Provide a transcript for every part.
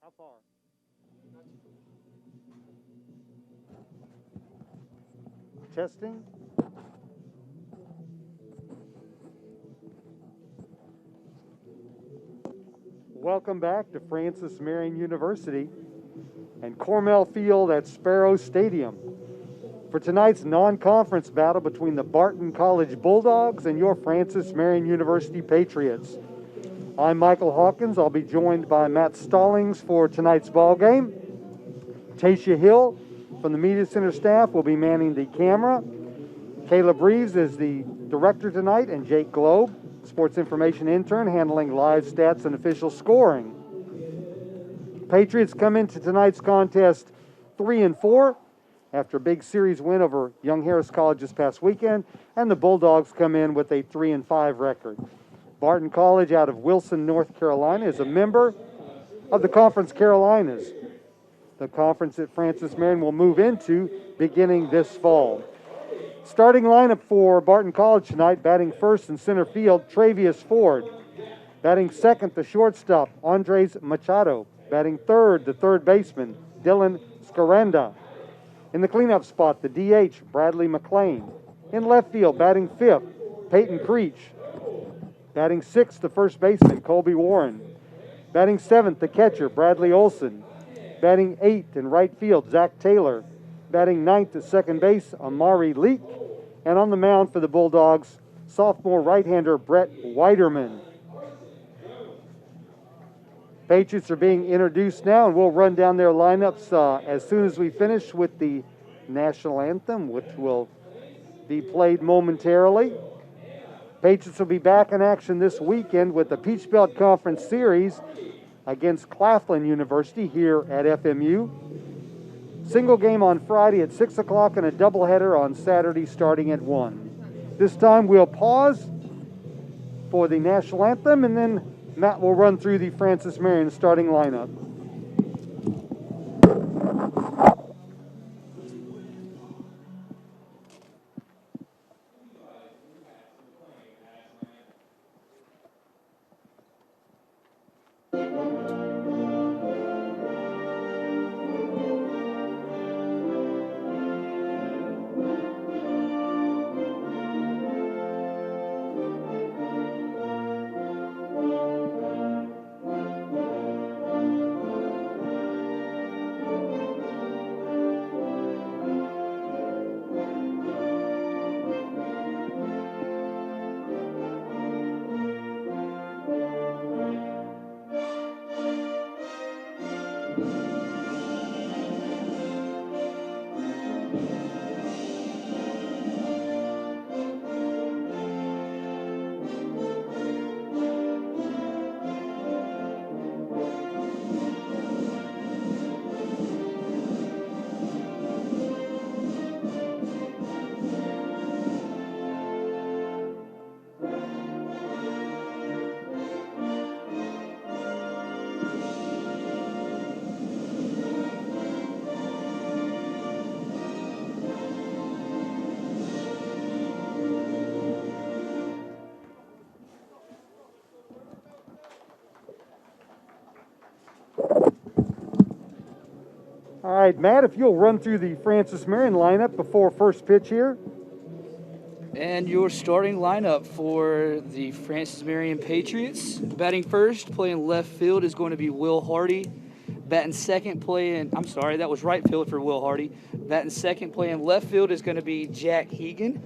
How far? Testing. Welcome back to Francis Marion University and Cornell Field at Sparrow Stadium for tonight's non-conference battle between the Barton College Bulldogs and your Francis Marion University Patriots. I'm Michael Hawkins. I'll be joined by Matt Stallings for tonight's ball game. Tasha Hill from the Media Center staff will be manning the camera. Caleb Reeves is the director tonight, and Jake Globe, sports information intern, handling live stats and official scoring. Patriots come into tonight's contest 3-4 after a big series win over Young Harris College this past weekend, and the Bulldogs come in with a 3-5 record. Barton College out of Wilson, North Carolina is a member of the Conference Carolinas, the conference that Francis Marion will move into beginning this fall. Starting lineup for Barton College tonight, batting first in center field, Travius Ford. Batting second, the shortstop, Andres Machado. Batting third, the third baseman, Dylan Scaranda. In the cleanup spot, the DH, Bradley McClain. In left field, batting fifth, Peyton Creech. Batting sixth, the first baseman, Colby Warren. Batting seventh, the catcher, Bradley Olson. Batting eighth in right field, Zach Taylor. Batting ninth at second base, Amari Leak. And on the mound for the Bulldogs, sophomore right-hander Brett Weiderman. Patriots are being introduced now, and we'll run down their lineups as soon as we finish with the national anthem, which will be played momentarily. Patriots will be back in action this weekend with the Peach Belt Conference Series against Claflin University here at FMU. Single game on Friday at 6 o'clock and a doubleheader on Saturday starting at 1. This time we'll pause for the national anthem, and then Matt will run through the Francis Marion starting lineup. All right, Matt, if you'll run through the Francis Marion lineup before first pitch here. And your starting lineup for the Francis Marion Patriots. Batting first, playing left field, is going to be Will Hardy. Batting second, that was right field for Will Hardy. Batting second, playing left field, is going to be Jack Hegan.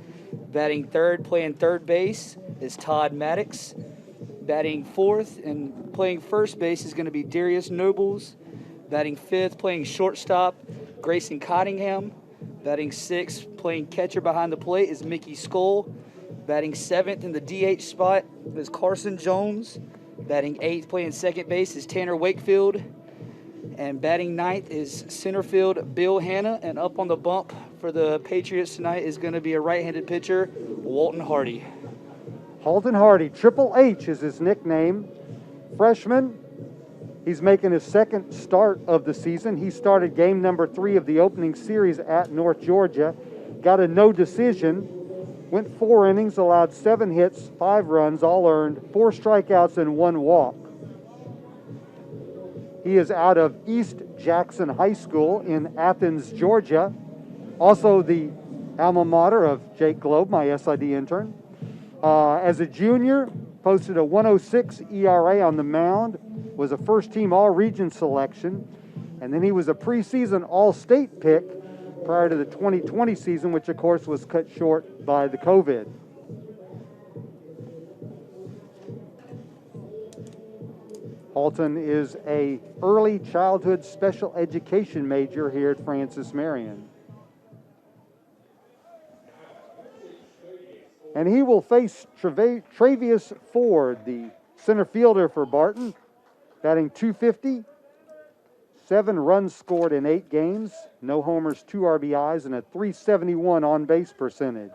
Batting third, playing third base, is Todd Maddox. Batting fourth and playing first base is going to be Darius Nobles. Batting fifth, playing shortstop, Grayson Cottingham. Batting sixth, playing catcher behind the plate, is Mickey Skoll. Batting seventh in the DH spot is Carson Jones. Batting eighth, playing second base, is Tanner Wakefield. And batting ninth is center field Bill Hanna. And up on the bump for the Patriots tonight is going to be a right-handed pitcher, Walton Hardy. Halton Hardy, Triple H is his nickname. Freshman. He's making his second start of the season. He started game number 3 of the opening series at North Georgia. Got a no decision. Went 4 innings, allowed 7 hits, 5 runs, all earned, 4 strikeouts, and 1 walk. He is out of East Jackson High School in Athens, Georgia. Also the alma mater of Jake Globe, my SID intern. As a junior, posted a 106 ERA on the mound, was a first-team all-region selection, and then he was a preseason all-state pick prior to the 2020 season, which of course was cut short by the COVID. Halton is a early childhood special education major here at Francis Marion. And he will face Travius Ford, the center fielder for Barton, batting .250, 7 runs scored in 8 games, no homers, 2 RBIs, and a .371 on-base percentage.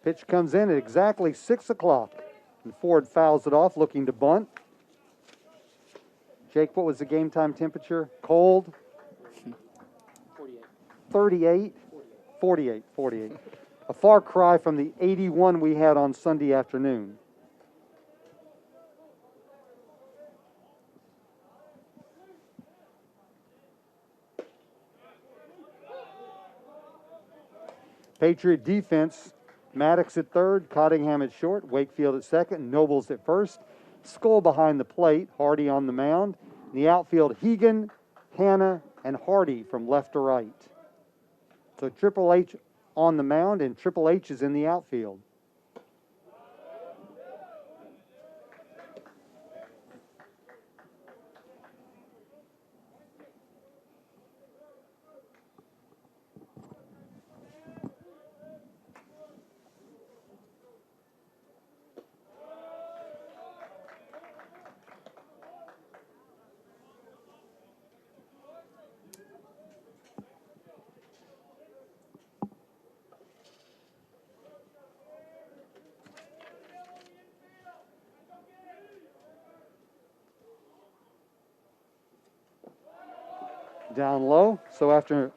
Pitch comes in at exactly 6 o'clock, and Ford fouls it off, looking to bunt. Jake, what was the game time temperature? Cold? 38? 48. A far cry from the 81 we had on Sunday afternoon. Patriot defense, Maddox at third, Cottingham at short, Wakefield at second, Nobles at first. Skull behind the plate, Hardy on the mound. In the outfield, Hegan, Hanna, and Hardy from left to right. So Triple H on the mound and Triple H is in the outfield. Down low. So after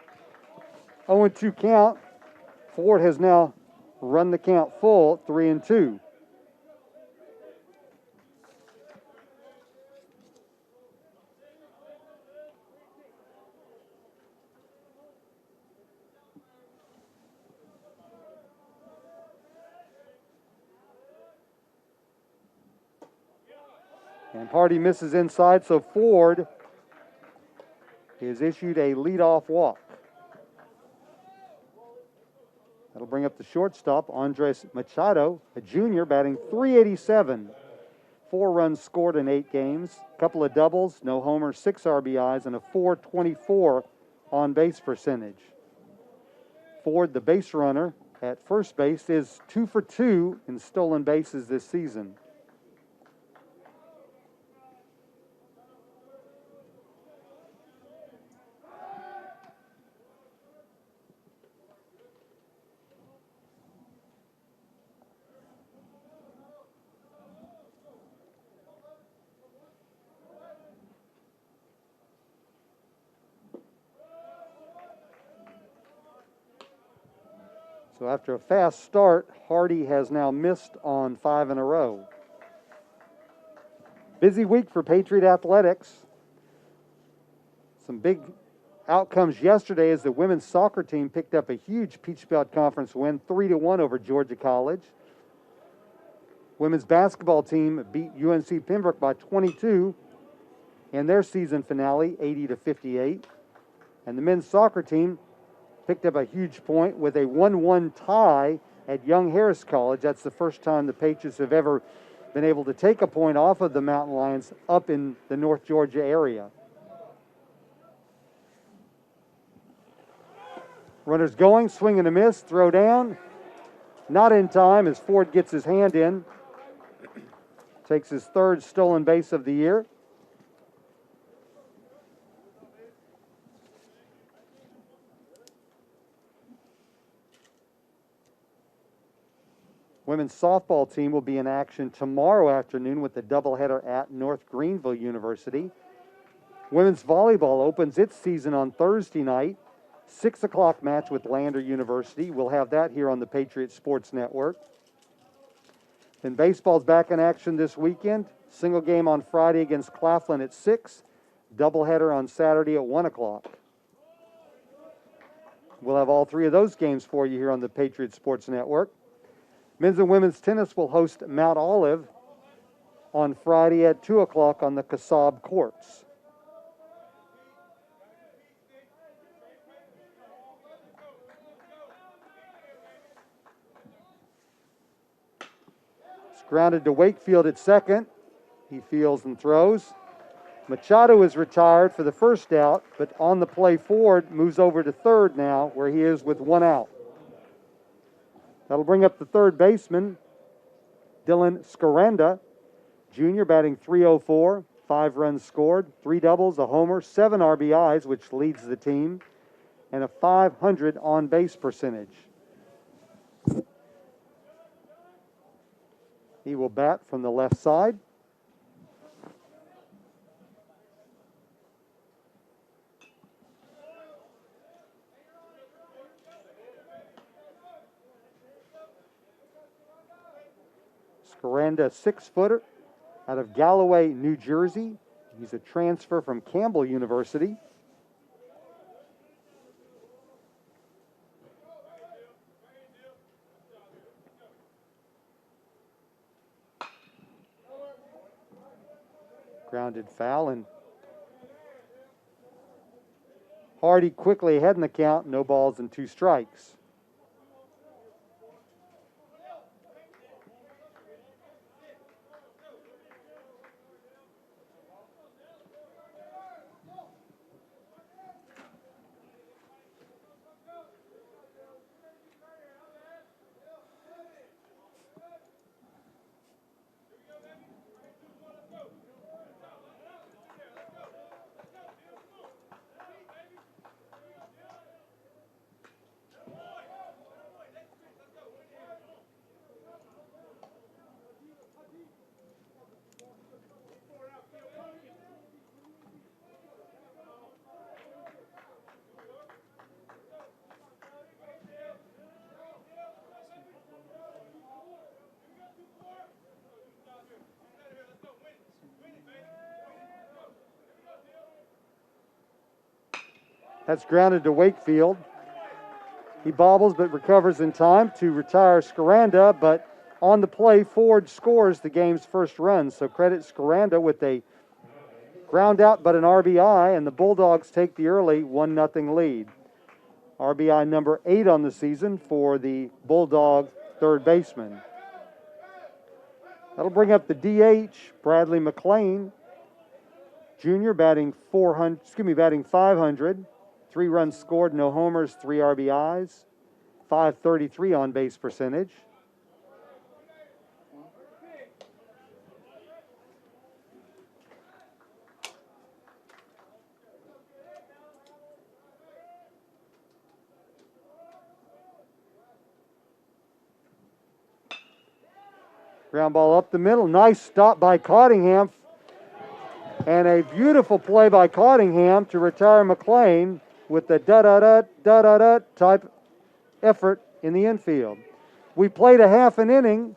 0-2 count, Ford has now run the count full, 3-2. And Hardy misses inside, so Ford is issued a leadoff walk. That'll bring up the shortstop, Andres Machado, a junior, batting .387. 4 runs scored in 8 games, a couple of doubles, no homers, 6 RBIs, and a .424 on-base percentage. Ford, the base runner at first base, is 2 for 2 in stolen bases this season. So after a fast start, Hardy has now missed on 5 in a row. Busy week for Patriot Athletics. Some big outcomes yesterday as the women's soccer team picked up a huge Peach Belt Conference win, 3-1 over Georgia College. Women's basketball team beat UNC Pembroke by 22 in their season finale, 80-58. And the men's soccer team picked up a huge point with a 1-1 tie at Young Harris College. That's the first time the Patriots have ever been able to take a point off of the Mountain Lions up in the North Georgia area. Runners going, swing and a miss, throw down. Not in time as Ford gets his hand in. Takes his 3rd stolen base of the year. Women's softball team will be in action tomorrow afternoon with the doubleheader at North Greenville University. Women's volleyball opens its season on Thursday night. 6 o'clock match with Lander University. We'll have that here on the Patriot Sports Network. Then baseball's back in action this weekend. Single game on Friday against Claflin at 6. Doubleheader on Saturday at 1 o'clock. We'll have all 3 of those games for you here on the Patriot Sports Network. Men's and women's tennis will host Mount Olive on Friday at 2 o'clock on the Kasab courts. It's grounded to Wakefield at second. He fields and throws. Machado is retired for the first out, but on the play forward moves over to third now, where he is with 1 out. That'll bring up the third baseman, Dylan Scaranda, junior, batting .304, 5 runs scored, 3 doubles, a homer, 7 RBIs, which leads the team, and a .500 on-base percentage. He will bat from the left side. Scaranda, 6-footer out of Galloway, New Jersey. He's a transfer from Campbell University. Grounded foul, and Hardy quickly ahead in the count. No balls and 2 strikes. That's grounded to Wakefield. He bobbles but recovers in time to retire Scaranda, but on the play, Ford scores the game's first run. So credit Scaranda with a ground out but an RBI, and the Bulldogs take the early 1-0 lead. RBI number 8 on the season for the Bulldog third baseman. That'll bring up the DH, Bradley McLean, junior, batting .500. 3 runs scored, no homers, 3 RBIs, .533 on-base percentage. Ground ball up the middle. Nice stop by Cottingham. And a beautiful play by Cottingham to retire McLean with the da-da-da type effort in the infield. We played a half an inning.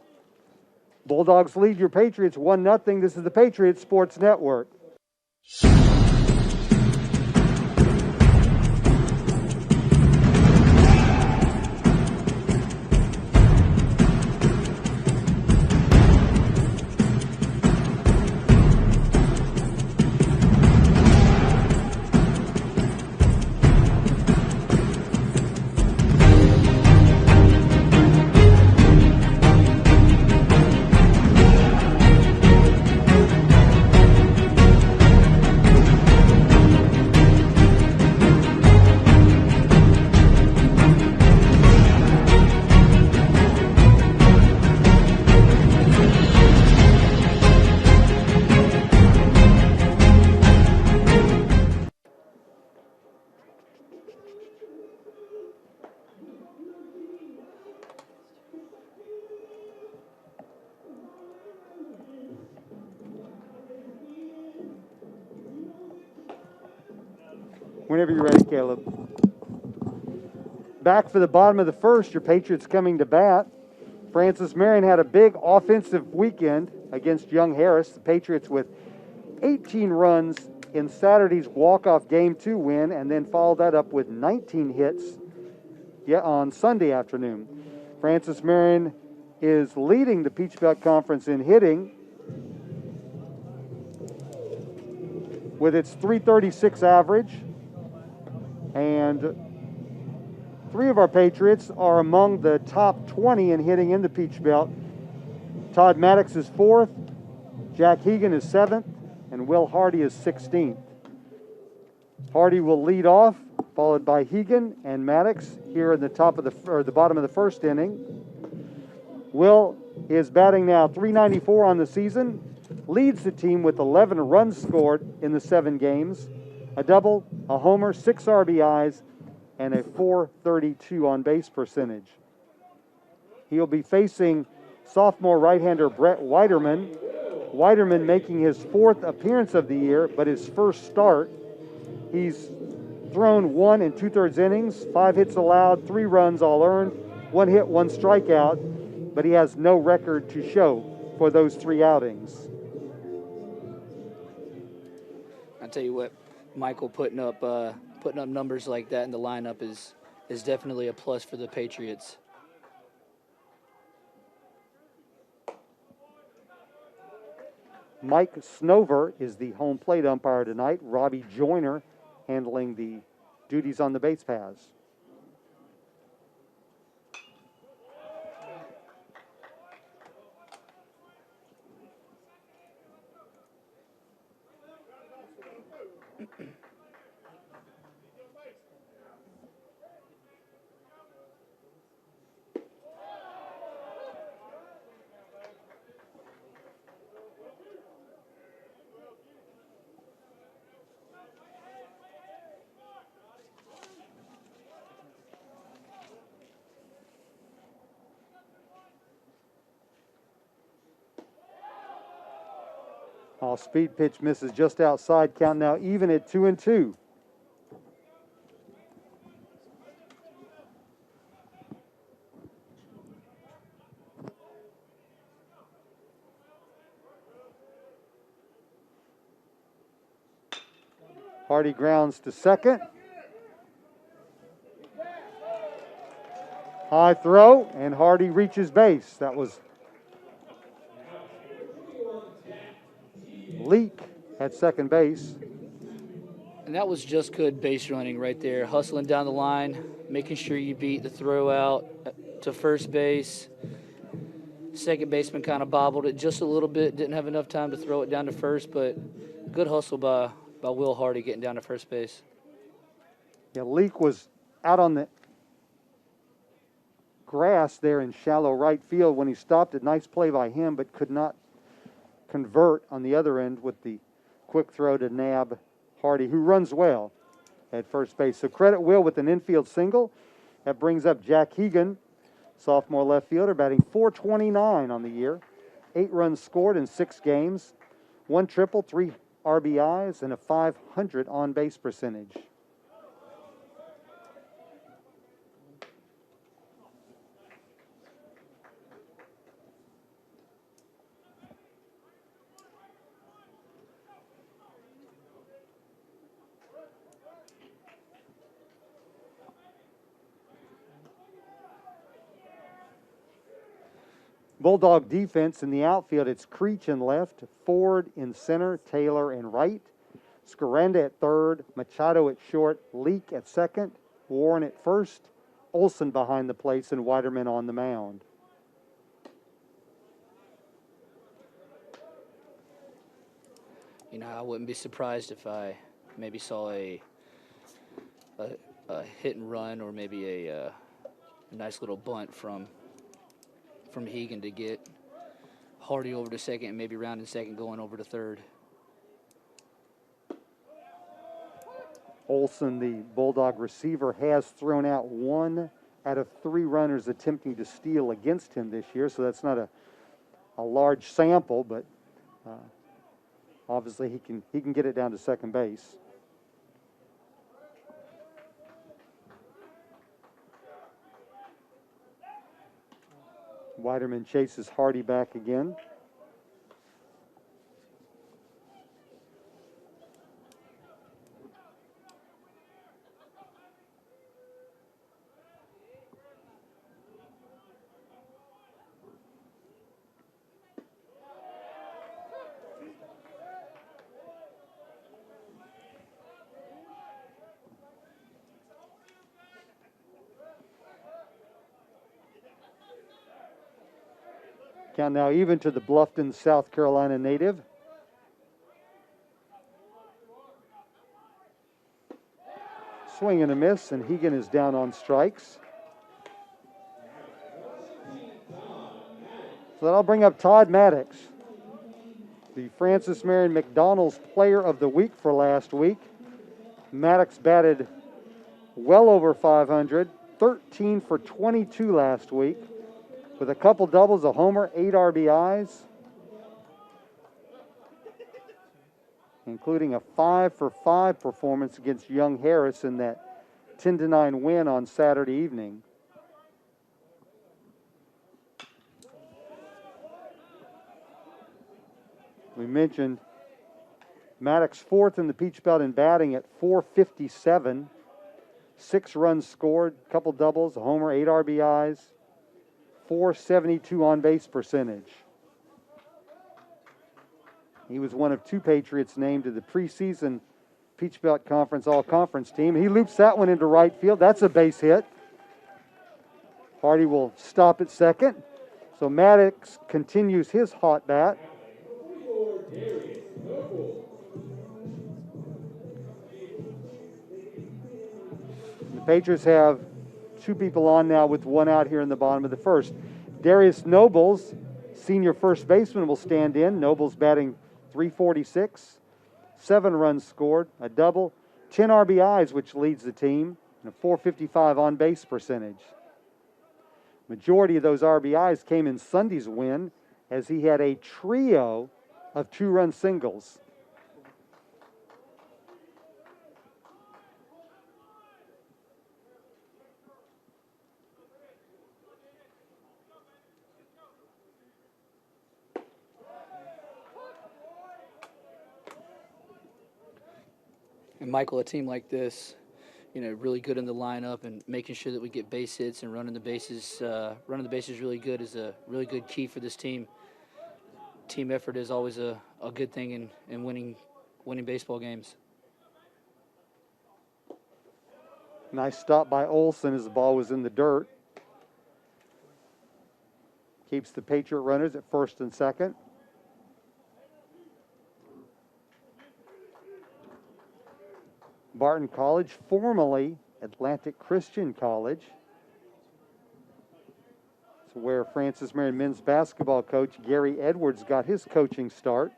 Bulldogs lead your Patriots 1-0. This is the Patriot Sports Network. Whenever you're ready, Caleb. Back for the bottom of the first, your Patriots coming to bat. Francis Marion had a big offensive weekend against Young Harris. The Patriots with 18 runs in Saturday's walk-off Game 2 win, and then followed that up with 19 hits on Sunday afternoon. Francis Marion is leading the Peach Belt Conference in hitting with its .336 average, and 3 of our Patriots are among the top 20 in hitting in the Peach Belt. Todd Maddox is 4th, Jack Hegan is 7th, and Will Hardy is 16th. Hardy will lead off, followed by Hegan and Maddox here in the bottom of the first inning. Will is batting now .394 on the season, leads the team with 11 runs scored in the 7 games, a double, a homer, 6 RBIs, and a .432 on-base percentage. He'll be facing sophomore right-hander Brett Weiderman. Weiderman making his 4th appearance of the year, but his first start. He's thrown 1 2/3 innings, 5 hits allowed, 3 runs all earned, 1 hit, 1 strikeout, but he has no record to show for those 3 outings. I tell you what, Michael, putting up numbers like that in the lineup is definitely a plus for the Patriots. Mike Snover is the home plate umpire tonight. Robbie Joyner handling the duties on the base paths. Speed pitch misses just outside. Count now even at 2-2. Hardy grounds to second. High throw, and Hardy reaches base. That was Leak at second base. And that was just good base running right there. Hustling down the line, making sure you beat the throw out to first base. Second baseman kind of bobbled it just a little bit. Didn't have enough time to throw it down to first, but good hustle by Will Hardy getting down to first base. Yeah, Leak was out on the grass there in shallow right field when he stopped it. Nice play by him, but could not convert on the other end with the quick throw to nab Hardy, who runs well at first base. So credit Will with an infield single. That brings up Jack Hegan, sophomore left fielder, batting .429 on the year. 8 runs scored in 6 games, 1 triple, 3 RBIs, and a .500 on-base percentage. Bulldog defense in the outfield, it's Creech in left, Ford in center, Taylor in right, Scarenda at third, Machado at short, Leak at second, Warren at first, Olson behind the plates, and Weiderman on the mound. You know, I wouldn't be surprised if I maybe saw a hit and run, or maybe a nice little bunt from Hegan to get Hardy over to second, and maybe round in second going over to third. Olson, the Bulldog receiver, has thrown out 1 out of 3 runners attempting to steal against him this year, so that's not a large sample, but obviously he can get it down to second base. Weiderman chases Hardy back again. Count now even to the Bluffton, South Carolina native. Swing and a miss, and Hegan is down on strikes. So that'll bring up Todd Maddox, the Francis Marion McDonald's Player of the Week for last week. Maddox batted well over 500, 13 for 22 last week, with a couple doubles, a homer, 8 RBIs, including a 5 for 5 performance against Young Harris in that 10-9 win on Saturday evening. We mentioned Maddox fourth in the Peach Belt in batting at 457. 6 runs scored, couple doubles, a homer, 8 RBIs, 472 on-base percentage. He was one of 2 Patriots named to the preseason Peach Belt Conference All-Conference team. He loops that one into right field. That's a base hit. Hardy will stop at second. So Maddox continues his hot bat. The Patriots have 2 people on now with 1 out here in the bottom of the first. Darius Nobles, senior first baseman, will stand in. Nobles batting .346, 7 runs scored, a double, 10 RBIs, which leads the team, and a .455 on-base percentage. Majority of those RBIs came in Sunday's win, as he had a trio of 2-run singles. And Michael, a team like this, really good in the lineup and making sure that we get base hits and running the bases really good is a really good key for this team. Team effort is always a good thing in winning baseball games. Nice stop by Olson as the ball was in the dirt. Keeps the Patriot runners at first and second. Barton College, formerly Atlantic Christian College. It's where Francis Marion men's basketball coach Gary Edwards got his coaching start.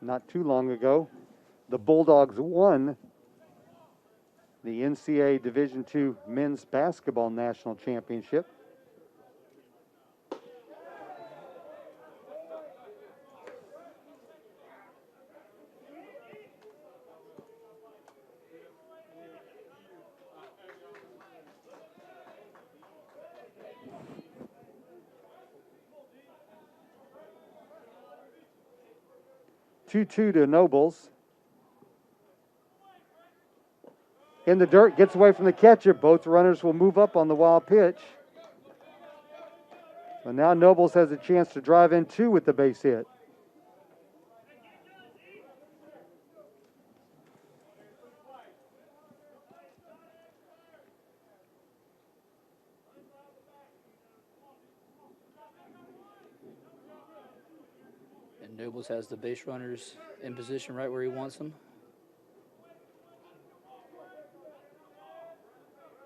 Not too long ago, the Bulldogs won the NCAA Division II Men's Basketball National Championship. Two to Nobles. In the dirt, gets away from the catcher. Both runners will move up on the wild pitch. So now Nobles has a chance to drive in 2 with the base hit. And Nobles has the base runners in position right where he wants them.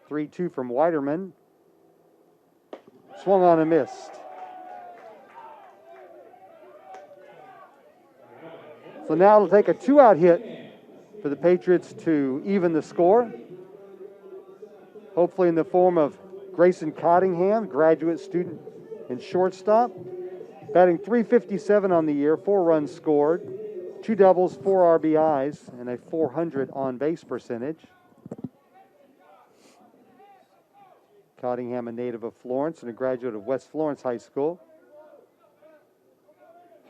3-2 from Weiderman. Swung on and missed. So now it'll take a 2-out hit for the Patriots to even the score. Hopefully in the form of Grayson Cottingham, graduate student and shortstop. Batting .357 on the year, 4 runs scored, 2 doubles, 4 RBIs, and a .400 on-base percentage. Cottingham, a native of Florence and a graduate of West Florence High School.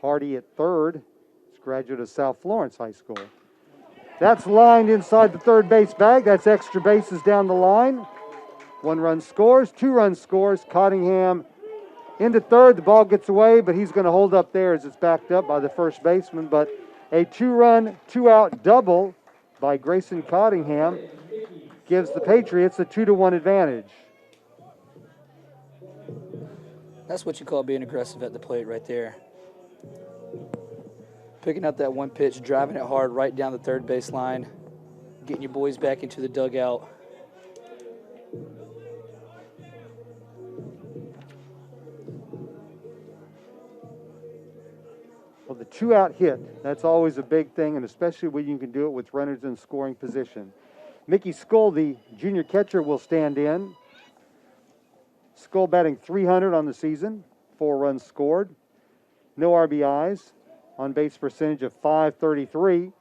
Hardy at third, is a graduate of South Florence High School. That's lined inside the third base bag. That's extra bases down the line. 1 run scores, 2 runs scores. Cottingham into third. The ball gets away, but he's going to hold up there as it's backed up by the first baseman. But a 2-run, 2-out double by Grayson Cottingham gives the Patriots a 2-1 advantage. That's what you call being aggressive at the plate right there. Picking up that one pitch, driving it hard right down the third base line, getting your boys back into the dugout. Well, the 2-out hit, that's always a big thing, and especially when you can do it with runners in scoring position. Mickey Skull, the junior catcher, will stand in. Skull batting .300 on the season, 4 runs scored, no RBIs, on-base percentage of .533.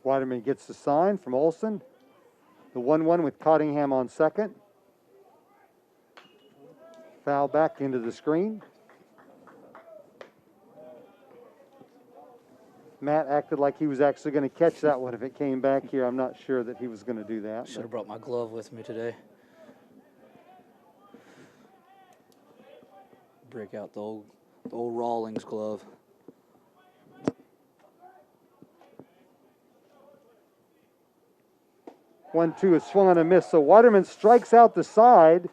Weideman gets the sign from Olson. The 1-1 with Cottingham on second. Foul back into the screen. Matt acted like he was actually going to catch that one if it came back here. I'm not sure that he was going to do that. Should have brought my glove with me today. Break out the old Rawlings glove. 1-2 is swung on a miss. So Waterman strikes out the side,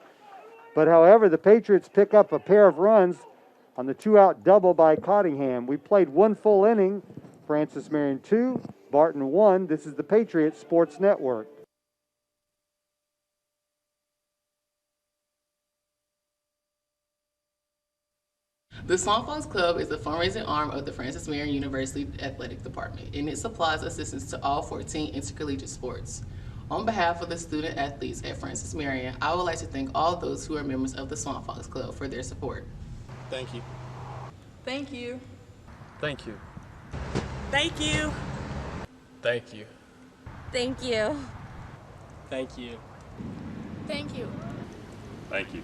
but however, the Patriots pick up a pair of runs on the 2-out double by Cottingham. We played 1 full inning. Francis Marion 2, Barton 1. This is the Patriots Sports Network. The Swanfox Club is the fundraising arm of the Francis Marion University Athletic Department, and it supplies assistance to all 14 intercollegiate sports. On behalf of the student athletes at Francis Marion, I would like to thank all those who are members of the Swanfox Club for their support. Thank you. Thank you. Thank you. Thank you. Thank you. Thank you. Thank you. Thank you. Thank you.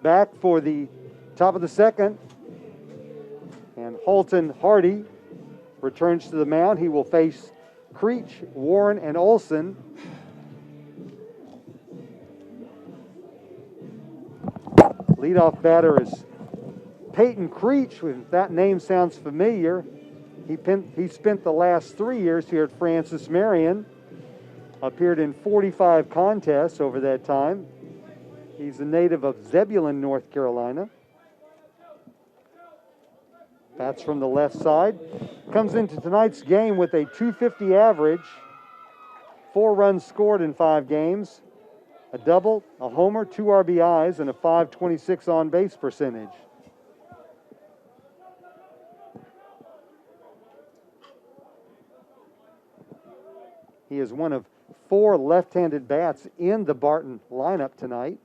Back for the top of the second. And Holton Hardy returns to the mound. He will face Creech, Warren, and Olson. Leadoff batter is Peyton Creech. If that name sounds familiar, he spent the last 3 years here at Francis Marion. Appeared in 45 contests over that time. He's a native of Zebulon, North Carolina. Bats from the left side. Comes into tonight's game with a .250 average. 4 runs scored in 5 games. A double, a homer, 2 RBIs, and a .526 on-base percentage. He is one of 4 left-handed bats in the Barton lineup tonight.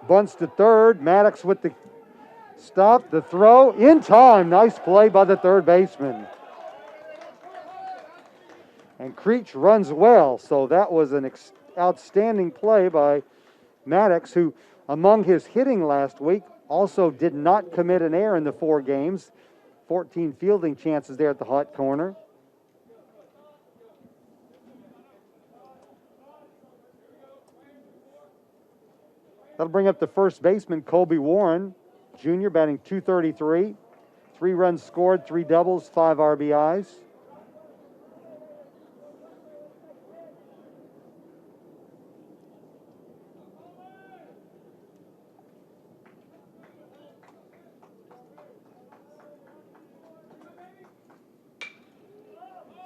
Bunts to third. Maddox with the stop, the throw, in time. Nice play by the third baseman. And Creech runs well, so that was an outstanding play by Maddox, who, among his hitting last week, also did not commit an error in the 4 games. 14 fielding chances there at the hot corner. That'll bring up the first baseman, Colby Warren, Jr., batting .233. 3 runs scored, 3 doubles, 5 RBIs.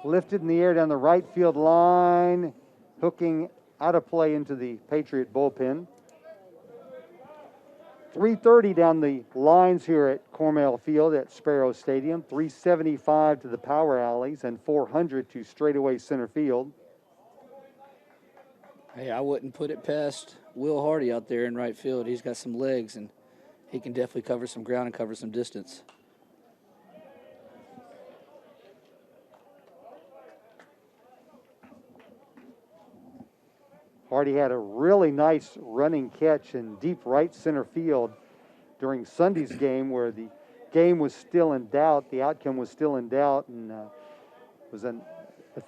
Lifted in the air down the right field line, hooking out of play into the Patriot bullpen. 330 down the lines here at Cornell Field at Sparrow Stadium. 375 to the power alleys and 400 to straightaway center field. Hey, I wouldn't put it past Will Hardy out there in right field. He's got some legs, and he can definitely cover some ground and cover some distance. Hardy had a really nice running catch in deep right center field during Sunday's game, where the game was still in doubt. The outcome was still in doubt, and was the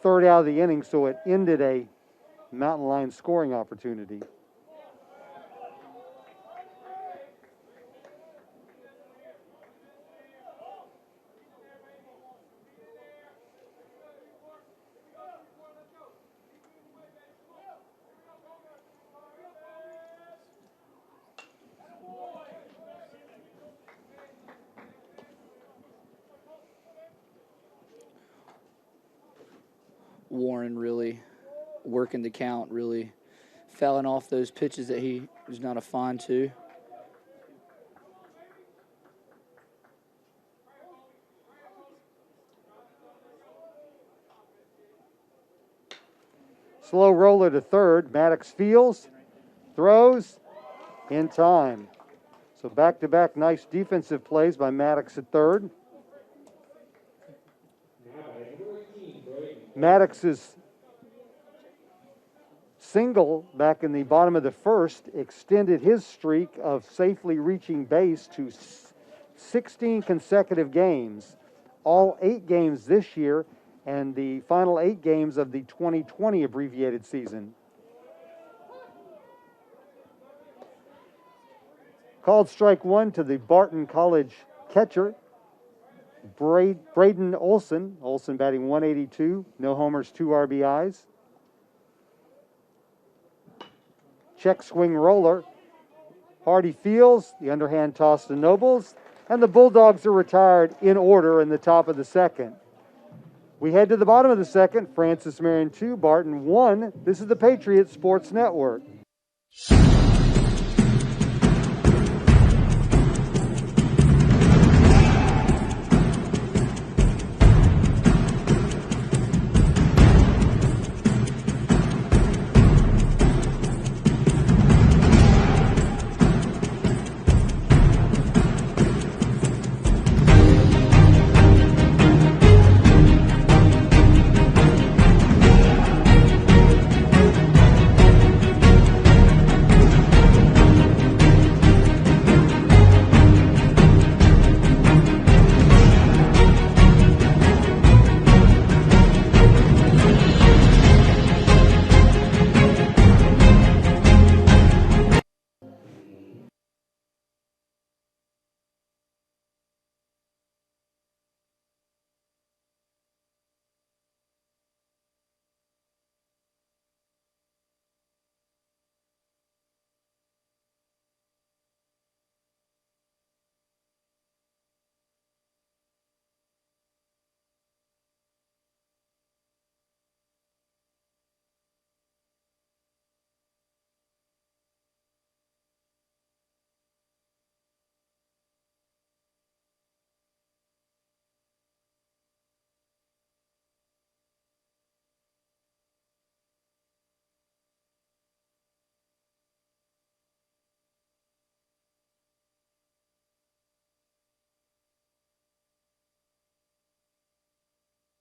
third out of the inning, so it ended a Mountain Lions scoring opportunity. Warren really working the count, really fouling off those pitches that he was not a fond to. Slow roller to third. Maddox fields, throws, in time. So back-to-back nice defensive plays by Maddox at third. Maddox's single back in the bottom of the first extended his streak of safely reaching base to 16 consecutive games. All 8 games this year and the final 8 games of the 2020 abbreviated season. Called strike 1 to the Barton College catcher, Braden Olson. Olson batting .182, no homers, 2 RBIs. Check swing roller. Hardy fields, the underhand toss to Nobles, and the Bulldogs are retired in order in the top of the second. We head to the bottom of the second. Francis Marion 2, Barton 1. This is the Patriot Sports Network.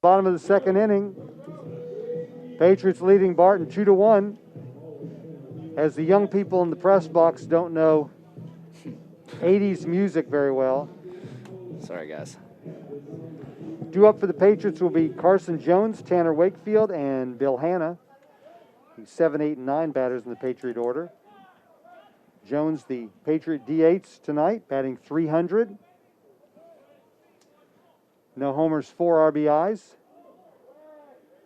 Bottom of the second inning. Patriots leading Barton 2-1. As the young people in the press box don't know 80s music very well. Sorry, guys. Due up for the Patriots will be Carson Jones, Tanner Wakefield, and Bill Hanna. The 7, 8, and 9 batters in the Patriot order. Jones, the Patriot DH tonight, batting .300. No homers, 4 RBIs.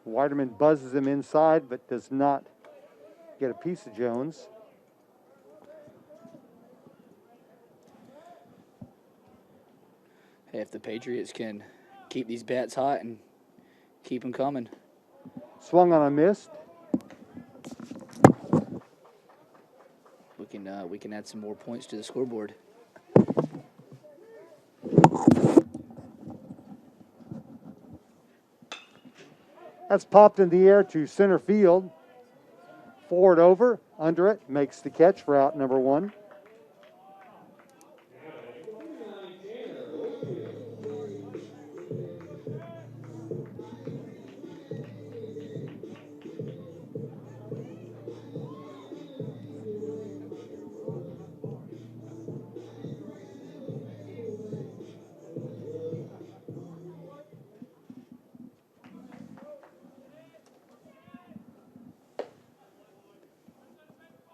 Weiderman buzzes him inside, but does not get a piece of Jones. Hey, if the Patriots can keep these bats hot and keep them coming. Swung on a miss. We can add some more points to the scoreboard. That's popped in the air to center field. Forward over, under it, makes the catch for out number 1.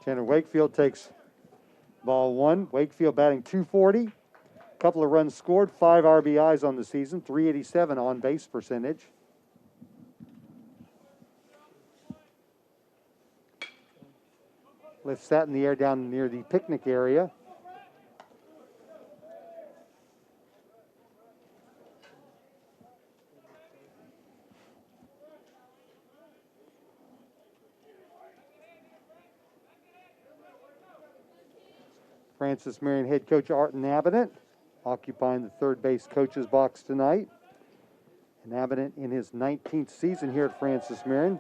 Tanner Wakefield takes ball 1. Wakefield batting .240. Couple of runs scored, 5 RBIs on the season, .387 on base percentage. Lifts that in the air down near the picnic area. Francis Marion head coach Arton Abbott occupying the third base coach's box tonight. And Abbott in his 19th season here at Francis Marion.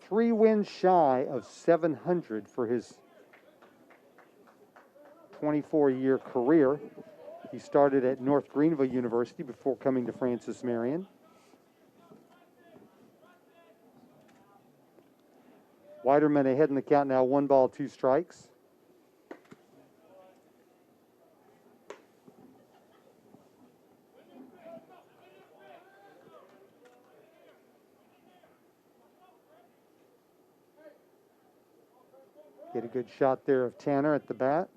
Three wins shy of 700 for his 24-year career. He started at North Greenville University before coming to Francis Marion. Weiderman ahead in the count now, 1 ball, 2 strikes. Get a good shot there of Tanner at the bat.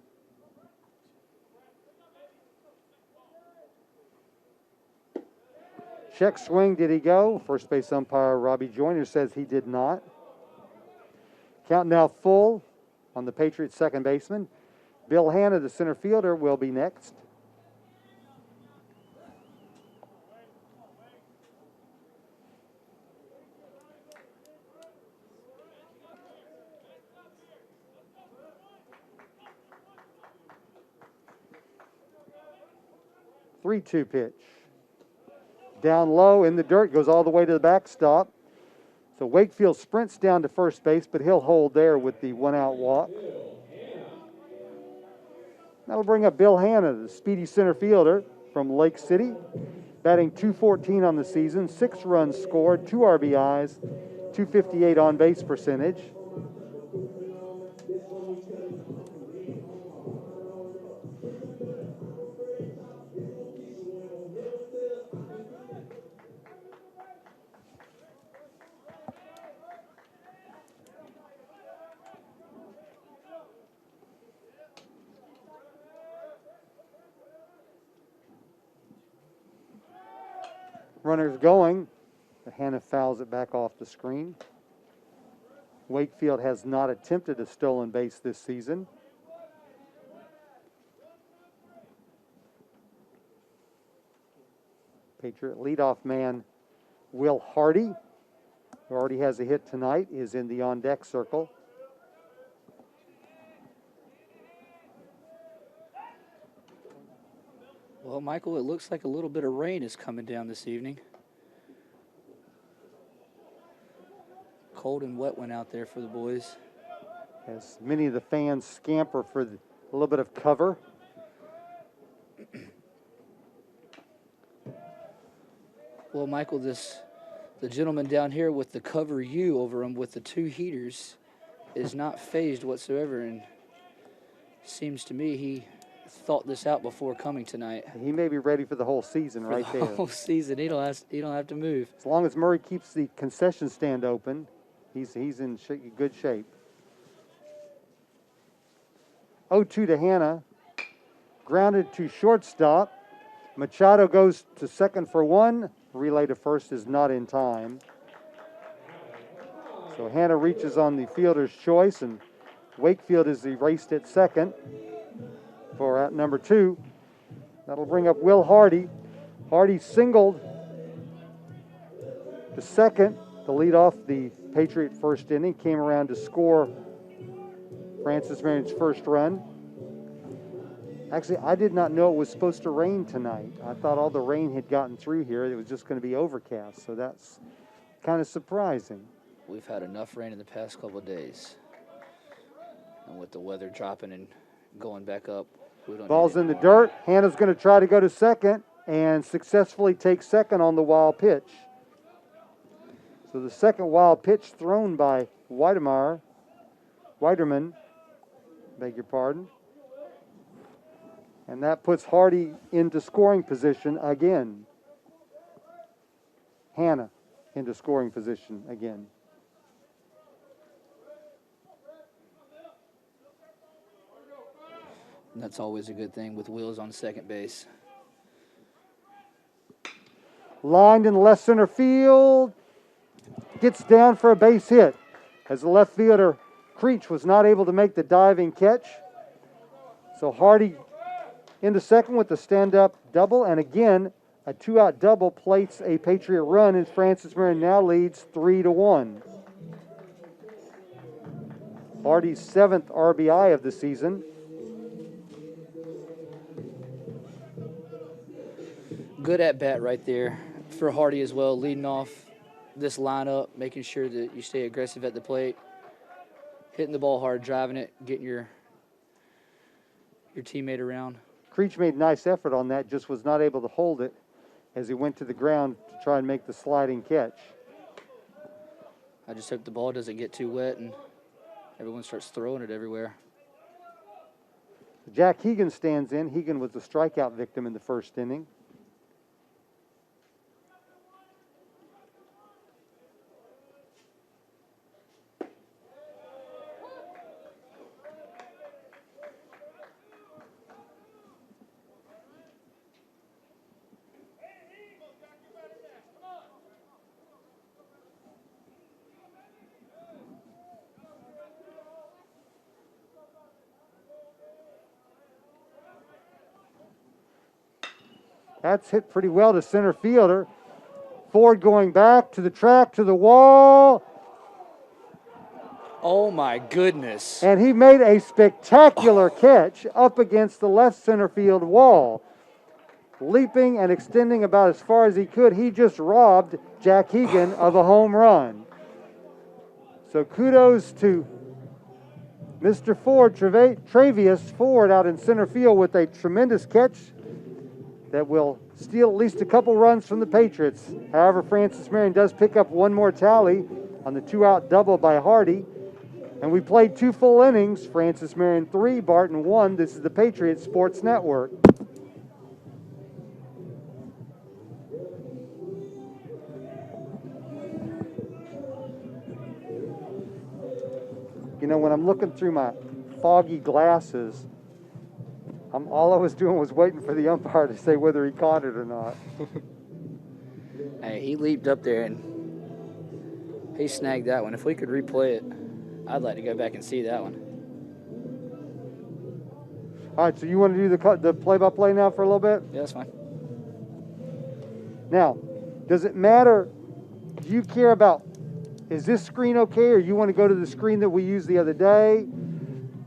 Check swing, did he go? First base umpire Robbie Joyner says he did not. Count now full on the Patriots second baseman. Bill Hanna, the center fielder, will be next. Three-two pitch. Down low in the dirt, goes all the way to the backstop. So Wakefield sprints down to first base, but he'll hold there with the 1-out walk. That'll bring up Bill Hanna, the speedy center fielder from Lake City, batting .214 on the season, 6 runs scored, 2 RBIs, .258 on base percentage. Runners going, but Hanna fouls it back off the screen. Wakefield has not attempted a stolen base this season. Patriot leadoff man Will Hardy, who already has a hit tonight, is in the on-deck circle. Well, Michael, it looks like a little bit of rain is coming down this evening. Cold and wet one out there for the boys. As many of the fans scamper for a little bit of cover. Well, Michael, the gentleman down here with the cover U over him with the 2 heaters is not phased whatsoever, and seems to me he thought this out before coming tonight. He may be ready for the whole season For right the there. whole season, he don't have to move. As long as Murray keeps the concession stand open, he's in good shape. 0-2 to Hannah. Grounded to shortstop. Machado goes to second for 1. Relay to first is not in time. So Hannah reaches on the fielder's choice, and Wakefield is erased at second for out number 2. That'll bring up Will Hardy. Hardy singled to second to lead off the Patriot first inning. Came around to score Francis Marion's first run. Actually, I did not know it was supposed to rain tonight. I thought all the rain had gotten through here. It was just going to be overcast, so that's kind of surprising. We've had enough rain in the past couple of days. And with the weather dropping and going back up, we don't Ball's need in the more. dirt. Hannah's going to try to go to second and successfully take second on the wild pitch. So the second wild pitch thrown by Weiderman, beg your pardon. And that puts Hardy into scoring position again. Hannah into scoring position again. And that's always a good thing with Wills on second base. Lined in left center field. Gets down for a base hit. As the left fielder, Creech, was not able to make the diving catch. So Hardy into second with the stand-up double. And again, a 2-out double plates a Patriot run, and Francis Marion now leads 3-1. Hardy's 7th RBI of the season. Good at bat right there for Hardy as well, leading off this lineup, making sure that you stay aggressive at the plate, hitting the ball hard, driving it, getting your teammate around. Creech made a nice effort on that, just was not able to hold it as he went to the ground to try and make the sliding catch. I just hope the ball doesn't get too wet and everyone starts throwing it everywhere. Jack Hegan stands in. Hegan was the strikeout victim in the first inning. That's hit pretty well to center fielder. Ford going back to the track, to the wall. Oh, my goodness. And he made a spectacular catch up against the left center field wall. Leaping and extending about as far as he could, he just robbed Jack Hegan of a home run. So kudos to Mr. Ford, Travius Ford, out in center field with a tremendous catch that will steal at least a couple runs from the Patriots. However, Francis Marion does pick up one more tally on the 2-out double by Hardy. And we played 2 full innings. Francis Marion 3, Barton 1. This is the Patriots Sports Network. You know, when I'm looking through my foggy glasses, all I was doing was waiting for the umpire to say whether he caught it or not. Hey, he leaped up there and he snagged that one. If we could replay it, I'd like to go back and see that one. All right, so you want to do the play-by-play now for a little bit? Yeah, that's fine. Now, does it matter? Do you care about, is this screen okay, or you want to go to the screen that we used the other day?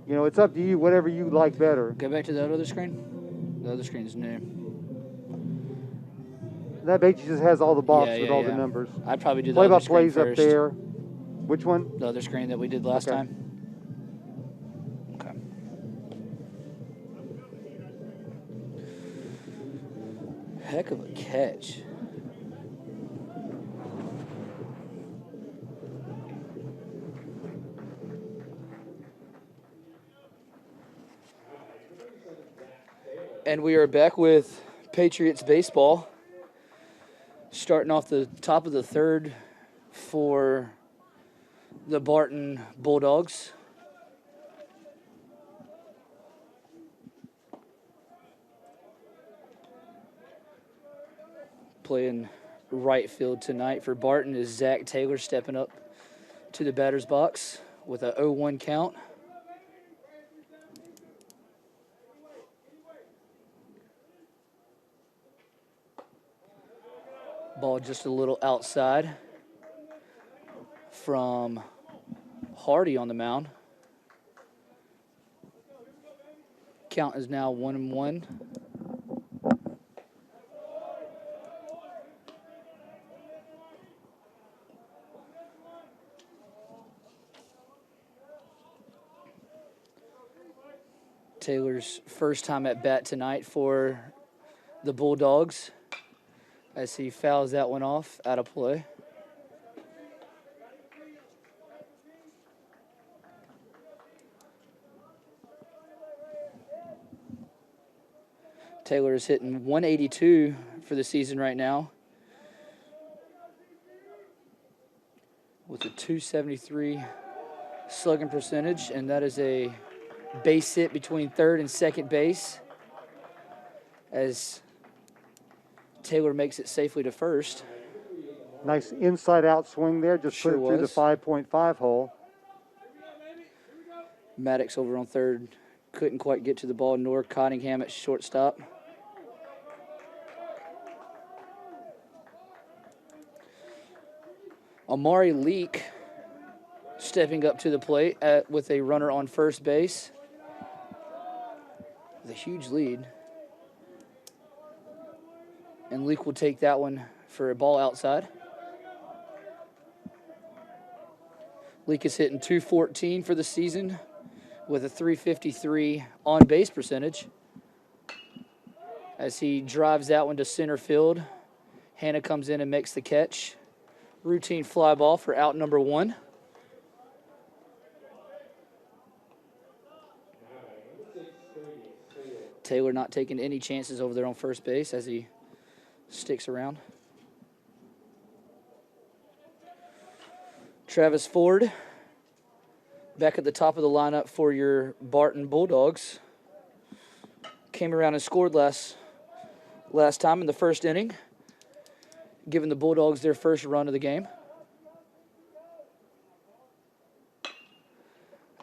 You know, it's up to you, whatever you like better. Go back to that other screen. The other screen's new. That basically just has all the boxes with all the yeah. numbers. I'd probably do the other screen Play-by-play's up first. there. Which one? The other screen that we did last Okay. time. Okay. Heck of a catch. And we are back with Patriots baseball. Starting off the top of the third for the Barton Bulldogs. Playing right field tonight for Barton is Zach Taylor stepping up to the batter's box with a 0-1 count. Ball just a little outside from Hardy on the mound. Count is now 1-1. Taylor's first time at bat tonight for the Bulldogs as he fouls that one off out of play. Taylor is hitting 182 for the season right now with a 273 slugging percentage, and that is a base hit between third and second base as Taylor makes it safely to first. Nice inside-out swing there, just Sure put it through the was. 5.5 hole. Maddox over on third couldn't quite get to the ball, nor Cottingham at shortstop. Amari Leak stepping up to the plate with a runner on first base. With a huge lead. And Leak will take that one for a ball outside. Leak is hitting 214 for the season with a 353 on-base percentage. As he drives that one to center field, Hannah comes in and makes the catch. Routine fly ball for out number 1. Taylor not taking any chances over there on first base as he sticks around. Travis Ford back at the top of the lineup for your Barton Bulldogs. Came around and scored last time in the first inning, giving the Bulldogs their first run of the game.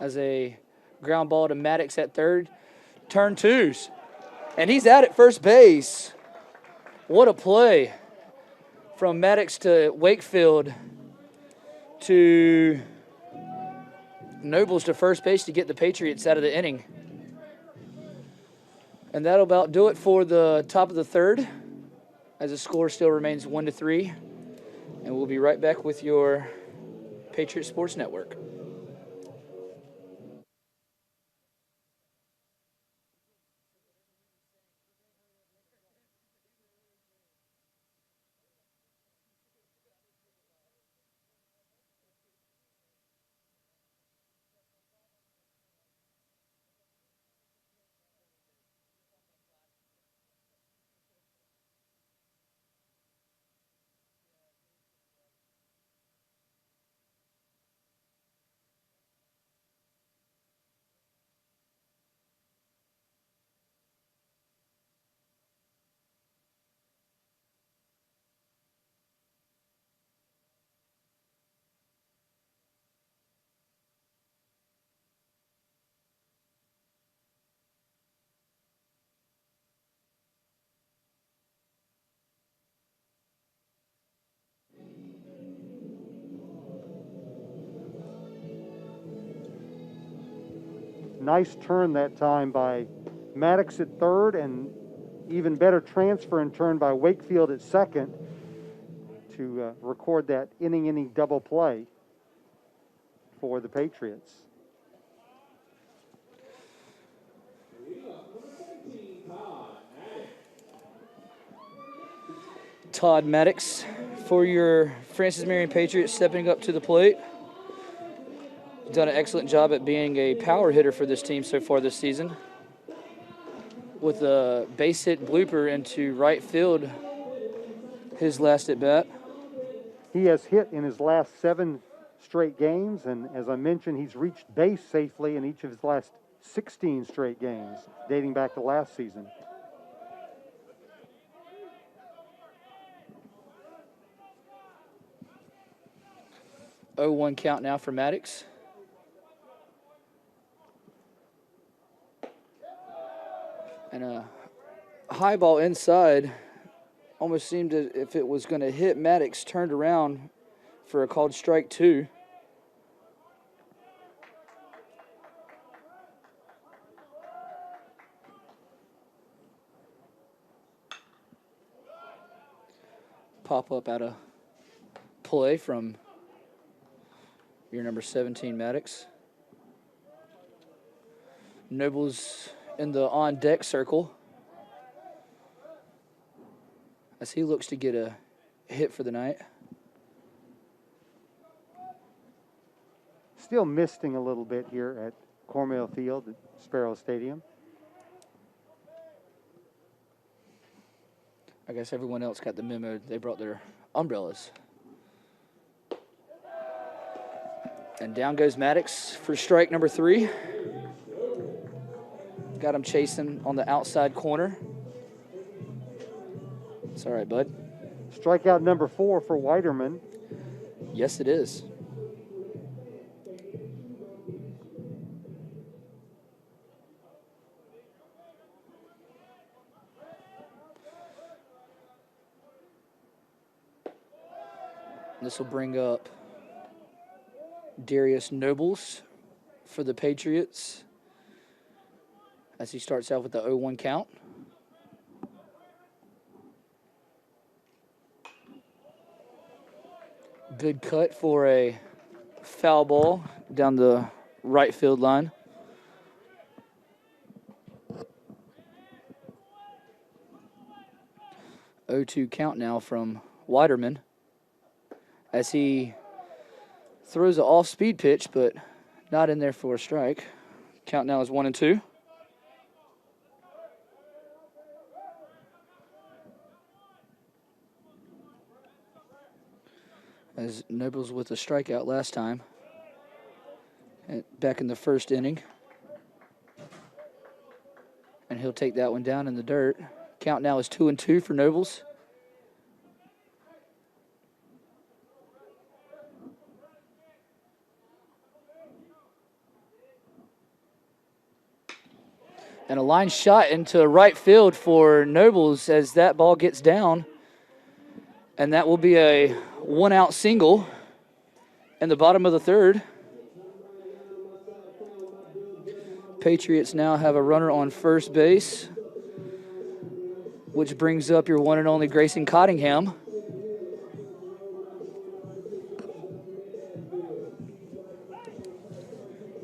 As a ground ball to Maddox at third. Turn twos. And he's out at first base. What a play from Maddox to Wakefield to Nobles to first base to get the Patriots out of the inning. And that'll about do it for the top of the third, as the score still remains 1-3. And we'll be right back with your Patriot Sports Network. Nice turn that time by Maddox at third, and even better transfer and turn by Wakefield at second to record that inning double play for the Patriots. Todd Maddox for your Francis Marion Patriots stepping up to the plate. Done an excellent job at being a power hitter for this team so far this season. with a base hit blooper into right field his last at bat. He has hit in his last 7 straight games, and as I mentioned, he's reached base safely in each of his last 16 straight games, dating back to last season. Oh, 1 count now for Maddox. And a high ball inside almost seemed as if it was going to hit Maddox, turned around for a called strike 2. Pop up out of play from your number 17, Maddox. Noble's in the on-deck circle as he looks to get a hit for the night. Still misting a little bit here at Cornell Field at Sparrow Stadium. I guess everyone else got the memo. They brought their umbrellas. And down goes Maddox for strike number 3. Got him chasing on the outside corner. It's all right, bud. Strikeout number 4 for Weiderman. Yes, it is. This will bring up Darius Nobles for the Patriots as he starts out with the 0-1 count. Good cut for a foul ball down the right field line. 0-2 count now from Weiderman as he throws an off-speed pitch, but not in there for a strike. Count now is 1-2. As Nobles with a strikeout last time, back in the first inning. And he'll take that one down in the dirt. Count now is 2-2 for Nobles. And a line shot into right field for Nobles as that ball gets down. And that will be a 1-out single in the bottom of the third. Patriots now have a runner on first base, which brings up your one and only Grayson Cottingham.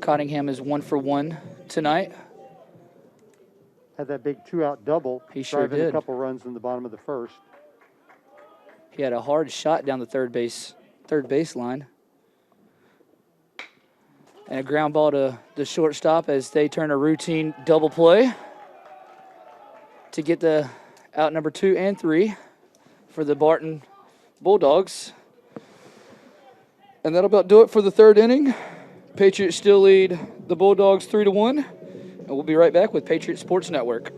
Cottingham is 1 for 1 tonight. Had that big 2-out double. He sure driving did. A couple runs in the bottom of the first. He had a hard shot down the third base line. And a ground ball to the shortstop as they turn a routine double play to get the out number 2 and 3 for the Barton Bulldogs. And that'll about do it for the third inning. Patriots still lead the Bulldogs 3-1. And we'll be right back with Patriot Sports Network.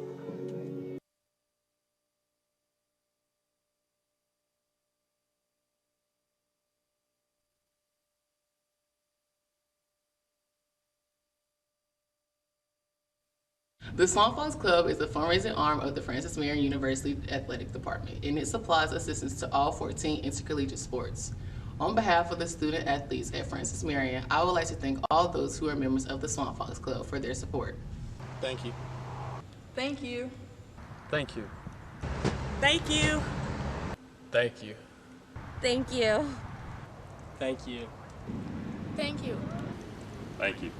The Swamp Fox Club is a fundraising arm of the Francis Marion University Athletic Department, and it supplies assistance to all 14 intercollegiate sports. On behalf of the student athletes at Francis Marion, I would like to thank all those who are members of the Swamp Fox Club for their support. Thank you. Thank you. Thank you. Thank you. Thank you. Thank you. Thank you. Thank you. Thank you.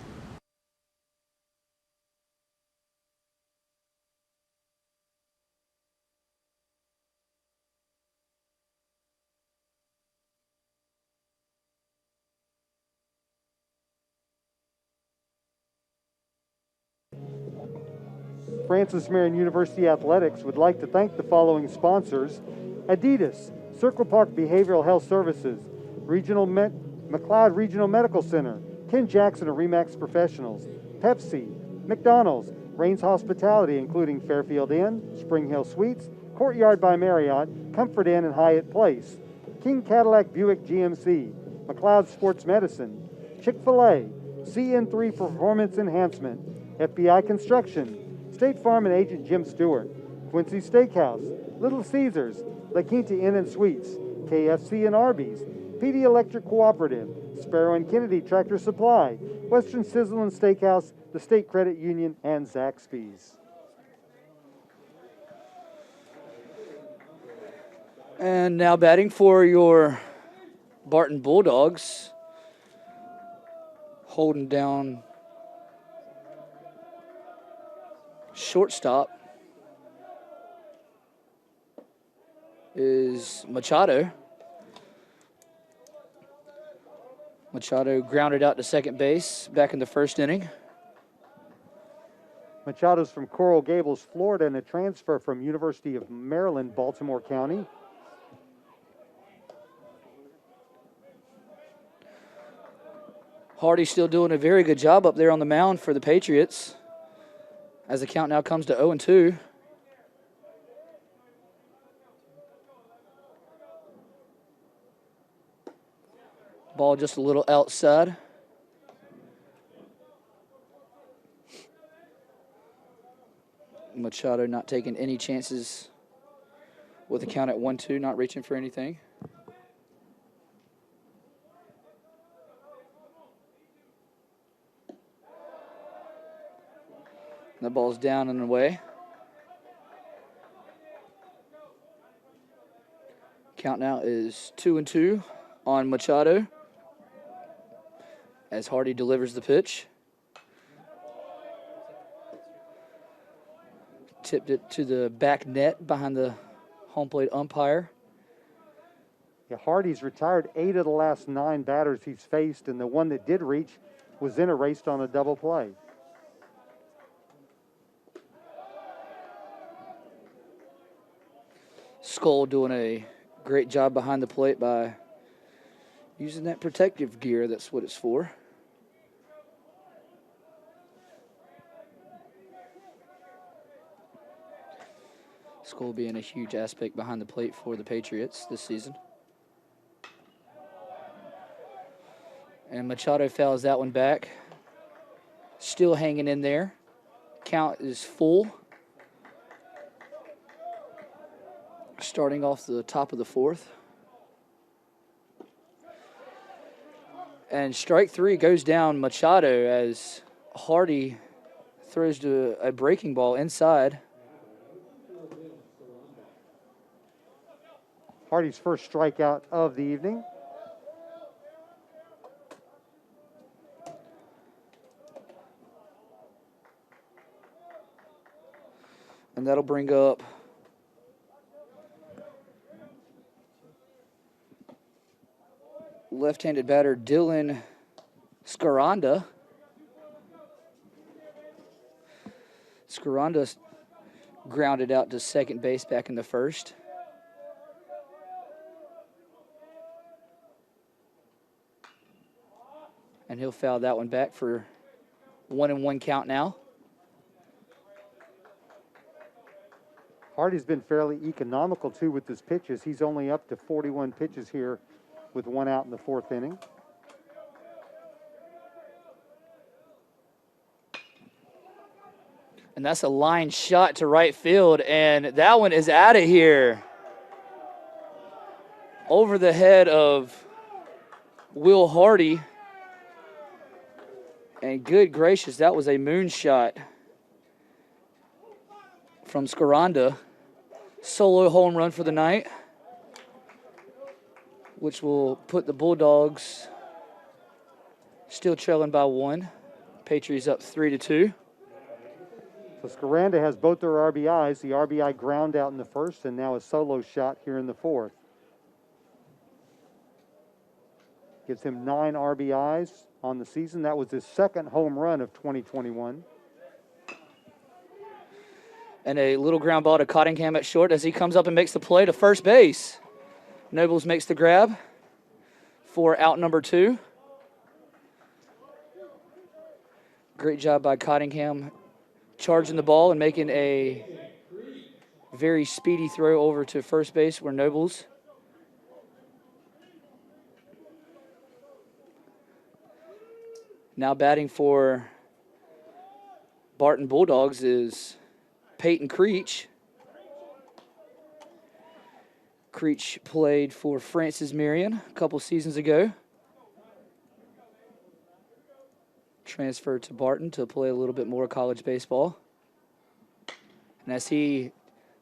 Francis Marion University Athletics would like to thank the following sponsors: Adidas, Circle Park Behavioral Health Services, McLeod Regional Medical Center, Ken Jackson of RE/MAX Professionals, Pepsi, McDonald's, Rains Hospitality, including Fairfield Inn, Spring Hill Suites, Courtyard by Marriott, Comfort Inn, and Hyatt Place, King Cadillac Buick GMC, McLeod Sports Medicine, Chick-fil-A, CN3 Performance Enhancement, FBI Construction, State Farm and Agent Jim Stewart, Quincy Steakhouse, Little Caesars, La Quinta Inn and Suites, KFC and Arby's, PD Electric Cooperative, Sparrow and Kennedy Tractor Supply, Western Sizzle and Steakhouse, the State Credit Union, and Zaxby's. And now batting for your Barton Bulldogs, holding down shortstop is Machado. Machado grounded out to second base back in the first inning. Machado's from Coral Gables, Florida, and a transfer from University of Maryland, Baltimore County. Hardy still doing a very good job up there on the mound for the Patriots, as the count now comes to 0-2. Ball just a little outside. Machado not taking any chances with the count at 1-2, not reaching for anything. The ball's down and away. Count now is 2-2 on Machado as Hardy delivers the pitch. Tipped it to the back net behind the home plate umpire. Yeah, Hardy's retired 8 of the last 9 batters he's faced, and the one that did reach was then erased on a double play. Skull doing a great job behind the plate by using that protective gear. That's what it's for. Skull being a huge aspect behind the plate for the Patriots this season. And Machado fouls that one back. Still hanging in there. Count is full. Starting off the top of the fourth. And strike 3 goes down Machado as Hardy throws to a breaking ball inside. Hardy's first strikeout of the evening. And that'll bring up left-handed batter Dylan Scaranda. Scaranda grounded out to second base back in the first. And he'll foul that one back for 1-1 count now. Hardy's been fairly economical, too, with his pitches. He's only up to 41 pitches here with 1 out in the 4th inning. And that's a line shot to right field, and that one is out of here. Over the head of Will Hardy. And good gracious, that was a moonshot from Scaranda. Solo home run for the night, which will put the Bulldogs still trailing by 1. Patriots up 3-2. So Scaranda has both their RBIs. The RBI ground out in the first, and now a solo shot here in the 4th. Gives him 9 RBIs on the season. That was his 2nd home run of 2021. And a little ground ball to Cottingham at short as he comes up and makes the play to first base. Nobles makes the grab for out number 2. Great job by Cottingham charging the ball and making a very speedy throw over to first base where Nobles now batting for Barton Bulldogs is Peyton Creech. Creech played for Francis Marion a couple seasons ago. Transferred to Barton to play a little bit more college baseball. And as he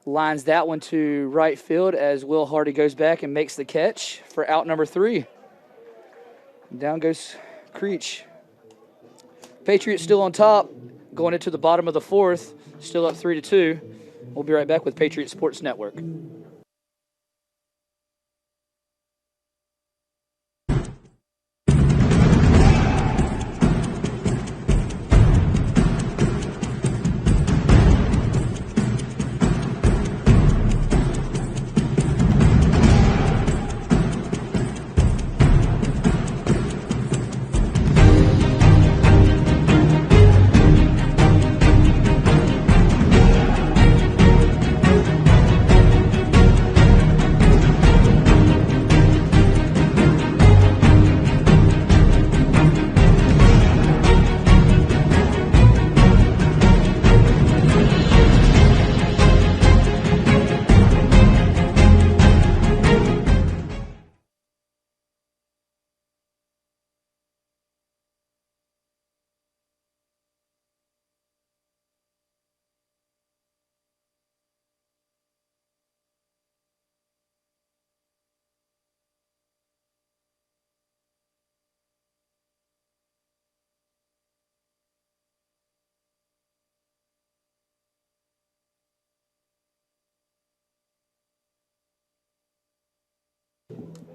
lines that one to right field as Will Hardy goes back and makes the catch for out number 3. Down goes Creech. Patriots still on top going into the bottom of the 4th, still up 3-2. We'll be right back with Patriot Sports Network.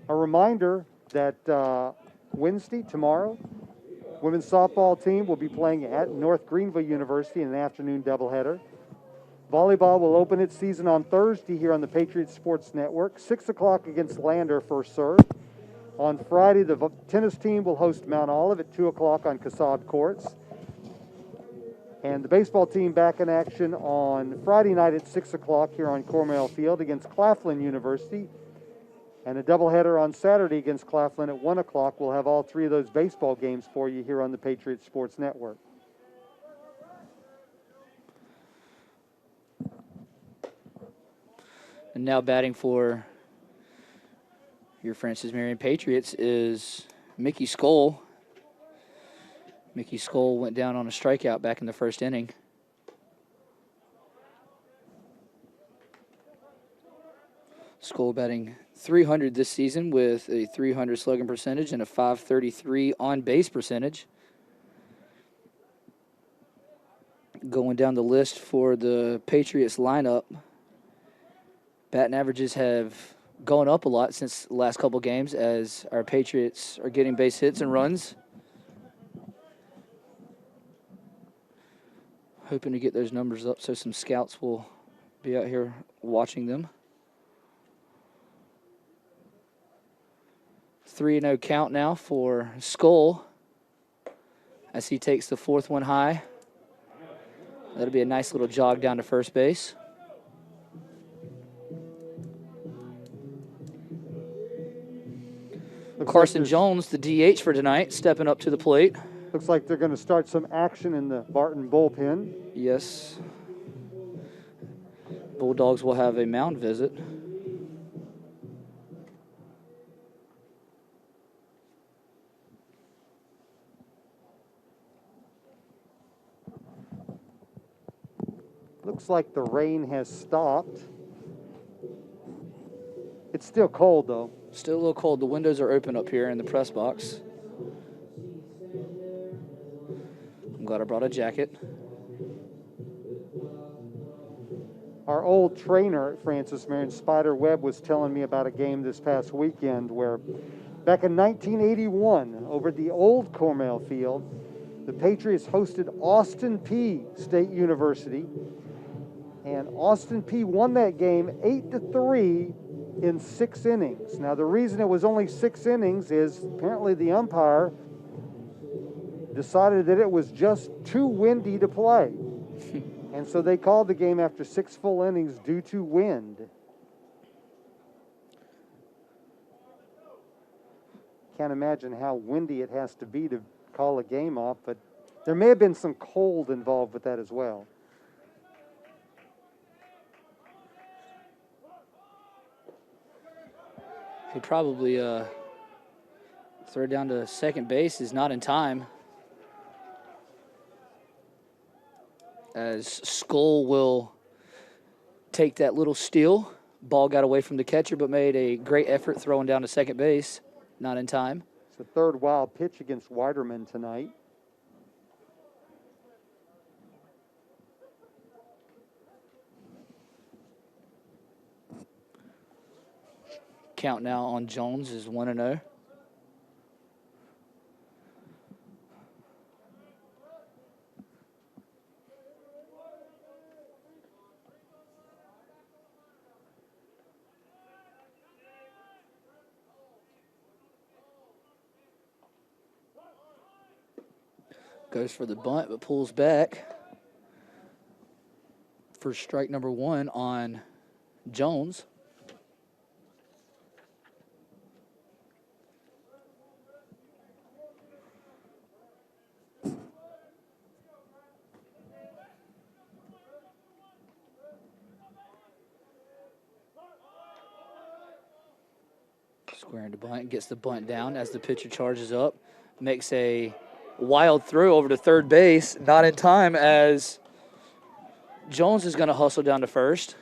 A reminder that Wednesday, tomorrow, women's softball team will be playing at North Greenville University in an afternoon doubleheader. Volleyball will open its season on Thursday here on the Patriot Sports Network, 6 o'clock against Lander first serve. On Friday, the tennis team will host Mount Olive at 2 o'clock on Casad Courts. And the baseball team back in action on Friday night at 6 o'clock here on Cornell Field against Claflin University. And a doubleheader on Saturday against Claflin at 1 o'clock. We'll have all 3 of those baseball games for you here on the Patriot Sports Network. And now batting for your Francis Marion Patriots is Mickey Skoll. Mickey Skoll went down on a strikeout back in the first inning. Skoll batting .300 this season with a .300 slugging percentage and a .533 on-base percentage. Going down the list for the Patriots lineup, batting averages have gone up a lot since the last couple games as our Patriots are getting base hits and runs. Hoping to get those numbers up so some scouts will be out here watching them. 3-0 count now for Skoll as he takes the 4th one high. That'll be a nice little jog down to first base. Carson Jones, the DH for tonight, stepping up to the plate. Looks like they're going to start some action in the Barton bullpen. Yes. Bulldogs will have a mound visit. Looks like the rain has stopped. It's still cold, though. Still a little cold. The windows are open up here in the press box. I'm glad I brought a jacket. Our old trainer at Francis Marion, Spider Webb, was telling me about a game this past weekend where back in 1981, over at the old Cornell Field, the Patriots hosted Austin Peay State University. And Austin P won that game 8-3 in 6 innings. Now, the reason it was only 6 innings is apparently the umpire decided that it was just too windy to play. And so they called the game after 6 full innings due to wind. Can't imagine how windy it has to be to call a game off, but there may have been some cold involved with that as well. He probably throw it down to second base is not in time, as Skull will take that little steal. Ball got away from the catcher, but made a great effort throwing down to second base. Not in time. It's the third wild pitch against Weiderman tonight. Count now on Jones is 1-0. Goes for the bunt, but pulls back for strike number 1 on Jones. Squaring to bunt, gets the bunt down as the pitcher charges up, makes a wild throw over to third base, not in time as Jones is going to hustle down to first.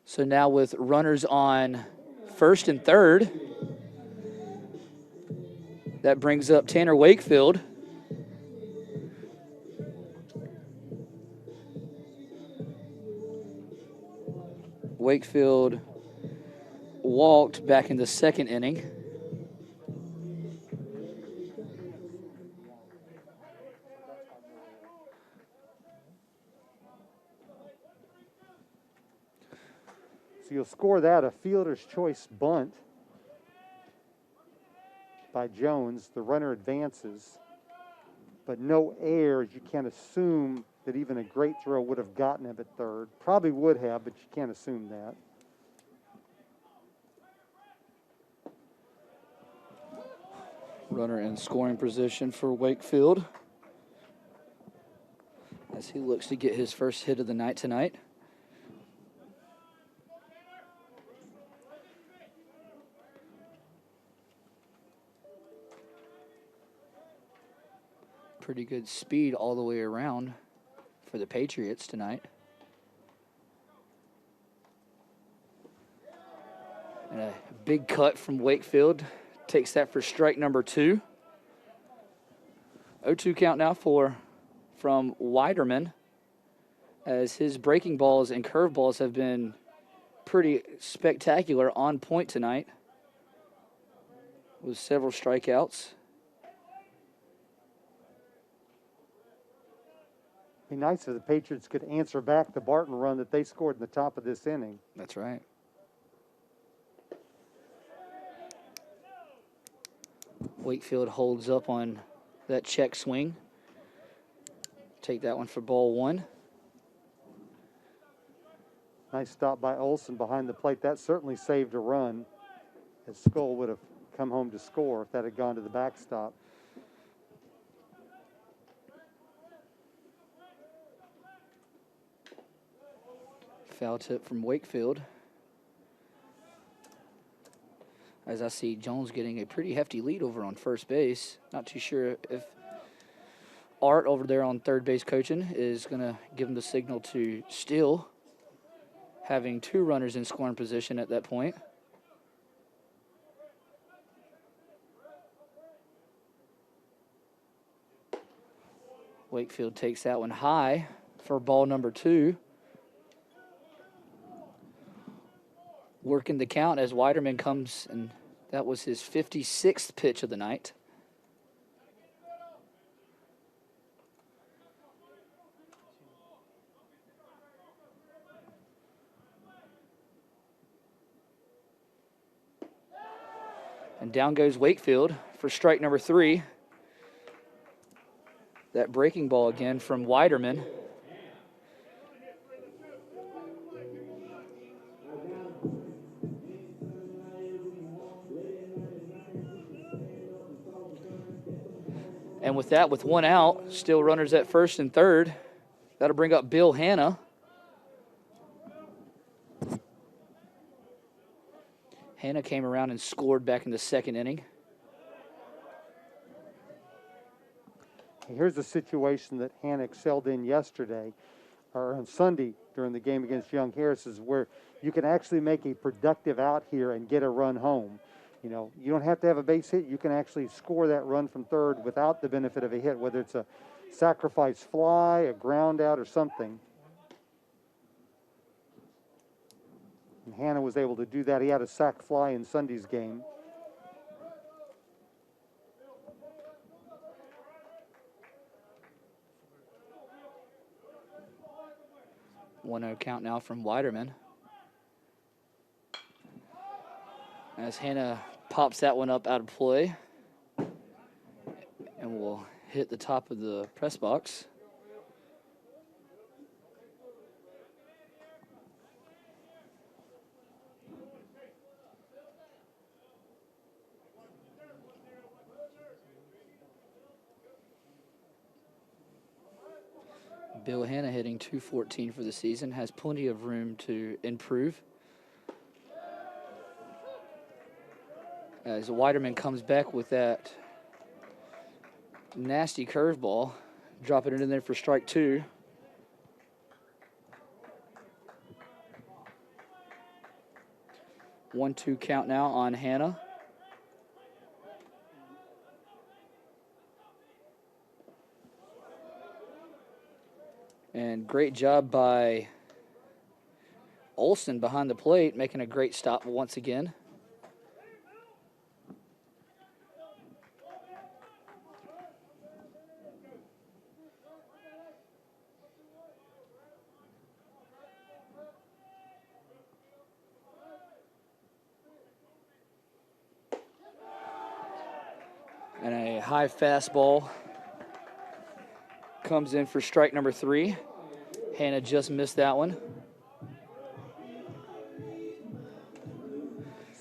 So now with runners on first and third, that brings up Tanner Wakefield. Wakefield walked back in the second inning. So you'll score that a fielder's choice bunt by Jones. The runner advances, but no errors. You can't assume that even a great throw would have gotten him at third. Probably would have, but you can't assume that. Runner in scoring position for Wakefield as he looks to get his first hit of the night tonight. Pretty good speed all the way around for the Patriots tonight. And a big cut from Wakefield. Takes that for strike number 2. 0-2 count now from Weiderman, as his breaking balls and curveballs have been pretty spectacular, on point tonight with several strikeouts. Be nice if the Patriots could answer back the Barton run that they scored in the top of this inning. That's right. Wakefield holds up on that check swing. Take that one for ball 1. Nice stop by Olson behind the plate. That certainly saved a run, as Skull would have come home to score if that had gone to the backstop. Foul tip from Wakefield. As I see Jones getting a pretty hefty lead over on first base. Not too sure if Art over there on third base coaching is going to give him the signal to steal, having 2 runners in scoring position at that point. Wakefield takes that one high for ball number 2. Working the count as Weiderman comes, and that was his 56th pitch of the night. And down goes Wakefield for strike number 3. That breaking ball again from Weiderman. And with that, with 1 out, still runners at first and third. That'll bring up Bill Hanna. Hanna came around and scored back in the second inning. Here's a situation that Hanna excelled in yesterday, or on Sunday during the game against Young Harris, is where you can actually make a productive out here and get a run home. You know, you don't have to have a base hit. You can actually score that run from third without the benefit of a hit, whether it's a sacrifice fly, a ground out, or something. And Hanna was able to do that. He had a sac fly in Sunday's game. One 0 count now from Weiderman. As Hanna pops that one up out of play. And will hit the top of the press box. Bill Hanna hitting .214 for the season, has plenty of room to improve. As Weiderman comes back with that nasty curveball, dropping it in there for strike 2. One, 2 count now on Hanna. And great job by Olson behind the plate, making a great stop once again. And a high fastball comes in for strike number 3. Hanna just missed that one.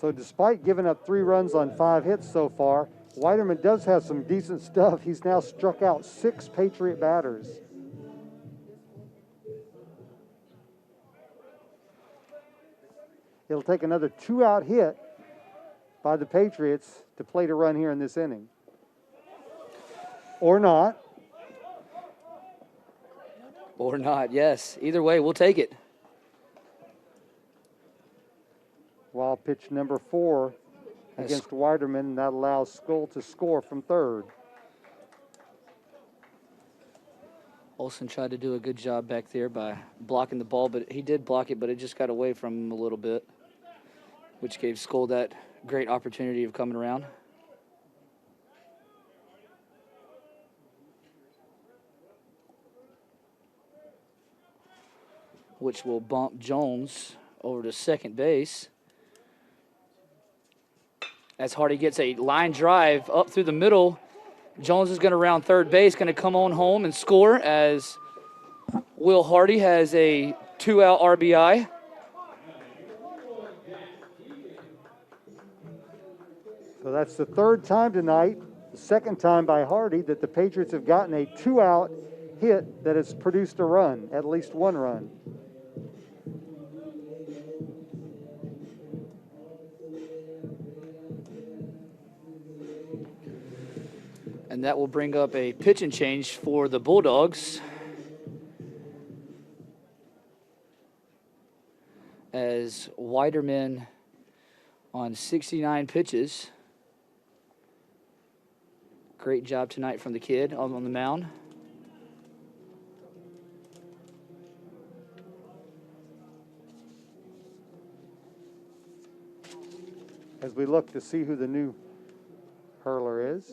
So despite giving up 3 runs on 5 hits so far, Weiderman does have some decent stuff. He's now struck out 6 Patriot batters. It'll take another 2-out hit by the Patriots to plate a run here in this inning. Or not. Or not, yes. Either way, we'll take it. Wild pitch number 4 against Weiderman, and that allows Skull to score from third. Olson tried to do a good job back there by blocking the ball, but he did block it, but it just got away from him a little bit, which gave Skull that great opportunity of coming around. Which will bump Jones over to second base. As Hardy gets a line drive up through the middle, Jones is going to round third base, going to come on home and score as Will Hardy has a 2-out RBI. So that's the 3rd time tonight, the 2nd time by Hardy, that the Patriots have gotten a 2-out hit that has produced a run, at least 1 run. And that will bring up a pitch and change for the Bulldogs. As Weiderman on 69 pitches. Great job tonight from the kid on the mound. As we look to see who the new hurler is.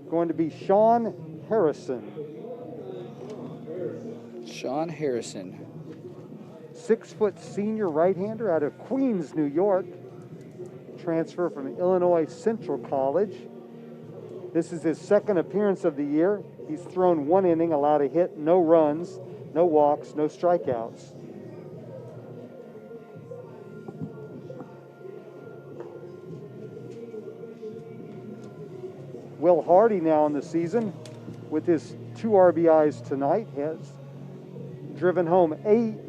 Going to be Sean Harrison. Sean Harrison. 6-foot senior right-hander out of Queens, New York. Transfer from Illinois Central College. This is his second appearance of the year. He's thrown 1 inning, allowed a hit, no runs, no walks, no strikeouts. Will Hardy now in the season with his 2 RBIs tonight has driven home 8.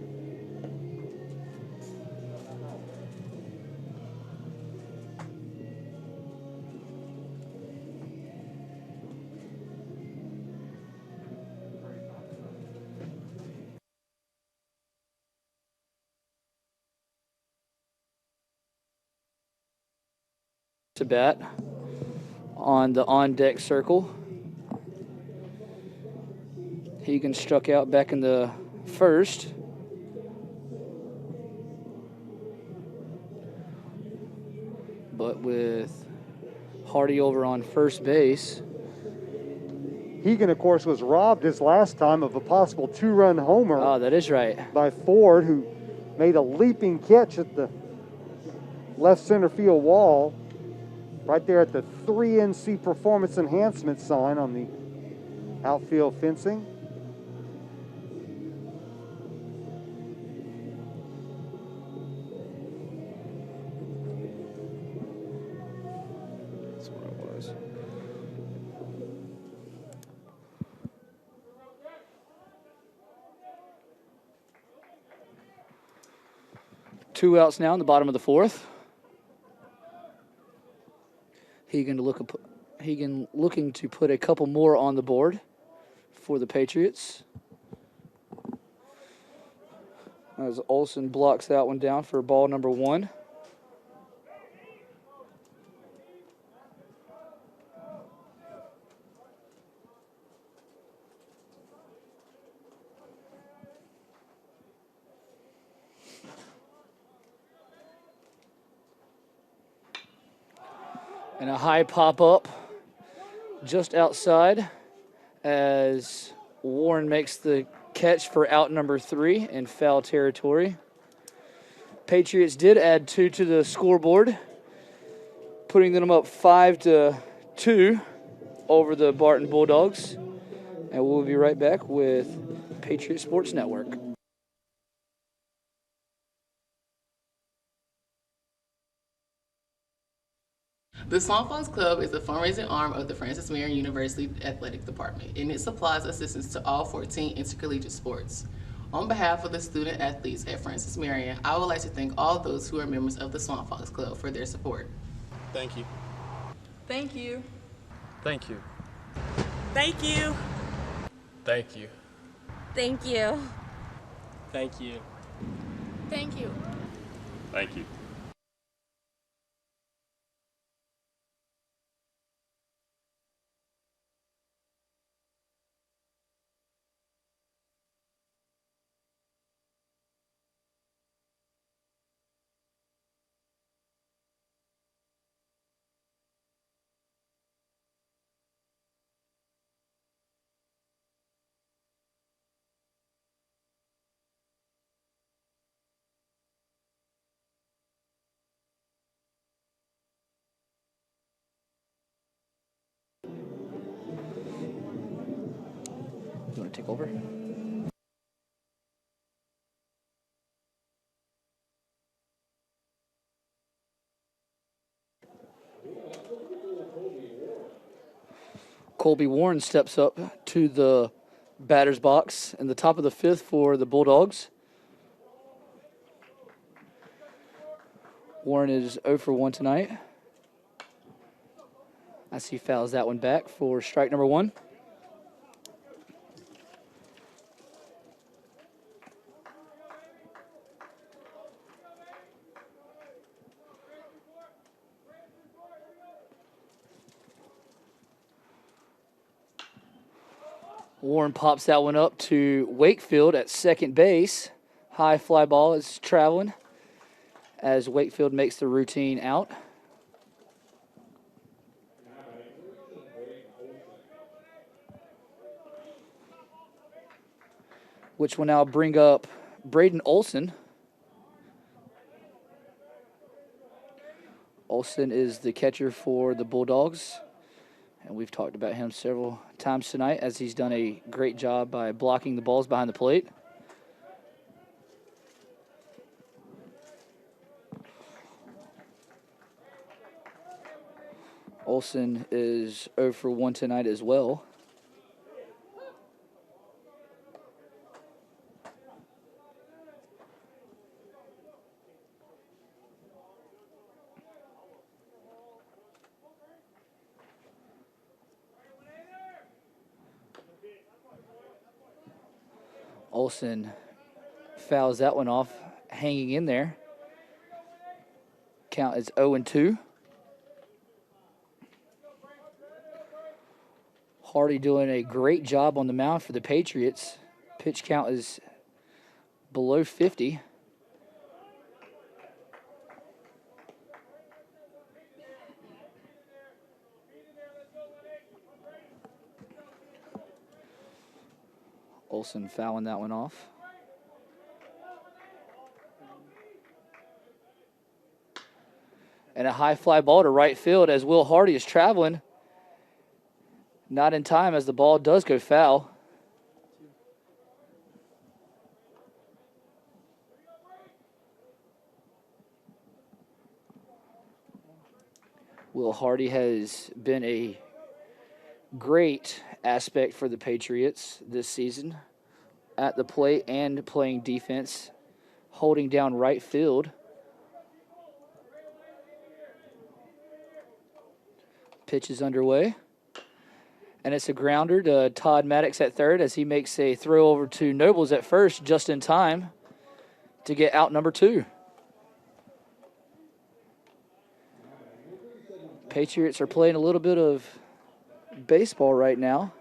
To bat on the on-deck circle. Hegan struck out back in the first. But with Hardy over on first base. Hegan, of course, was robbed his last time of a possible 2-run homer. Oh, that is right. By Ford, who made a leaping catch at the left center field wall, right there at the 3NC Performance Enhancement sign on the outfield fencing. That's what it was. Two outs now in the bottom of the fourth. Hegan looking to put a couple more on the board for the Patriots. As Olsen blocks that one down for ball number 1. And a high pop-up just outside as Warren makes the catch for out number 3 in foul territory. Patriots did add 2 to the scoreboard, putting them up 5-2 over the Barton Bulldogs. And we'll be right back with Patriot Sports Network. The Swamp Fox Club is a fundraising arm of the Francis Marion University Athletic Department, and it supplies assistance to all 14 intercollegiate sports. On behalf of the student athletes at Francis Marion, I would like to thank all those who are members of the Swamp Fox Club for their support. Thank you. Thank you. Thank you. Thank you. Thank you. Thank you. Thank you. Thank you. Thank you. You want to take over? Colby Warren steps up to the batter's box in the top of the 5th for the Bulldogs. Warren is 0 for 1 tonight. I see fouls that one back for strike number 1. Warren pops that one up to Wakefield at second base. High fly ball is traveling as Wakefield makes the routine out. Which will now bring up Braden Olson Olsen is the catcher for the Bulldogs, and we've talked about him several times tonight as he's done a great job by blocking the balls behind the plate. Olsen is 0 for 1 tonight as well. Olsen fouls that one off, hanging in there. Count is 0-2. Hardy doing a great job on the mound for the Patriots. Pitch count is below 50. Olsen fouling that one off. And a high fly ball to right field as Will Hardy is traveling. Not in time as the ball does go foul. Will Hardy has been a great aspect for the Patriots this season at the plate and playing defense, holding down right field. Pitch is underway. And it's a grounder to Todd Maddox at third as he makes a throw over to Nobles at first just in time to get out number 2. Patriots are playing a little bit of baseball right now.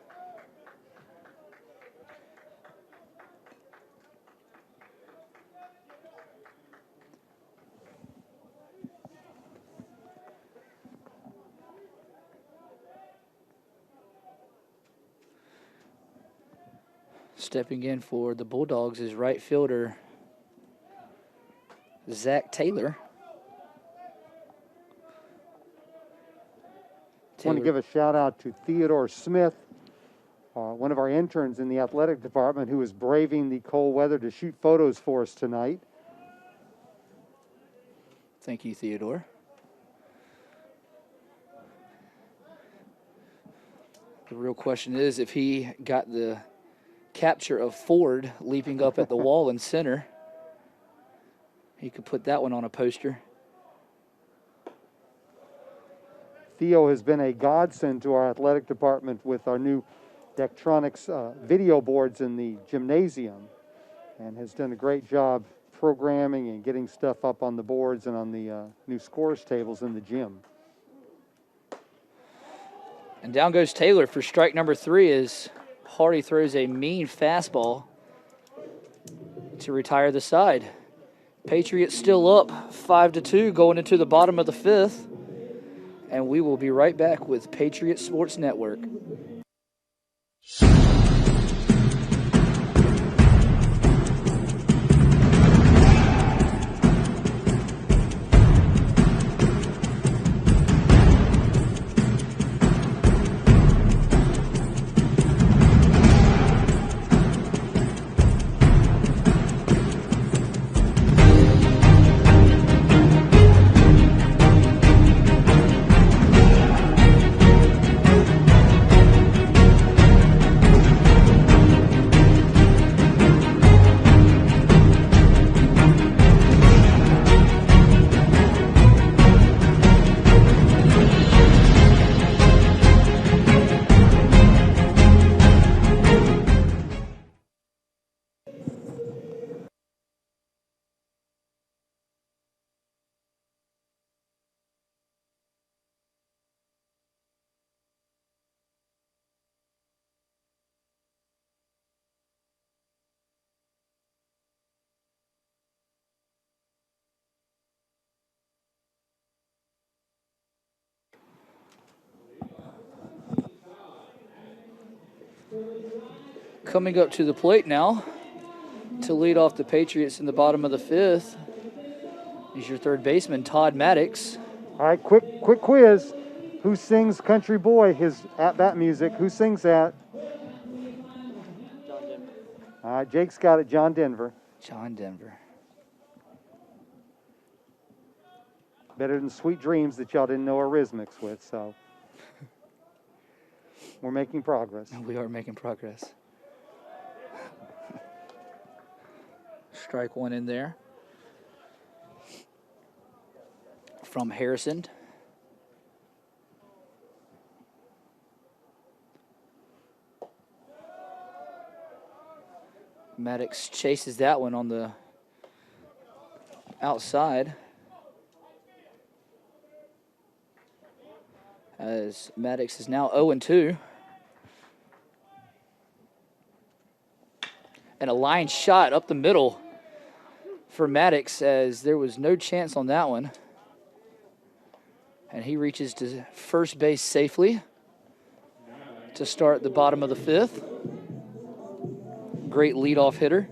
Stepping in for the Bulldogs is right fielder Zach Taylor. I want to give a shout out to Theodore Smith, one of our interns in the athletic department who is braving the cold weather to shoot photos for us tonight. Thank you, Theodore. The real question is if he got the capture of Ford leaping up at the wall in center. He could put that one on a poster. Theo has been a godsend to our athletic department with our new Daktronics video boards in the gymnasium and has done a great job programming and getting stuff up on the boards and on the new scores tables in the gym. And down goes Taylor for strike number 3 as Hardy throws a mean fastball to retire the side. Patriots still up 5-2 going into the bottom of the 5th. And we will be right back with Patriot Sports Network. Coming up to the plate now to lead off the Patriots in the bottom of the 5th is your third baseman, Todd Maddox. All right, quick quiz. Who sings Country Boy, his at-bat music? Who sings that? John Denver. All right, Jake's got it, John Denver. John Denver. Better than Sweet Dreams that y'all didn't know Eurythmics with, so we're making progress. We are making progress. Strike one in there. From Harrison. Maddox chases that one on the outside. As Maddox is now 0-2. And a line shot up the middle for Maddox, as there was no chance on that one. And he reaches to first base safely to start the bottom of the fifth. Great leadoff hitter.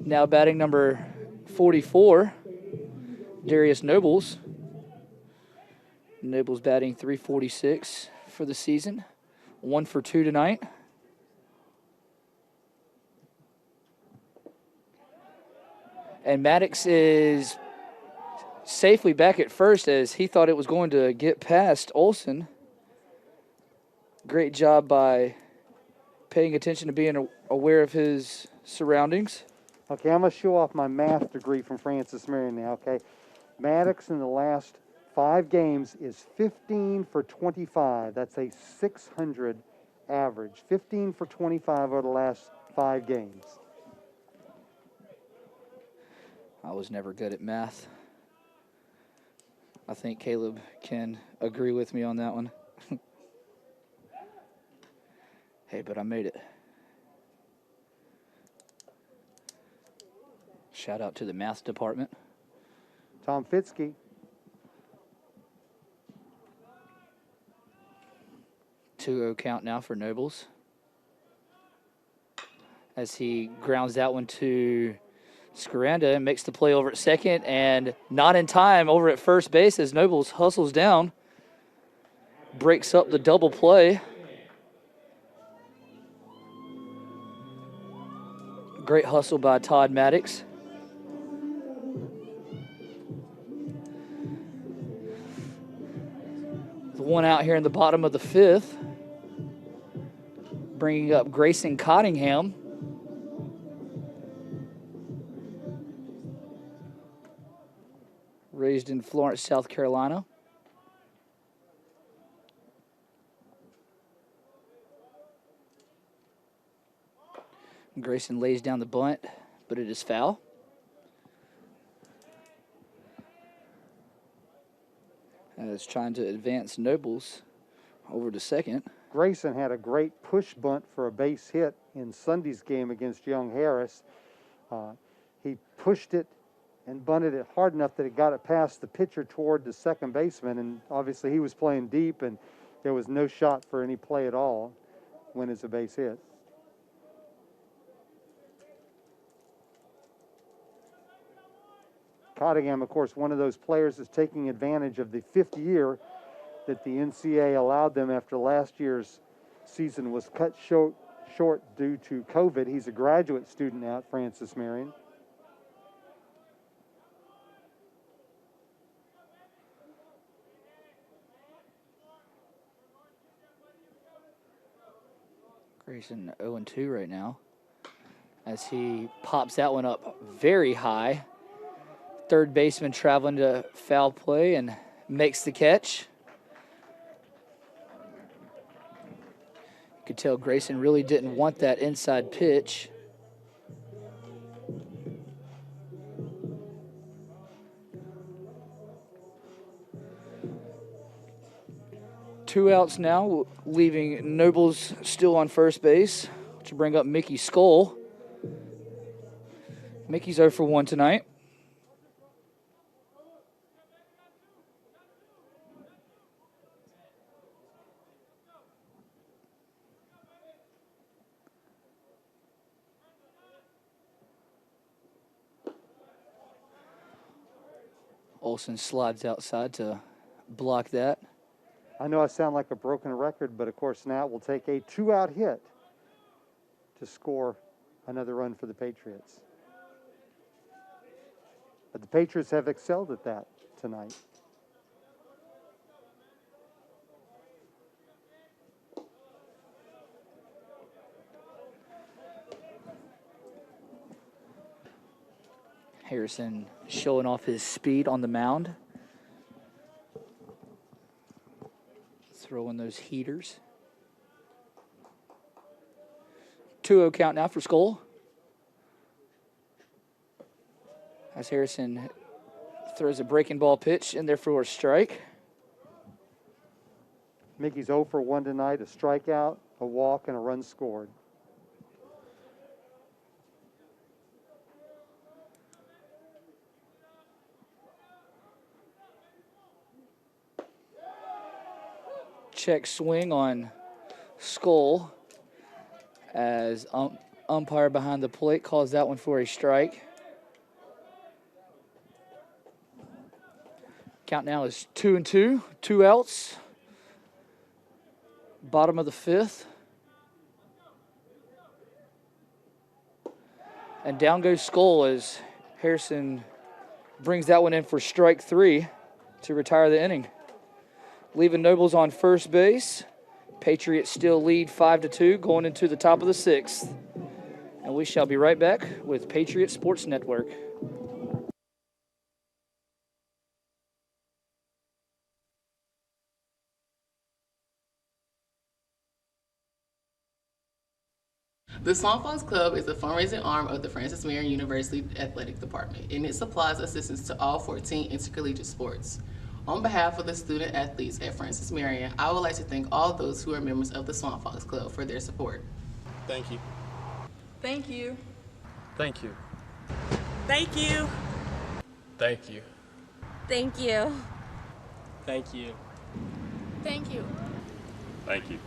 Now batting number 44, Darius Nobles. Nobles batting .346 for the season. 1 for 2 tonight. And Maddox is safely back at first, as he thought it was going to get past Olsen. Great job by paying attention to being aware of his surroundings. Okay, I'm going to show off my math degree from Francis Marion now, okay? Maddox in the last 5 games is 15 for 25. That's a 600 average. 15 for 25 over the last 5 games. I was never good at math. I think Caleb can agree with me on that one. Hey, but I made it. Shout out to the math department. Tom Fitzke. Two-0 count now for Nobles, as he grounds that one to Scaranda and makes the play over at second, and not in time over at first base as Nobles hustles down, breaks up the double play. Great hustle by Todd Maddox. The one out here in the bottom of the fifth, bringing up Grayson Cottingham. Raised in Florence, South Carolina. Grayson lays down the bunt, but it is foul. As trying to advance Nobles over to second. Grayson had a great push bunt for a base hit in Sunday's game against Young Harris. He pushed it and bunted it hard enough that it got it past the pitcher toward the second baseman, and obviously he was playing deep, and there was no shot for any play at all when it's a base hit. Cottingham, of course, one of those players is taking advantage of the 5th year that the NCAA allowed them after last year's season was cut short due to COVID. He's a graduate student now at Francis Marion. Grayson 0-2 right now, as he pops that one up very high. Third baseman traveling to foul play and makes the catch. You could tell Grayson really didn't want that inside pitch. Two outs now, leaving Nobles still on first base to bring up Mickey Skoll. Mickey's 0 for 1 tonight. Olsen slides outside to block that. I know I sound like a broken record, but of course now it will take a 2-out hit to score another run for the Patriots. But the Patriots have excelled at that tonight. Harrison showing off his speed on the mound. Throwing those heaters. 2-0 count now for Skoll. As Harrison throws a breaking ball pitch in there for a strike. Mickey's 0 for 1 tonight, a strikeout, a walk, and a run scored. Check swing on Skoll as umpire behind the plate calls that one for a strike. Count now is 2-2, 2 outs. Bottom of the 5th. And down goes Skoll as Harrison brings that one in for strike 3 to retire the inning. Leaving Nobles on first base. Patriots still lead 5-2 going into the top of the 6th. And we shall be right back with Patriot Sports Network. The Swamp Fox Club is a fundraising arm of the Francis Marion University Athletic Department, and it supplies assistance to all 14 intercollegiate sports. On behalf of the student athletes at Francis Marion, I would like to thank all those who are members of the Swamp Fox Club for their support. Thank you. Thank you. Thank you. Thank you. Thank you. Thank you. Thank you. Thank you. Thank you.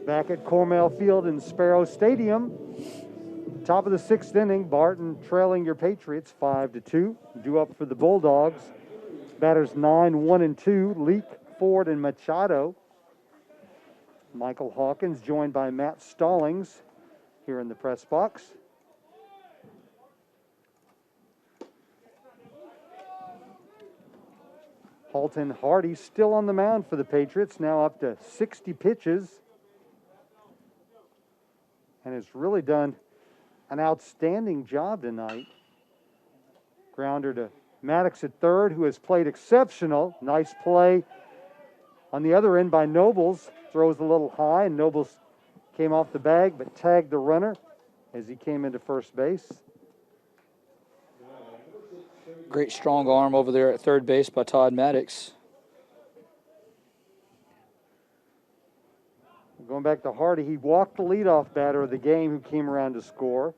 Back at Cornell Field in Sparrow Stadium, top of the 6th inning, Barton trailing your Patriots 5-2. Due up for the Bulldogs. Batters 9, 1, and 2, Leak, Ford, and Machado. Michael Hawkins joined by Matt Stallings here in the press box. Halton Hardy still on the mound for the Patriots, now up to 60 pitches. And has really done an outstanding job tonight. Grounder to Maddox at third, who has played exceptional. Nice play on the other end by Nobles. Throws a little high, and Nobles came off the bag, but tagged the runner as he came into first base. Great strong arm over there at third base by Todd Maddox. Going back to Hardy, he walked the leadoff batter of the game who came around to score.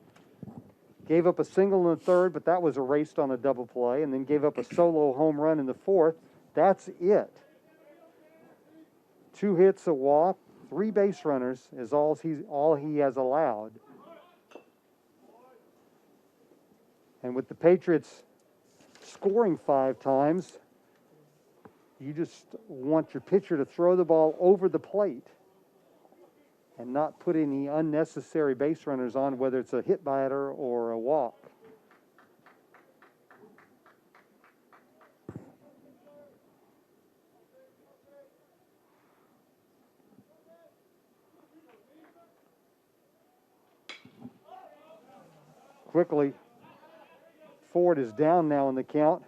Gave up a single in the third, but that was erased on a double play, and then gave up a solo home run in the fourth. That's it. 2 hits, a walk, 3 base runners is all he has allowed. And with the Patriots scoring 5 times, You just want your pitcher to throw the ball over the plate and not put any unnecessary base runners on, whether it's a hit batter or a walk. Quickly, Ford is down now in the count,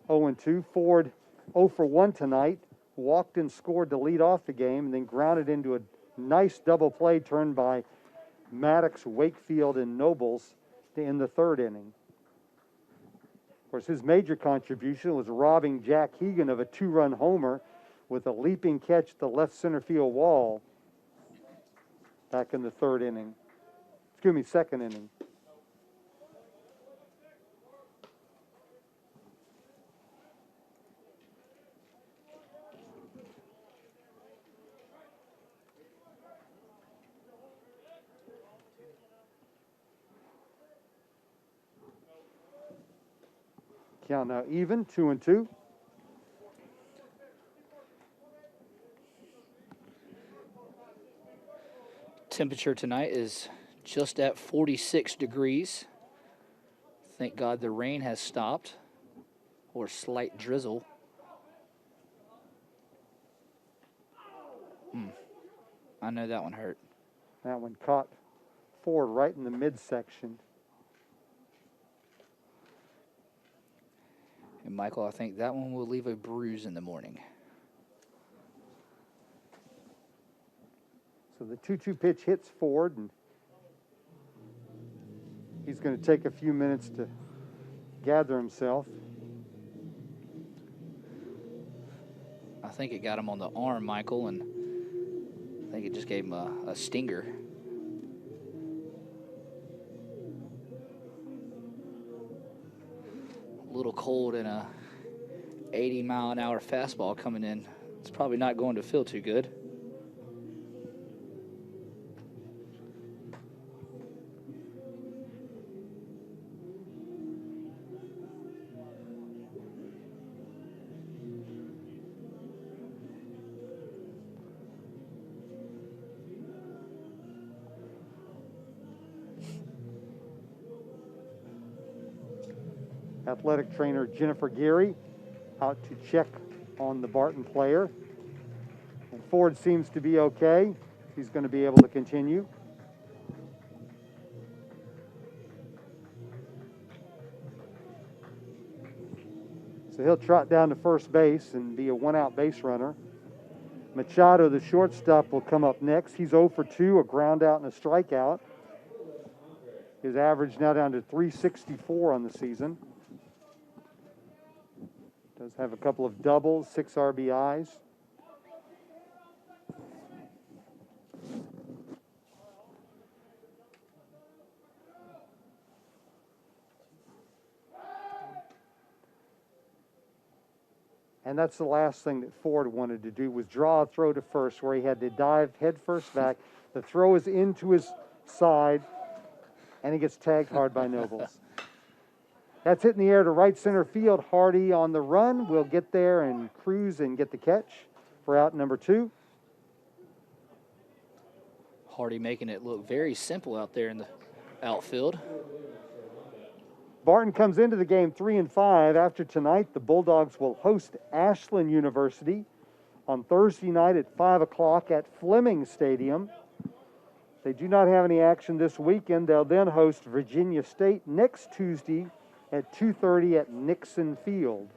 0-2. Ford 0 for 1 tonight. Walked and scored to lead off the game, and then grounded into a nice double play turned by Maddox, Wakefield, and Nobles to end the third inning. Of course, his major contribution was robbing Jack Hegan of a 2-run homer with a leaping catch at the left center field wall back in the second inning. Count now even, 2-2. Temperature tonight is just at 46 degrees. Thank God the rain has stopped, or slight drizzle. I know that one hurt. That one caught Ford right in the midsection. And Michael, I think that one will leave a bruise in the morning. So the 2-2 pitch hits Ford, and he's going to take a few minutes to gather himself. I think it got him on the arm, Michael, and I think it just gave him a stinger. A little cold and a 80-mile-an-hour fastball coming in. It's probably not going to feel too good. Athletic trainer Jennifer Geary out to check on the Barton player. And Ford seems to be okay. He's going to be able to continue. So he'll trot down to first base and be a one-out base runner. Machado, the shortstop, will come up next. He's 0 for 2, a ground out and a strikeout. His average now down to 364 on the season. Does have a couple of doubles, 6 RBIs. And that's the last thing that Ford wanted to do, was draw a throw to first where he had to dive head first back. The throw is into his side, and he gets tagged hard by Nobles. That's hit in the air to right center field. Hardy on the run will get there and cruise and get the catch for out number 2. Hardy making it look very simple out there in the outfield. Barton comes into the game 3-5. After tonight, the Bulldogs will host Ashland University on Thursday night at 5 o'clock at Fleming Stadium. They do not have any action this weekend. They'll then host Virginia State next Tuesday at 2:30 at Nixon Field.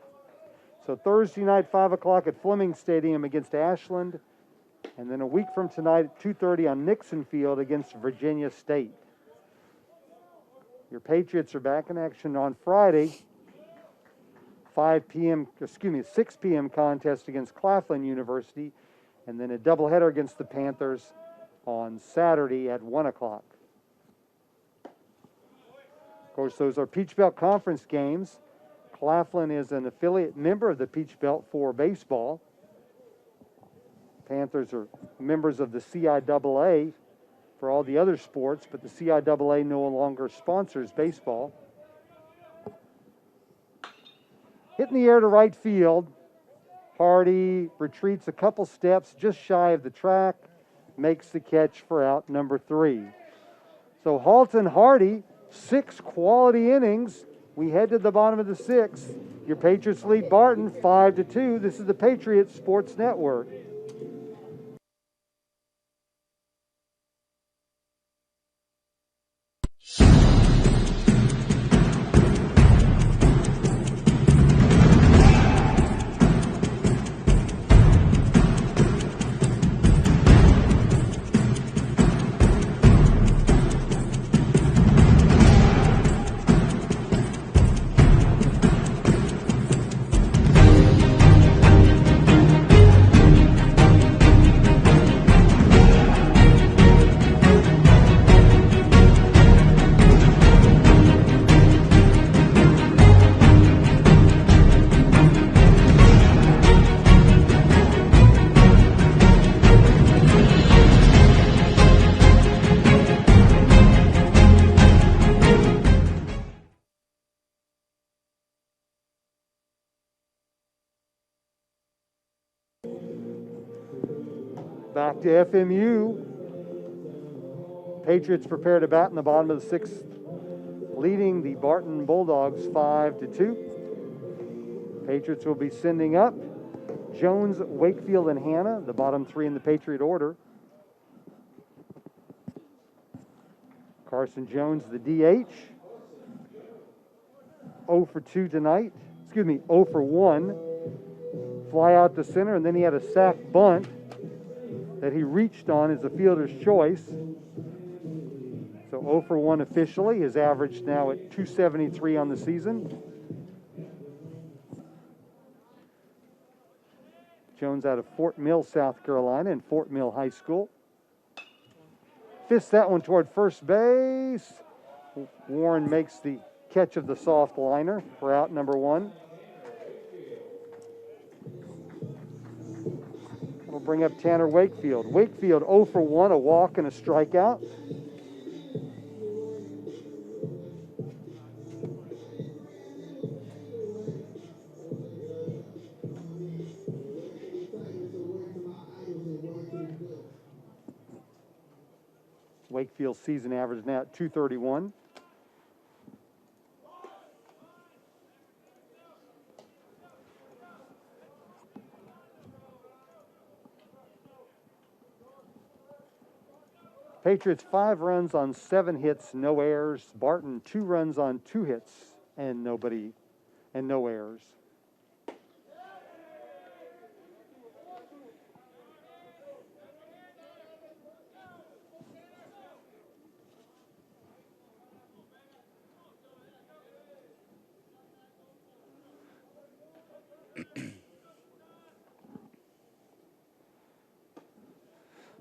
So Thursday night, 5 o'clock at Fleming Stadium against Ashland, and then a week from tonight at 2:30 on Nixon Field against Virginia State. Your Patriots are back in action on Friday, 6 p.m. contest against Claflin University, and then a doubleheader against the Panthers on Saturday at 1 o'clock. Of course, those are Peach Belt Conference games. Claflin is an affiliate member of the Peach Belt for baseball. Panthers are members of the CIAA for all the other sports, but the CIAA no longer sponsors baseball. Hit in the air to right field. Hardy retreats a couple steps just shy of the track, makes the catch for out number 3. So Halton Hardy, 6 quality innings. We head to the bottom of the 6th. Your Patriots lead Barton 5-2. This is the Patriots Sports Network. Back to FMU. Patriots prepare to bat in the bottom of the 6th, leading the Barton Bulldogs 5-2. Patriots will be sending up Jones, Wakefield, and Hanna, the bottom 3 in the Patriot order. Carson Jones, the DH. 0 for 2 tonight. 0 for 1. Fly out to center, and then he had a sac bunt that he reached on as a fielder's choice. So 0 for 1 officially. His average now at 273 on the season. Jones out of Fort Mill, South Carolina, and Fort Mill High School. Fists that one toward first base. Warren makes the catch of the soft liner for out number 1. We'll bring up Tanner Wakefield. Wakefield 0 for 1, a walk and a strikeout. Wakefield's season average now at 231. Patriots 5 runs on 7 hits, no errors. Barton 2 runs on 2 hits and no errors.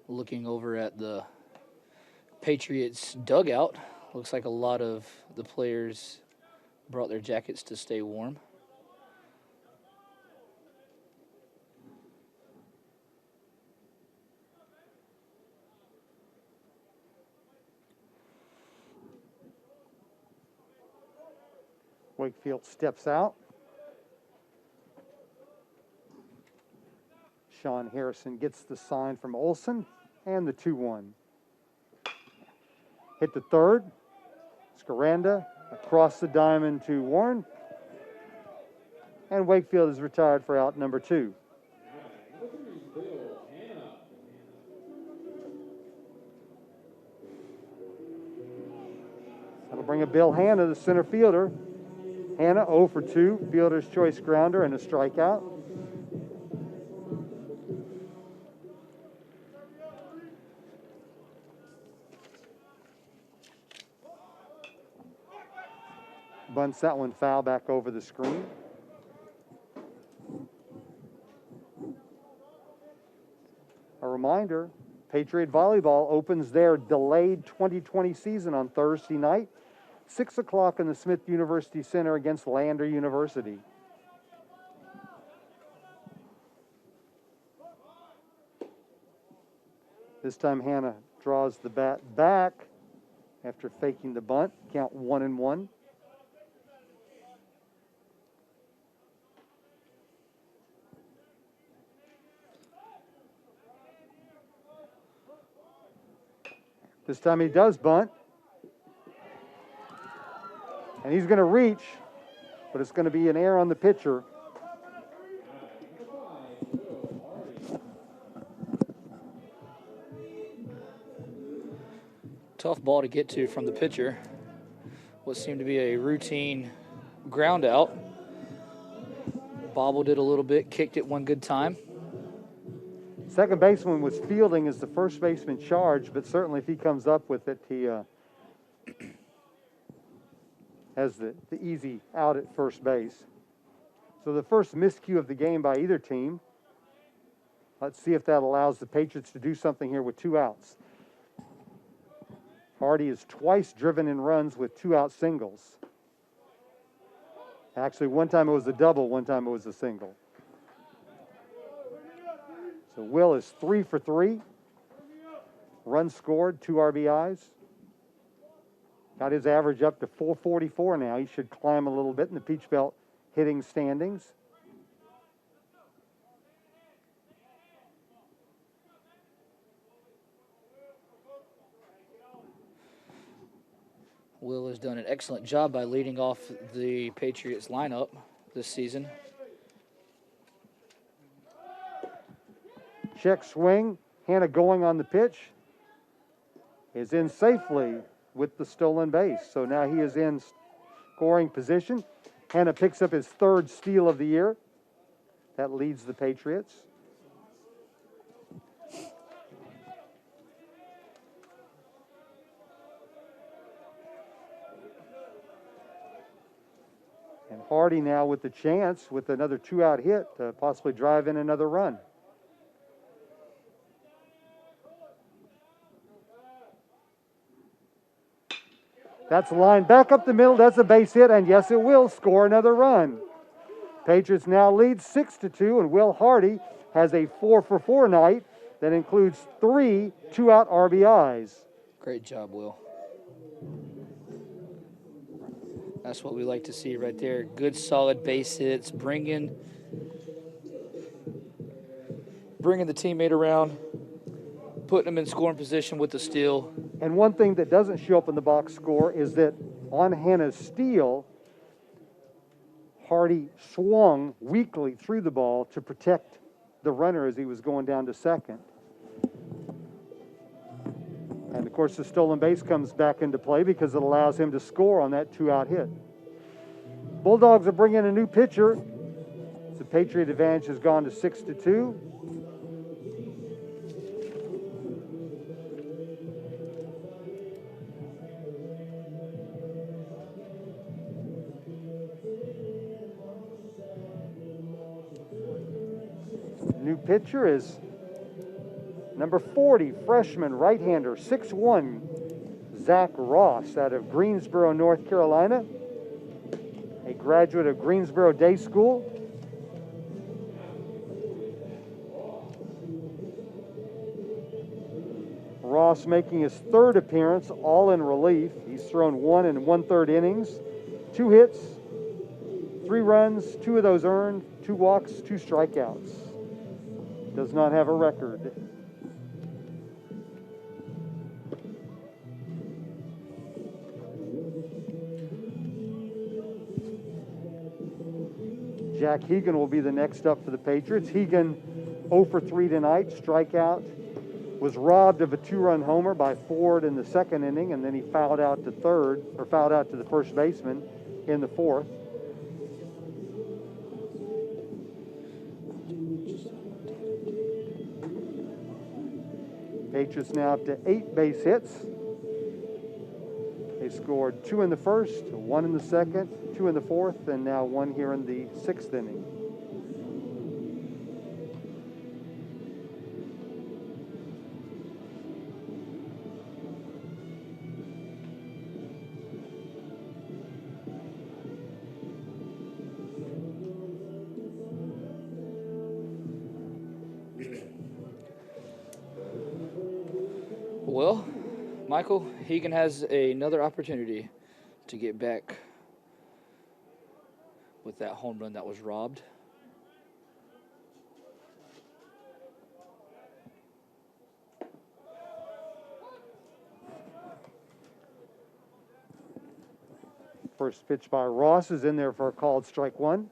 Looking over at the Patriots dugout, looks like a lot of the players brought their jackets to stay warm. Wakefield steps out. Sean Harrison gets the sign from Olson and the 2-1. Hit the third. Scaranda across the diamond to Warren. And Wakefield is retired for out number 2. That'll bring up Bill Hanna, the center fielder. Hanna 0 for 2, fielder's choice grounder and a strikeout. Bunts that one foul back over the screen. A reminder, Patriot Volleyball opens their delayed 2020 season on Thursday night, 6 o'clock in the Smith University Center against Lander University. This time Hanna draws the bat back after faking the bunt. Count 1-1. This time he does bunt. And he's going to reach, but it's going to be an error on the pitcher. Tough ball to get to from the pitcher. What seemed to be a routine ground out. Bobbled it a little bit, kicked it one good time. Second baseman was fielding as the first baseman charged, but certainly if he comes up with it, he has the easy out at first base. So the first miscue of the game by either team. Let's see if that allows the Patriots to do something here with 2 outs. Hardy has twice driven in runs with 2-out singles. Actually, one time it was a double, one time it was a single. So Will is 3 for 3. Runs scored, 2 RBIs. Got his average up to 444 now. He should climb a little bit in the Peach Belt hitting standings. Will has done an excellent job by leading off the Patriots lineup this season. Check swing. Hannah going on the pitch. Is in safely with the stolen base. So now he is in scoring position. Hannah picks up his 3rd steal of the year. That leads the Patriots. And Hardy now with the chance with another 2-out hit to possibly drive in another run. That's a line back up the middle. That's a base hit, and yes, it will score another run. Patriots now lead 6-2, and Will Hardy has a 4 for 4 night that includes 3 2-out RBIs. Great job, Will. That's what we like to see right there. Good, solid base hits, bringing the teammate around, putting him in scoring position with the steal. And one thing that doesn't show up in the box score is that on Hannah's steal, Hardy swung weakly through the ball to protect the runner as he was going down to second. And, of course, the stolen base comes back into play because it allows him to score on that 2-out hit. Bulldogs are bringing in a new pitcher. The Patriot advantage has gone to 6-2. New pitcher is number 40, freshman right-hander, 6'1", Zach Ross out of Greensboro, North Carolina, a graduate of Greensboro Day School. Ross making his 3rd appearance, all in relief. He's thrown 1 1/3 innings, 2 hits, 3 runs, 2 of those earned, 2 walks, 2 strikeouts. Does not have a record. Jack Hegan will be the next up for the Patriots. Hegan 0 for 3 tonight, strikeout. Was robbed of a 2-run homer by Ford in the 2nd inning, and then he fouled out to the first baseman in the 4th. Patriots now up to 8 base hits. They scored 2 in the 1st, 1 in the 2nd, 2 in the 4th, and now 1 here in the 6th inning. Well, Michael, Hegan has another opportunity to get back with that home run that was robbed. First pitch by Ross is in there for a called strike one.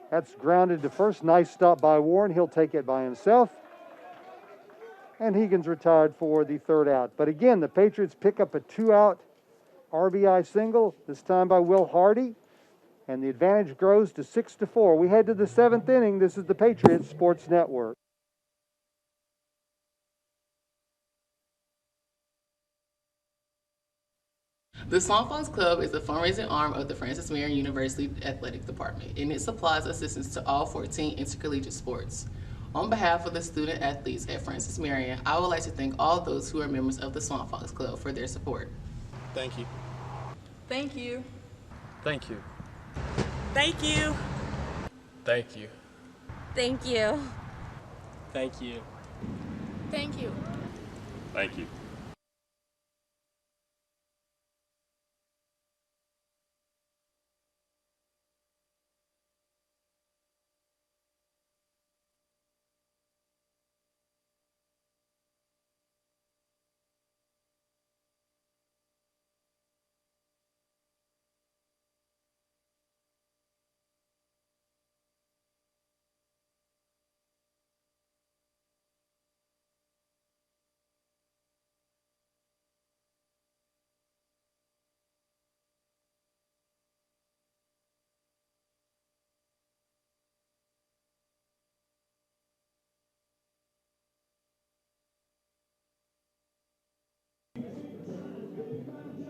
That's grounded to first. Nice stop by Warren. He'll take it by himself. And Hegan's retired for the third out. But again, the Patriots pick up a 2-out RBI single, this time by Will Hardy. And the advantage grows to 6-4. We head to the 7th inning. This is the Patriots Sports Network. The Swamp Fox Club is the fundraising arm of the Francis Marion University Athletic Department, and it supplies assistance to all 14 intercollegiate sports. On behalf of the student athletes at Francis Marion, I would like to thank all those who are members of the Swamp Fox Club for their support. Thank you. Thank you. Thank you. Thank you. Thank you. Thank you. Thank you. Thank you. Thank you.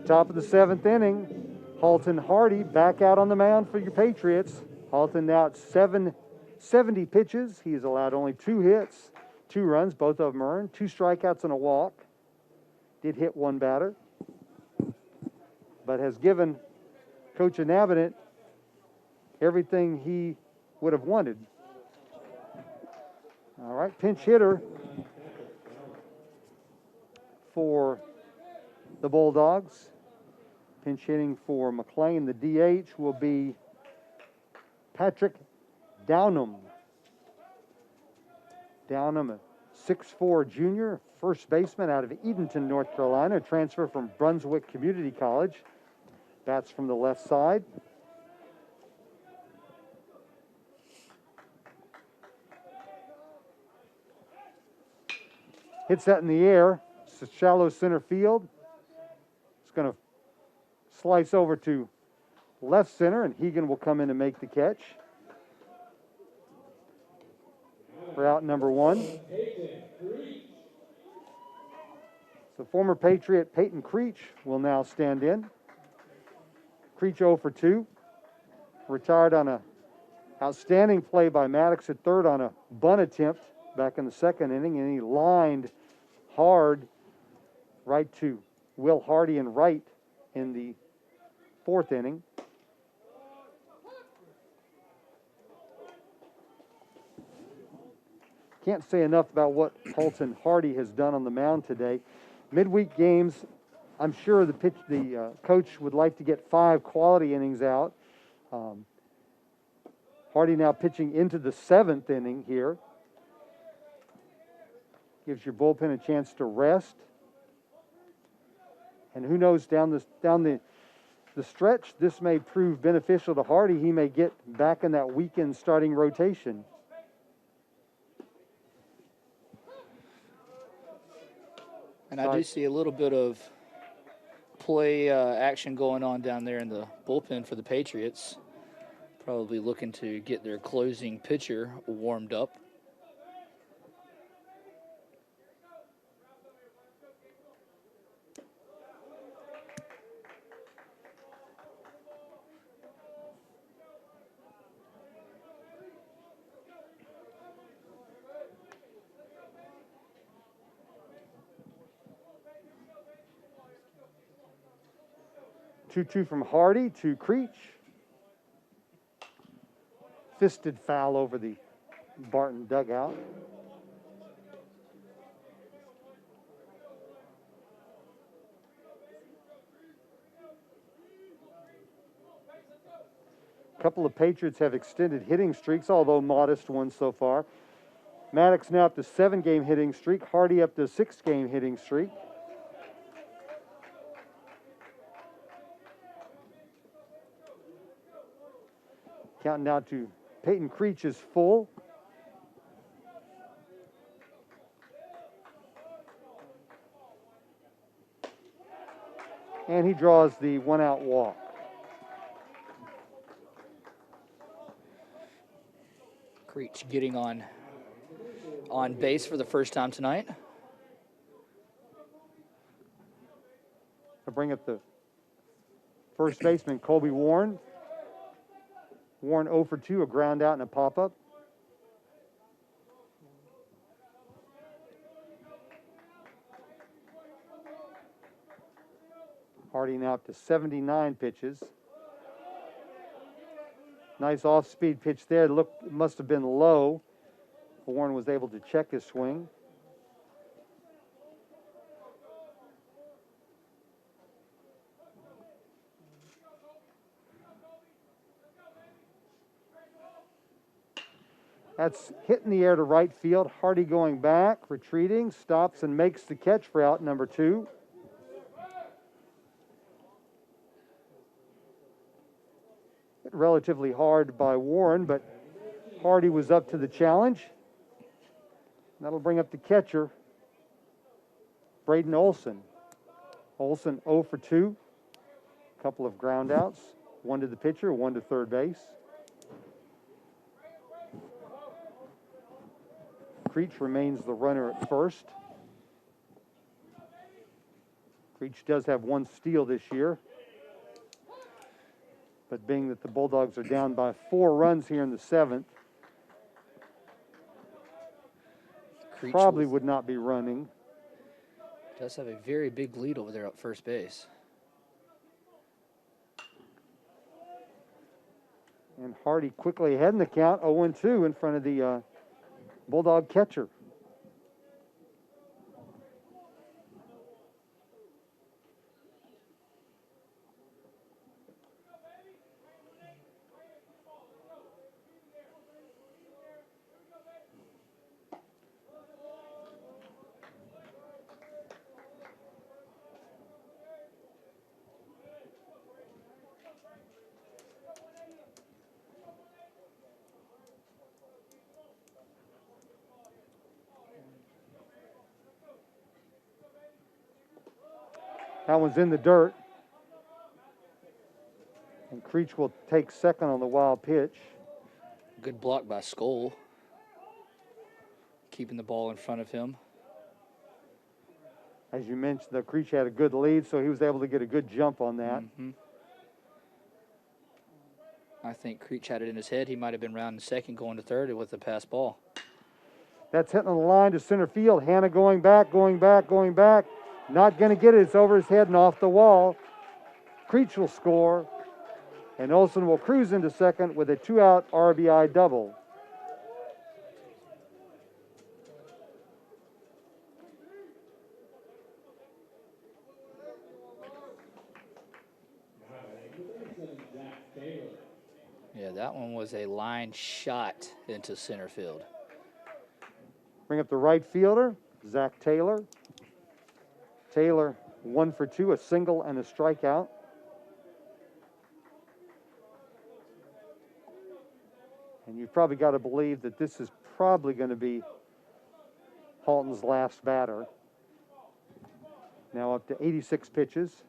Top of the 7th inning, Halton Hardy back out on the mound for your Patriots. Halton now at 770 pitches. He's allowed only 2 hits, 2 runs, both of them earned, 2 strikeouts and a walk. Did hit 1 batter, but has given Coach Inhabitant everything he would have wanted. All right, pinch hitter for the Bulldogs. Pinch hitting for McLean. The DH will be Patrick Downham. Downham, a 6'4" junior, first baseman out of Edenton, North Carolina, transfer from Brunswick Community College. Bats from the left side. Hits that in the air. It's a shallow center field. It's going to slice over to left center, and Hegan will come in and make the catch. For out number 1. So former Patriot Peyton Creech will now stand in. Creech 0 for 2. Retired on a outstanding play by Maddox at third on a bunt attempt back in the 2nd inning, and he lined hard right to Will Hardy and right in the 4th inning. Can't say enough about what Halton Hardy has done on the mound today. Midweek games, I'm sure the coach would like to get 5 quality innings out. Hardy now pitching into the 7th inning here. Gives your bullpen a chance to rest. And who knows, down the stretch, this may prove beneficial to Hardy. He may get back in that weekend starting rotation. And I do see a little bit of play action going on down there in the bullpen for the Patriots. Probably looking to get their closing pitcher warmed up. Two from Hardy to Creech. Fisted foul over the Barton dugout. A couple of Patriots have extended hitting streaks, although modest ones so far. Maddox now up to 7-game hitting streak. Hardy up to 6-game hitting streak. Counting down to Peyton Creech is full. And he draws the 1-out walk. Creech getting on base for the first time tonight. I'll bring up the first baseman, Colby Warren. Warren 0 for 2, a ground out and a pop-up. Hardy now up to 79 pitches. Nice off-speed pitch there. It must have been low. Warren was able to check his swing. That's hit in the air to right field. Hardy going back, retreating, stops and makes the catch for out number 2. Hit relatively hard by Warren, but Hardy was up to the challenge. That'll bring up the catcher, Braden Olson. Olson 0 for 2. A couple of ground outs. 1 to the pitcher, 1 to third base. Creech remains the runner at first. Creech does have 1 steal this year. But being that the Bulldogs are down by 4 runs here in the 7th, Creech probably would not be running. Does have a very big lead over there at first base. And Hardy quickly ahead in the count, 0-2 in front of the Bulldog catcher. That one's in the dirt. And Creech will take second on the wild pitch. Good block by Skoll. Keeping the ball in front of him. As you mentioned, the Creech had a good lead, so he was able to get a good jump on that. Mm-hmm. I think Creech had it in his head. He might have been rounding second, going to third with the pass ball. That's hitting on the line to center field. Hanna going back, going back, going back. Not going to get it. It's over his head and off the wall. Creech will score, and Olson will cruise into second with a 2-out RBI double. Yeah, that one was a line shot into center field. Bring up the right fielder, Zach Taylor. Taylor 1 for 2, a single and a strikeout. And you've probably got to believe that this is probably going to be Halton's last batter. Now up to 86 pitches.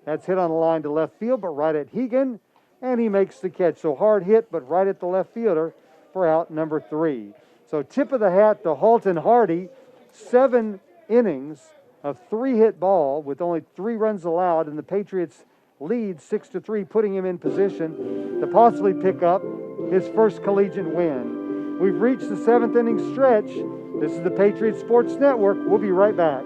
That's hit on the line to left field, but right at Hegan, and he makes the catch. So hard hit, but right at the left fielder for out number 3. So tip of the hat to Halton Hardy, 7 innings of 3-hit ball with only 3 runs allowed, and the Patriots lead 6-3, putting him in position to possibly pick up his first collegiate win. We've reached the 7th inning stretch. This is the Patriot Sports Network. We'll be right back.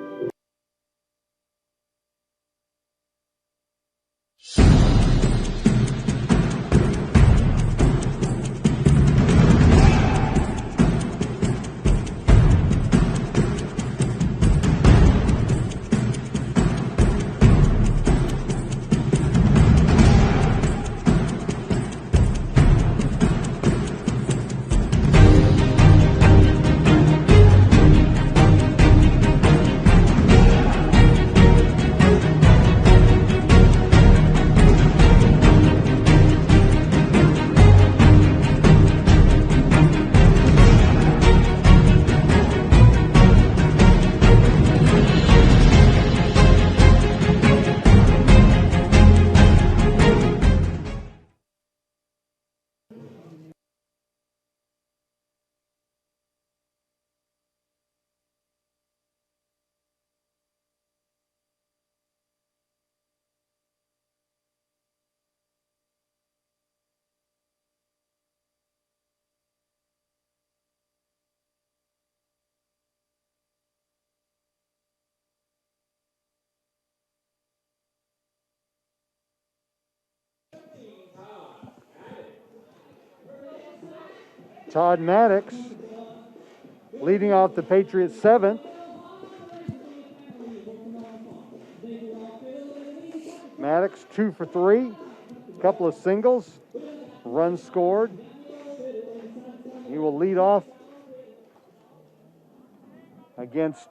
Todd Maddox leading off the Patriots' seventh. Maddox 2 for 3, couple of singles, runs scored. He will lead off against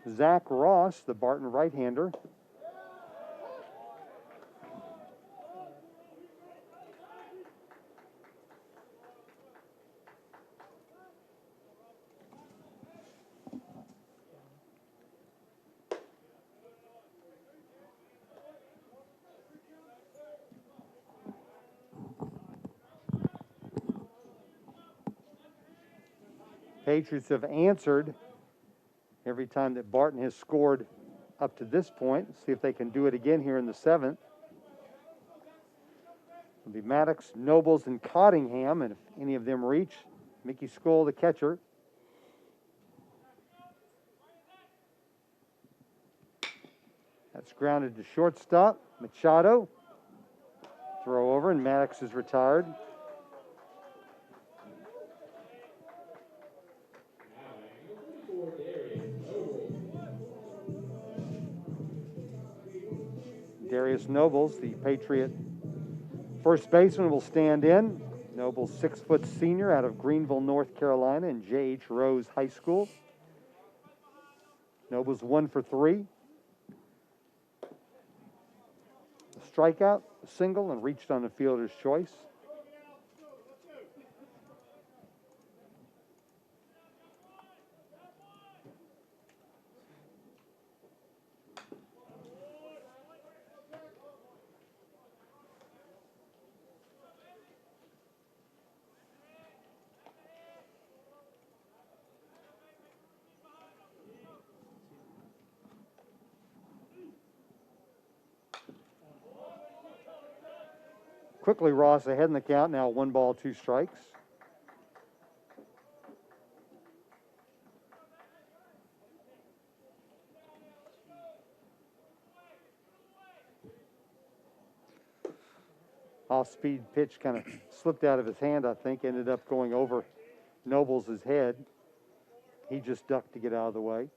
Zach Ross, the Barton right-hander. Patriots have answered every time that Barton has scored up to this point. Let's see if they can do it again here in the seventh. It'll be Maddox, Nobles, and Cottingham, and if any of them reach, Mickey Skoll, the catcher. That's grounded to shortstop. Machado. Throw over, and Maddox is retired. Darius Nobles, the Patriot first baseman, will stand in. Nobles, 6-foot senior out of Greenville, North Carolina, and J.H. Rose High School. Nobles 1 for 3. A strikeout, a single, and reached on the fielder's choice. Quickly, Ross ahead in the count, now 1 ball, 2 strikes. Off-speed pitch kind of slipped out of his hand, I think, ended up going over Nobles' head. He just ducked to get out of the way.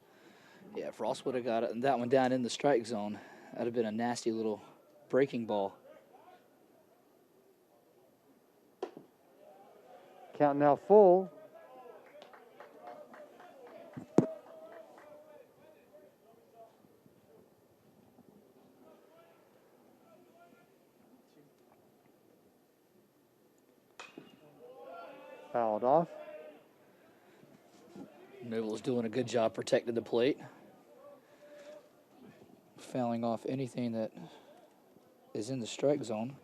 Yeah, if Ross would have got that one down in the strike zone, that'd have been a nasty little breaking ball. Count now full. Fouled off. Noble's doing a good job protecting the plate. Fouling off anything that is in the strike zone.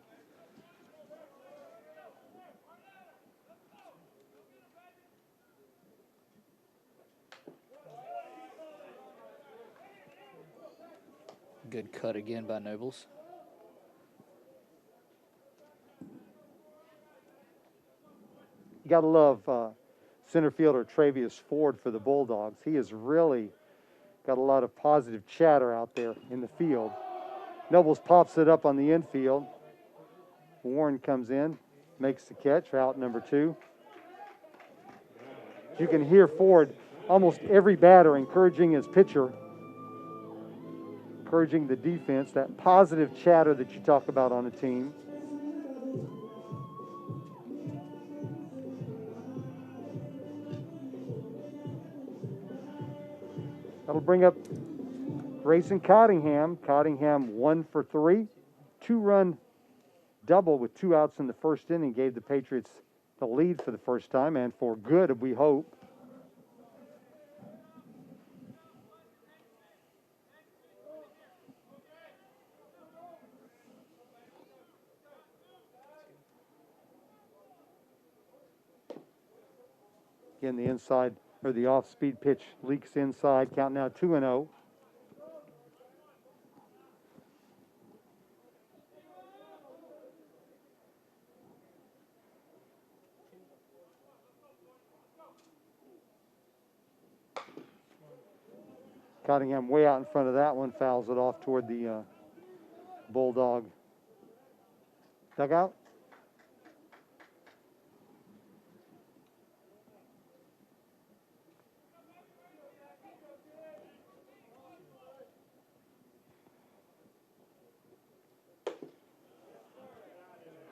Good cut again by Nobles. You got to love center fielder Travius Ford for the Bulldogs. He has really got a lot of positive chatter out there in the field. Nobles pops it up on the infield. Warren comes in, makes the catch, out number 2. You can hear Ford, almost every batter, encouraging his pitcher, encouraging the defense, that positive chatter that you talk about on a team. That'll bring up Grayson Cottingham. Cottingham 1 for 3. 2-run double with 2 outs in the first inning gave the Patriots the lead for the first time, and for good, we hope. Again, the inside, or the off-speed pitch leaks inside. Count now 2-0. Cottingham way out in front of that one, fouls it off toward the Bulldog dugout.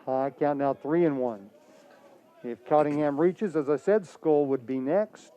High count now 3-1. If Cottingham reaches, as I said, Skull would be next.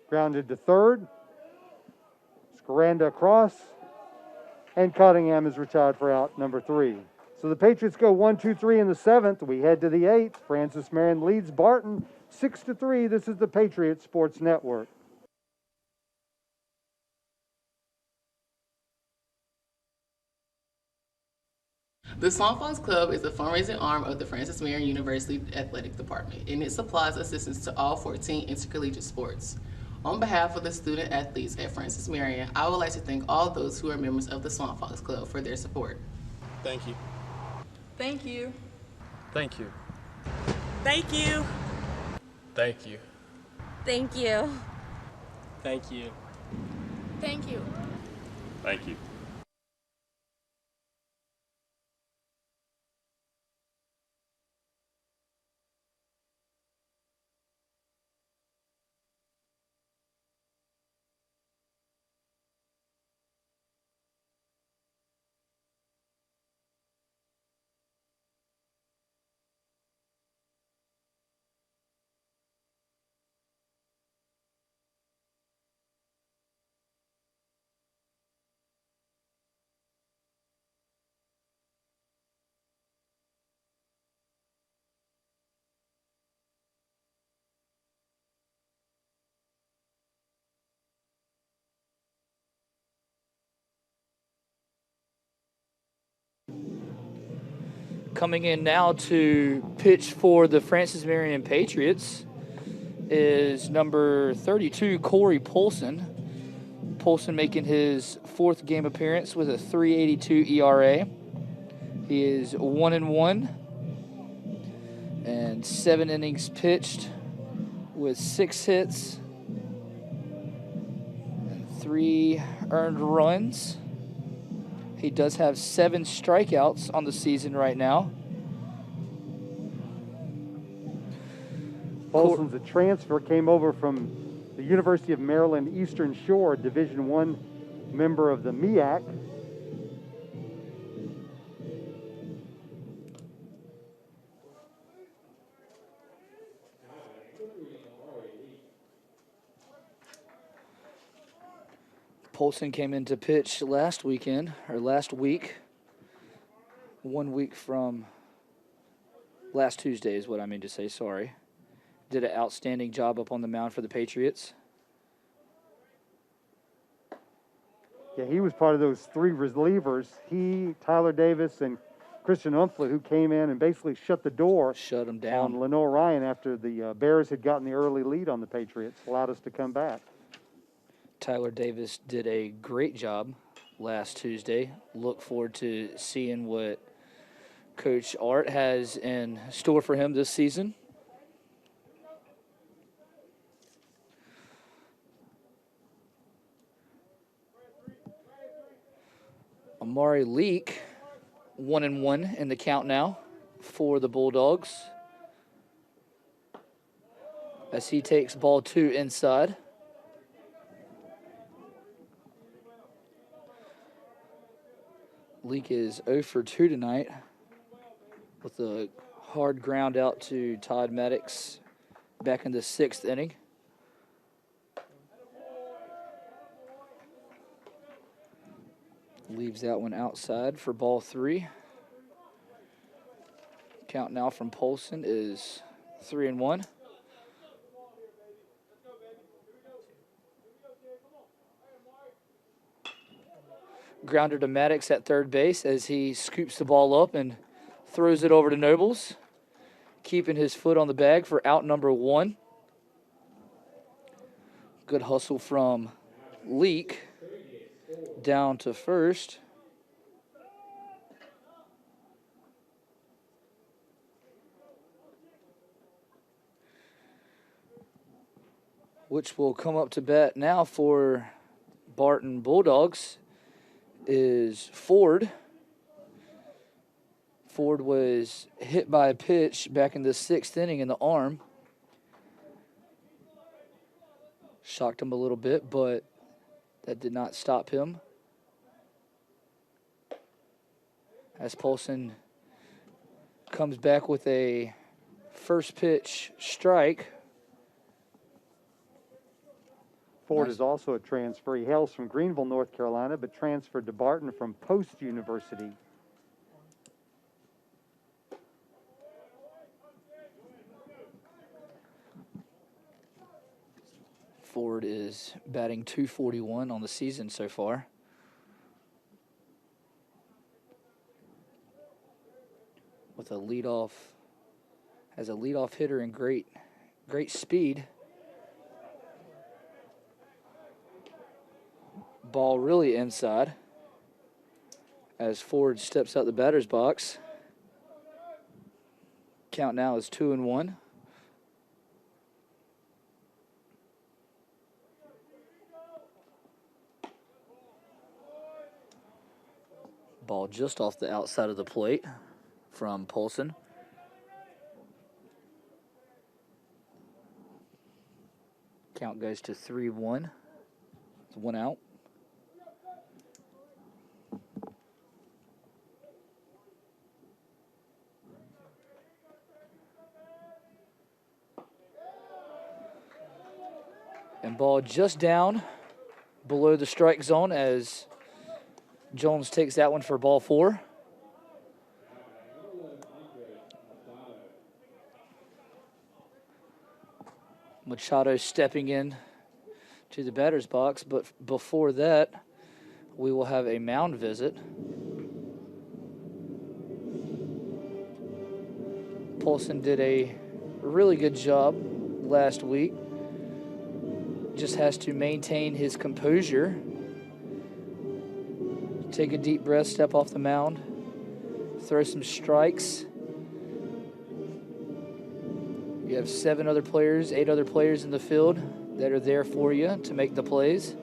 Grounded to third. Scaranda across. And Cottingham is retired for out number 3. So the Patriots go 1-2-3 in the 7th. We head to the 8th. Francis Marion leads Barton 6-3. This is the Patriot Sports Network. The Swamp Fox Club is the fundraising arm of the Francis Marion University Athletic Department, and it supplies assistance to all 14 intercollegiate sports. On behalf of the student athletes at Francis Marion, I would like to thank all those who are members of the Swamp Fox Club for their support. Thank you. Thank you. Thank you. Thank you. Thank you. Thank you. Thank you. Thank you. Thank you. Coming in now to pitch for the Francis Marion Patriots is number 32, Corey Polson. Polson making his 4th game appearance with a 3.82 ERA. He is 1-1 and 7 innings pitched with 6 hits and 3 earned runs. He does have 7 strikeouts on the season right now. Polson's a transfer, came over from the University of Maryland Eastern Shore, Division I member of the MEAC. Polson came in to pitch last week, 1 week from last Tuesday is what I mean to say, sorry. Did an outstanding job up on the mound for the Patriots. Yeah, he was part of those 3 relievers. He, Tyler Davis, and Christian Umflett, who came in and basically shut the door Shut him on down. Lenore Ryan after the Bears had gotten the early lead on the Patriots, allowed us to come back. Tyler Davis did a great job last Tuesday. Look forward to seeing what Coach Art has in store for him this season. Amari Leak, 1-1 in the count now for the Bulldogs, as he takes ball 2 inside. Leak is 0 for 2 tonight with a hard ground out to Todd Maddox back in the 6th inning. Leaves that one outside for ball 3. Count now from Polson is 3-1. Grounder to Maddox at third base as he scoops the ball up and throws it over to Nobles, keeping his foot on the bag for out number 1. Good hustle from Leak down to first. which will come up to bat now for Barton Bulldogs, is Ford. Ford was hit by a pitch back in the 6th inning in the arm. Shocked him a little bit, but that did not stop him. As Paulson comes back with a first pitch strike. Ford is also a transfer. He hails from Greenville, North Carolina, but transferred to Barton from Post University. Ford is batting .241 on the season so far. With a leadoff, as a leadoff hitter and great speed. Ball really inside as Ford steps out the batter's box. Count now is 2-1. Ball just off the outside of the plate from Paulson. Count goes to 3-1. It's 1 out. And ball just down below the strike zone as Jones takes that one for ball 4. Machado stepping in to the batter's box, but before that, we will have a mound visit. Paulson did a really good job last week. Just has to maintain his composure. Take a deep breath, step off the mound, throw some strikes. You have 8 other players in the field that are there for you to make the plays.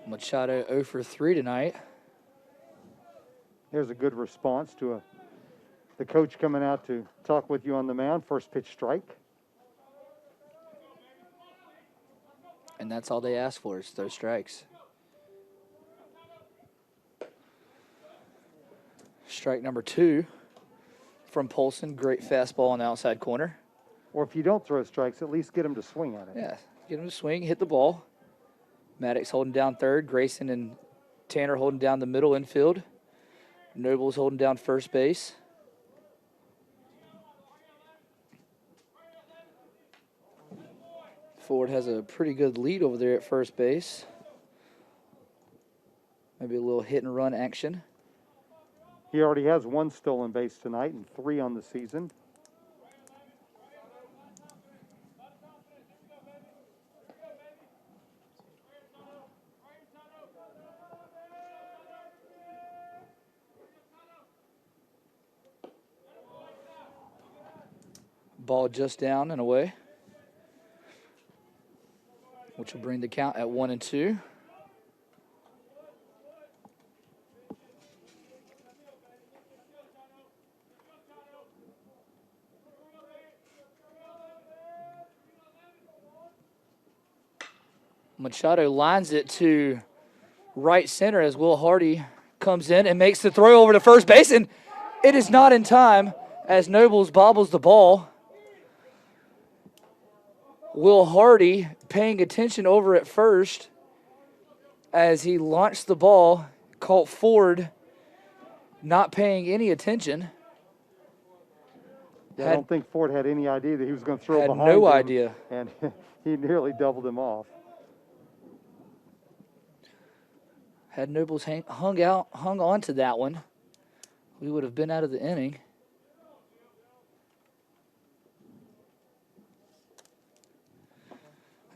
Machado 0 for 3 tonight. Here's a good response to the coach coming out to talk with you on the mound. First pitch strike. And that's all they ask for is those strikes. Strike number 2 from Paulson. Great fastball on the outside corner. Or if you don't throw strikes, at least get him to swing at it. Yeah, get him to swing, hit the ball. Maddox holding down third. Grayson and Tanner holding down the middle infield. Noble's holding down first base. Ford has a pretty good lead over there at first base. Maybe a little hit and run action. He already has 1 stolen base tonight and 3 on the season. Ball just down and away, which will bring the count at 1-2. Machado lines it to right center as Will Hardy comes in and makes the throw over to first base, and it is not in time as Nobles bobbles the ball. Will Hardy paying attention over at first as he launched the ball, caught Ford not paying any attention. Yeah, I don't think Ford had any idea that he was going to throw had behind no him, idea. And he nearly doubled him off. Had Nobles hung on to that one, we would have been out of the inning.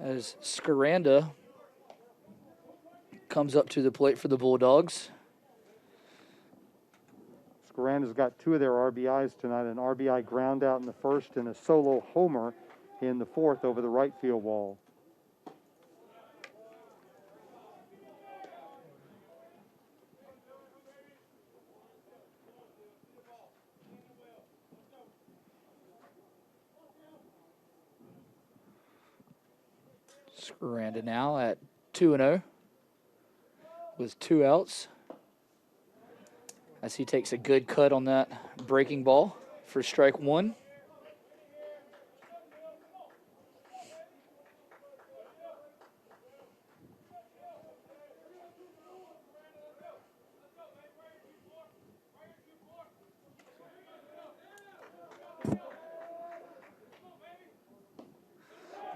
As Scaranda comes up to the plate for the Bulldogs. Scaranda's got 2 of their RBIs tonight, an RBI ground out in the first and a solo homer in the fourth over the right field wall. Scaranda now at 2-0 with 2 outs as he takes a good cut on that breaking ball for strike 1.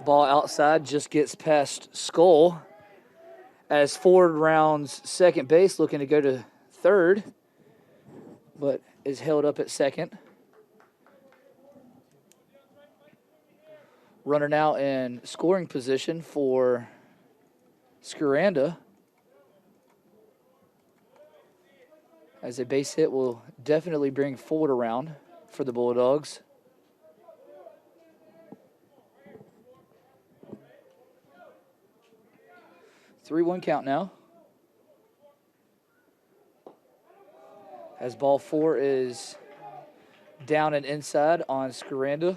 Ball outside, just gets past Skull as Ford rounds second base, looking to go to third, but is held up at second. Runner now in scoring position for Scaranda, as a base hit will definitely bring Ford around for the Bulldogs. Three-one count now. As ball 4 is down and inside on Scaranda.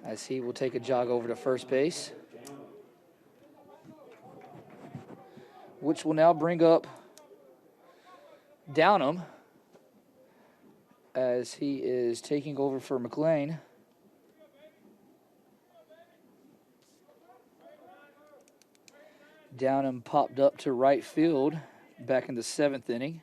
As he will take a jog over to first base, which will now bring up Downham as he is taking over for McLean. Downham popped up to right field back in the 7th inning.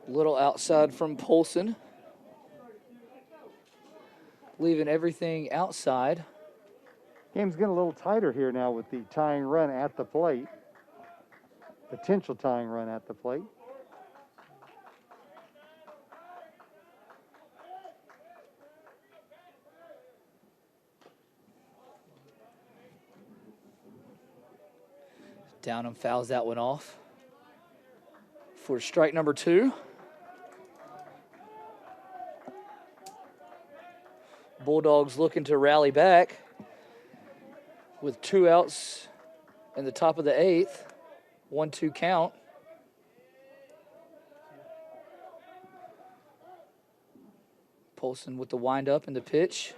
Little outside from Polson, leaving everything outside. Game's getting a little tighter here now with the tying run at the plate. Potential tying run at the plate. Downham fouls that one off for strike number 2. Bulldogs looking to rally back with 2 outs in the top of the 8th. 1-2 count. Polson with the windup and the pitch.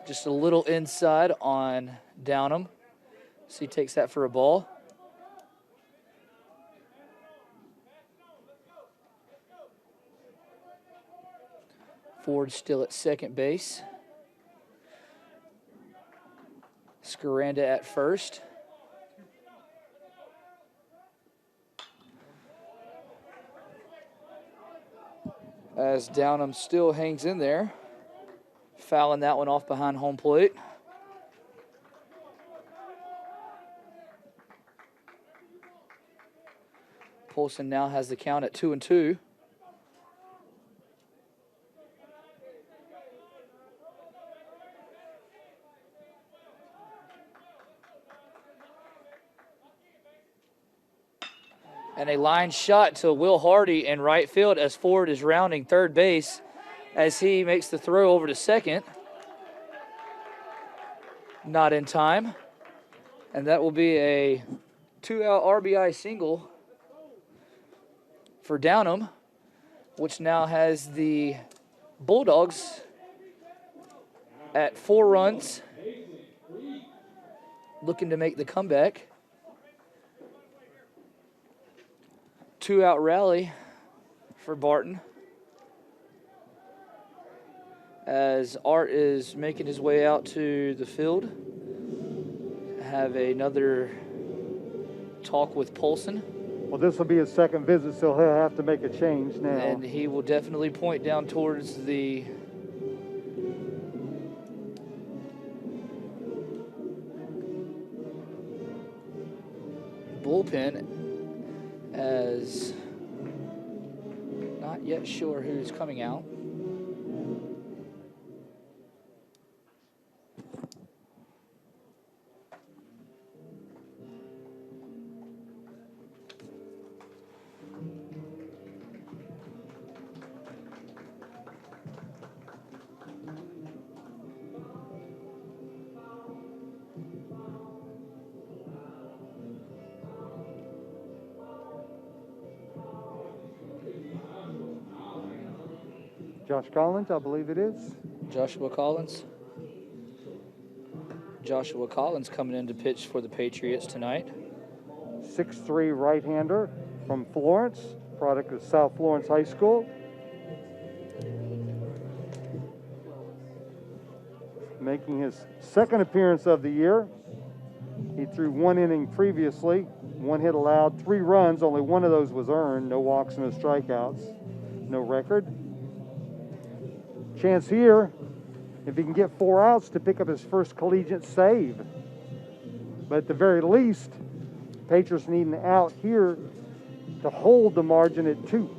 Just a little inside on Downham. So he takes that for a ball. Ford still at second base. Scaranda at first. As Downham still hangs in there, fouling that one off behind home plate. Polson now has the count at 2-2. And a line shot to Will Hardy in right field as Ford is rounding third base as he makes the throw over to second. Not in time. And that will be a 2-out RBI single for Downham, which now has the Bulldogs at 4 runs, looking to make the comeback. 2-out rally for Barton. as Art is making his way out to the field. Have another talk with Polson. Well, this will be his second visit, so he'll have to make a change now. And he will definitely point down towards the bullpen, as not yet sure who's coming out. Josh Collins, I believe it is. Joshua Collins. Joshua Collins coming in to pitch for the Patriots tonight. 6'3" right-hander from Florence, product of South Florence High School. Making his second appearance of the year. He threw 1 inning previously, 1 hit allowed, 3 runs, only 1 of those was earned, no walks, no strikeouts, no record. Chance here, if he can get 4 outs, to pick up his first collegiate save. But at the very least, Patriots need an out here to hold the margin at 2.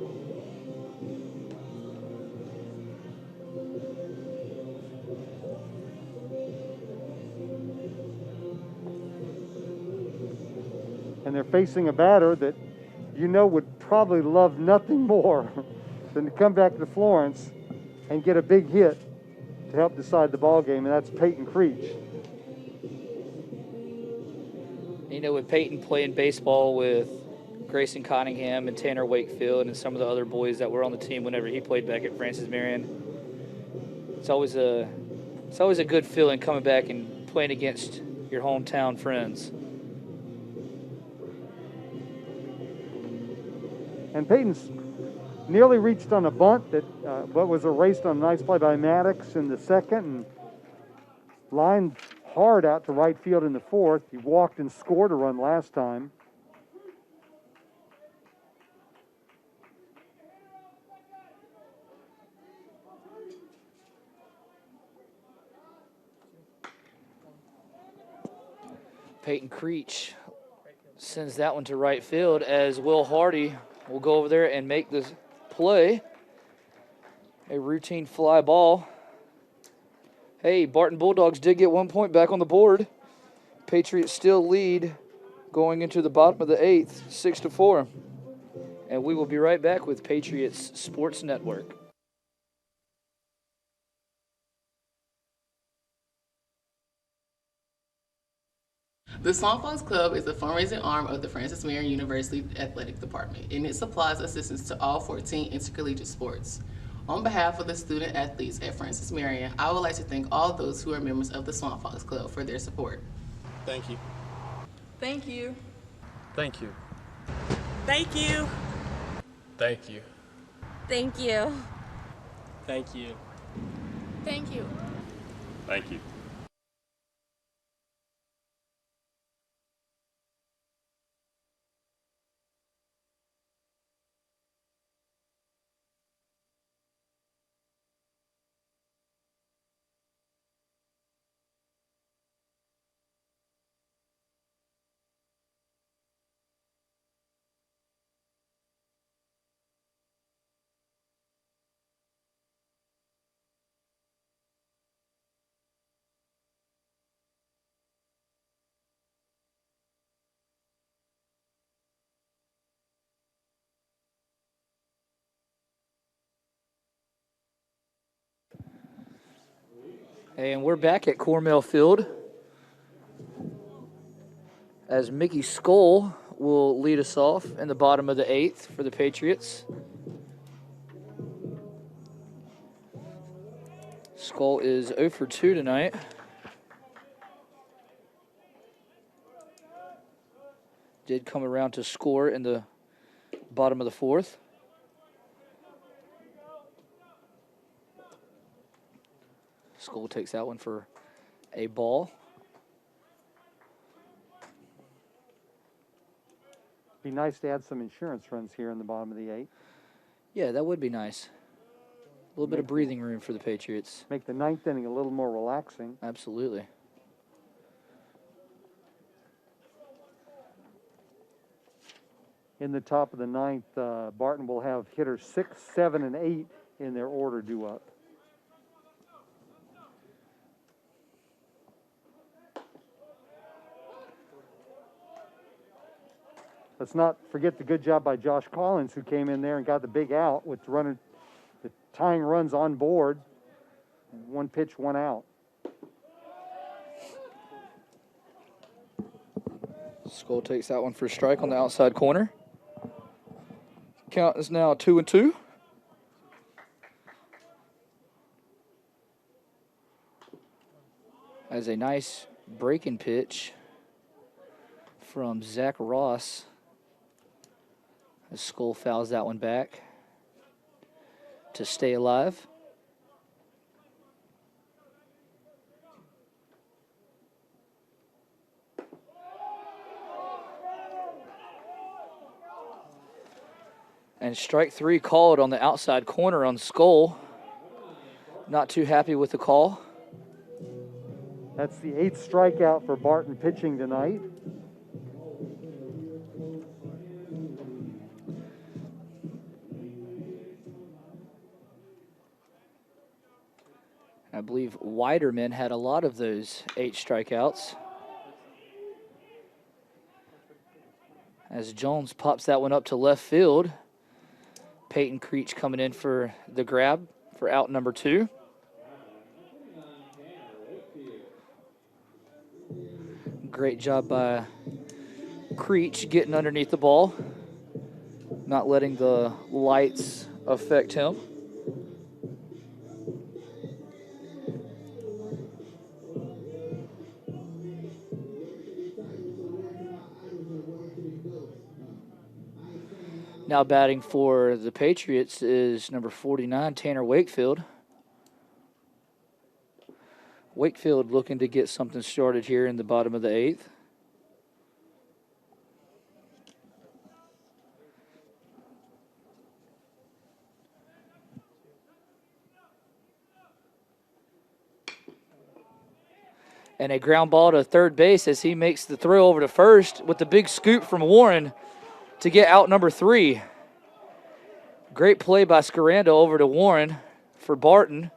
And they're facing a batter that you know would probably love nothing more than to come back to Florence and get a big hit to help decide the ball game, and that's Peyton Creech. You know, with Peyton playing baseball with Grayson Cottingham and Tanner Wakefield and some of the other boys that were on the team whenever he played back at Francis Marion, it's always a good feeling coming back and playing against your hometown friends. And Peyton's nearly reached on a bunt that was erased on a nice play by Maddox in the second, and lined hard out to right field in the fourth. He walked and scored a run last time. Peyton Creech sends that one to right field, as Will Hardy will go over there and make the play. A routine fly ball. Hey, Barton Bulldogs did get 1 point back on the board. Patriots still lead going into the bottom of the 8th, 6-4. And we will be right back with Patriots Sports Network. The Swamp Fox Club is a fundraising arm of the Francis Marion University Athletic Department, and it supplies assistance to all 14 intercollegiate sports. On behalf of the student athletes at Francis Marion, I would like to thank all those who are members of the Swamp Fox Club for their support. Thank you. Thank you. Thank you. Thank you. Thank you. Thank you. Thank you. Thank you. Thank you. And we're back at Cornell Field, as Mickey Skoll will lead us off in the bottom of the 8th for the Patriots. Skoll is 0 for 2 tonight. Did come around to score in the bottom of the 4th. Skull takes that one for a ball. Be nice to add some insurance runs here in the bottom of the 8th. Yeah, that would be nice. A little bit of breathing room for the Patriots. Make the 9th inning a little more relaxing. Absolutely. In the top of the 9th, Barton will have hitters 6, 7, and 8 in their order due up. Let's not forget the good job by Josh Collins, who came in there and got the big out with the tying runs on board. 1 pitch, 1 out. Skull takes that one for a strike on the outside corner. Count is now 2-2. As a nice breaking pitch from Zach Ross. As Skull fouls that one back to stay alive. And strike 3 called on the outside corner on Skull. Not too happy with the call. That's the 8th strikeout for Barton pitching tonight. I believe Weiderman had a lot of those 8 strikeouts. As Jones pops that one up to left field. Peyton Creech coming in for the grab for out number 2. Great job by Creech getting underneath the ball, not letting the lights affect him. Now batting for the Patriots is number 49, Tanner Wakefield. Wakefield looking to get something started here in the bottom of the 8th. And a ground ball to third base as he makes the throw over to first with the big scoop from Warren to get out number 3. Great play by Scaranda over to Warren for Barton.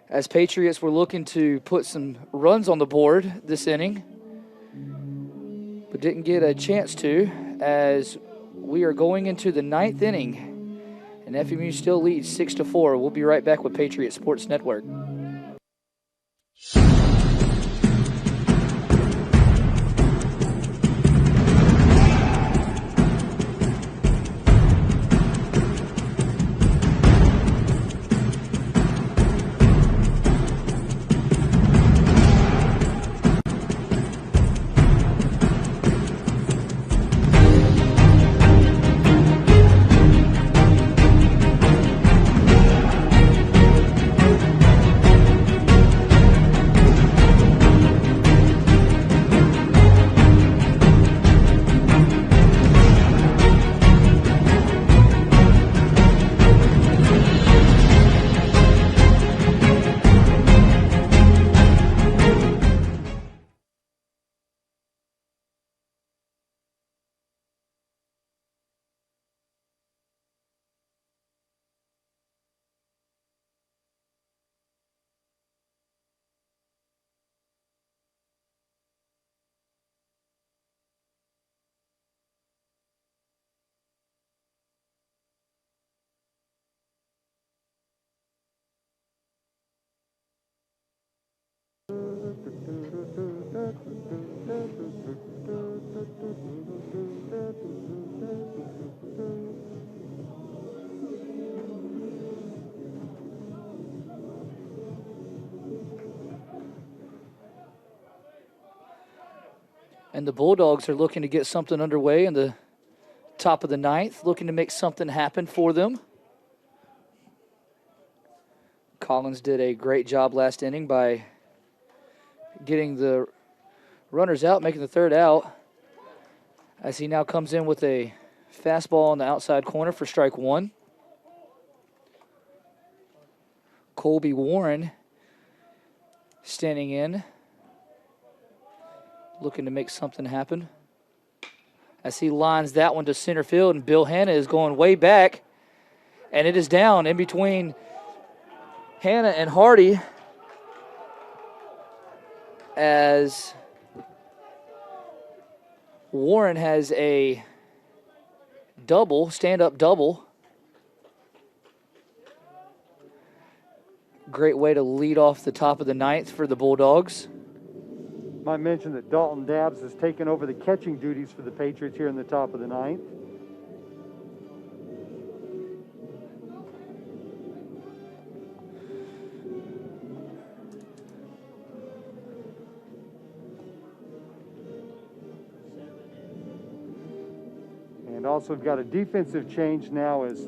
As Patriots were looking to put some runs on the board this inning, but didn't get a chance to, as we are going into the 9th inning, and FMU still leads 6-4. We'll be right back with Patriot Sports Network. And the Bulldogs are looking to get something underway in the top of the 9th, looking to make something happen for them. Collins did a great job last inning by getting the runners out, making the third out, as he now comes in with a fastball on the outside corner for strike one. Colby Warren standing in, looking to make something happen, as he lines that one to center field, and Bill Hanna is going way back, and it is down in between Hanna and Hardy, as Warren has a double, stand-up double. Great way to lead off the top of the ninth for the Bulldogs. Might mention that Dalton Dabbs has taken over the catching duties for the Patriots here in the top of the ninth. And also we've got a defensive change now as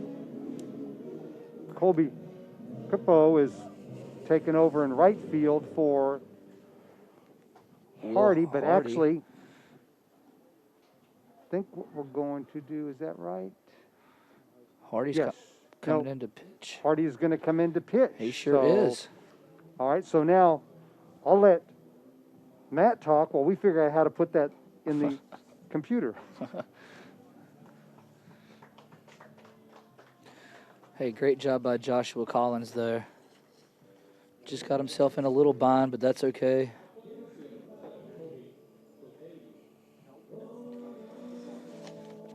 Colby Pippo is taken over in right field for Hardy, but actually, I think what we're going to do, is that right? Hardy's Yes. coming in to pitch. Hardy is going to come in to pitch. He sure is. All right, so now I'll let Matt talk while we figure out how to put that in the computer. Hey, great job by Joshua Collins there. Just got himself in a little bind, but that's okay.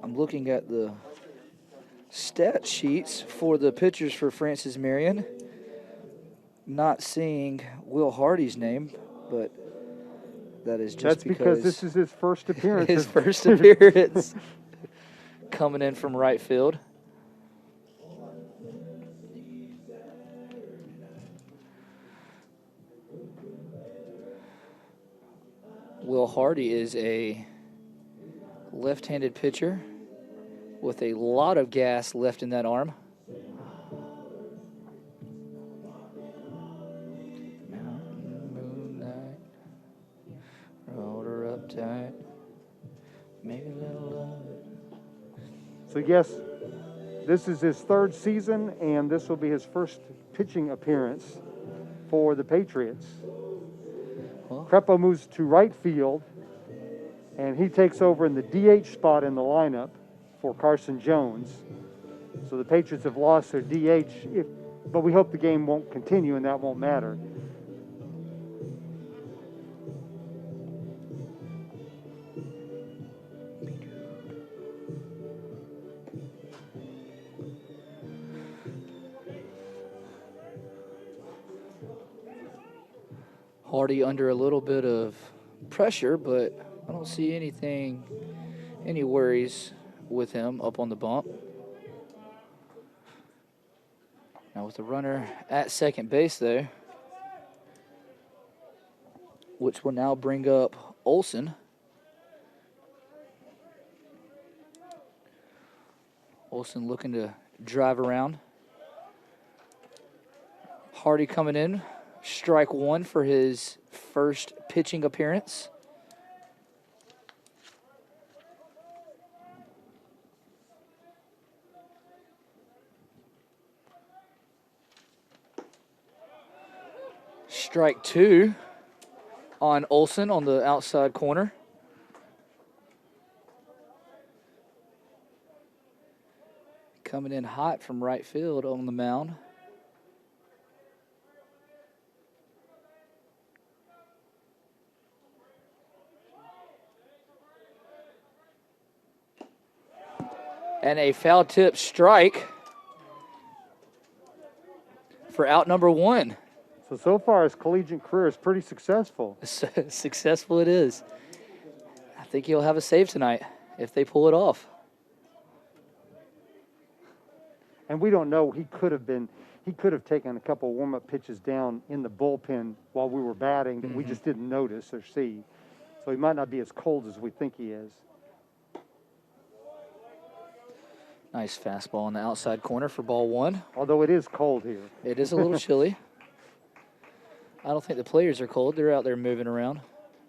I'm looking at the stat sheets for the pitchers for Francis Marion. Not seeing Will Hardy's name, but that is just That's because this is his first appearance. his first appearance coming in from right field. Will Hardy is a left-handed pitcher with a lot of gas left in that arm. Mountain moonlight, rolled her up tight, make a little love. So yes, this is his third season, and this will be his first pitching appearance for the Patriots. Crepo moves to right field, and he takes over in the DH spot in the lineup for Carson Jones. So the Patriots have lost their DH, but we hope the game won't continue and that won't matter. Hardy under a little bit of pressure, but I don't see any worries with him up on the bump. Now with the runner at second base there, which will now bring up Olsen. Olsen looking to drive around. Hardy coming in. Strike one for his first pitching appearance. Strike two on Olsen on the outside corner. Coming in hot from right field on the mound. And a foul tip strike for out number one. So far his collegiate career is pretty successful. Successful it is. I think he'll have a save tonight if they pull it off. And we don't know, he could have taken a couple warm-up pitches down in the bullpen while we were batting that we just didn't notice or see. So he might not be as cold as we think he is. Nice fastball on the outside corner for ball one. Although it is cold here. It is a little chilly. I don't think the players are cold. They're out there moving around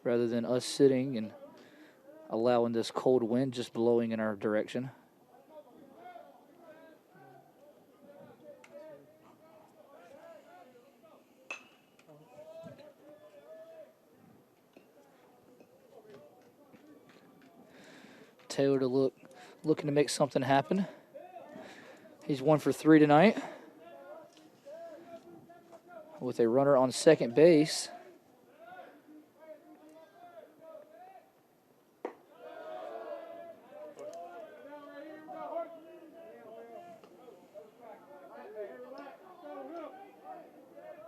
rather than us sitting and allowing this cold wind just blowing in our direction. Taylor looking to make something happen. He's 1 for 3 tonight with a runner on second base.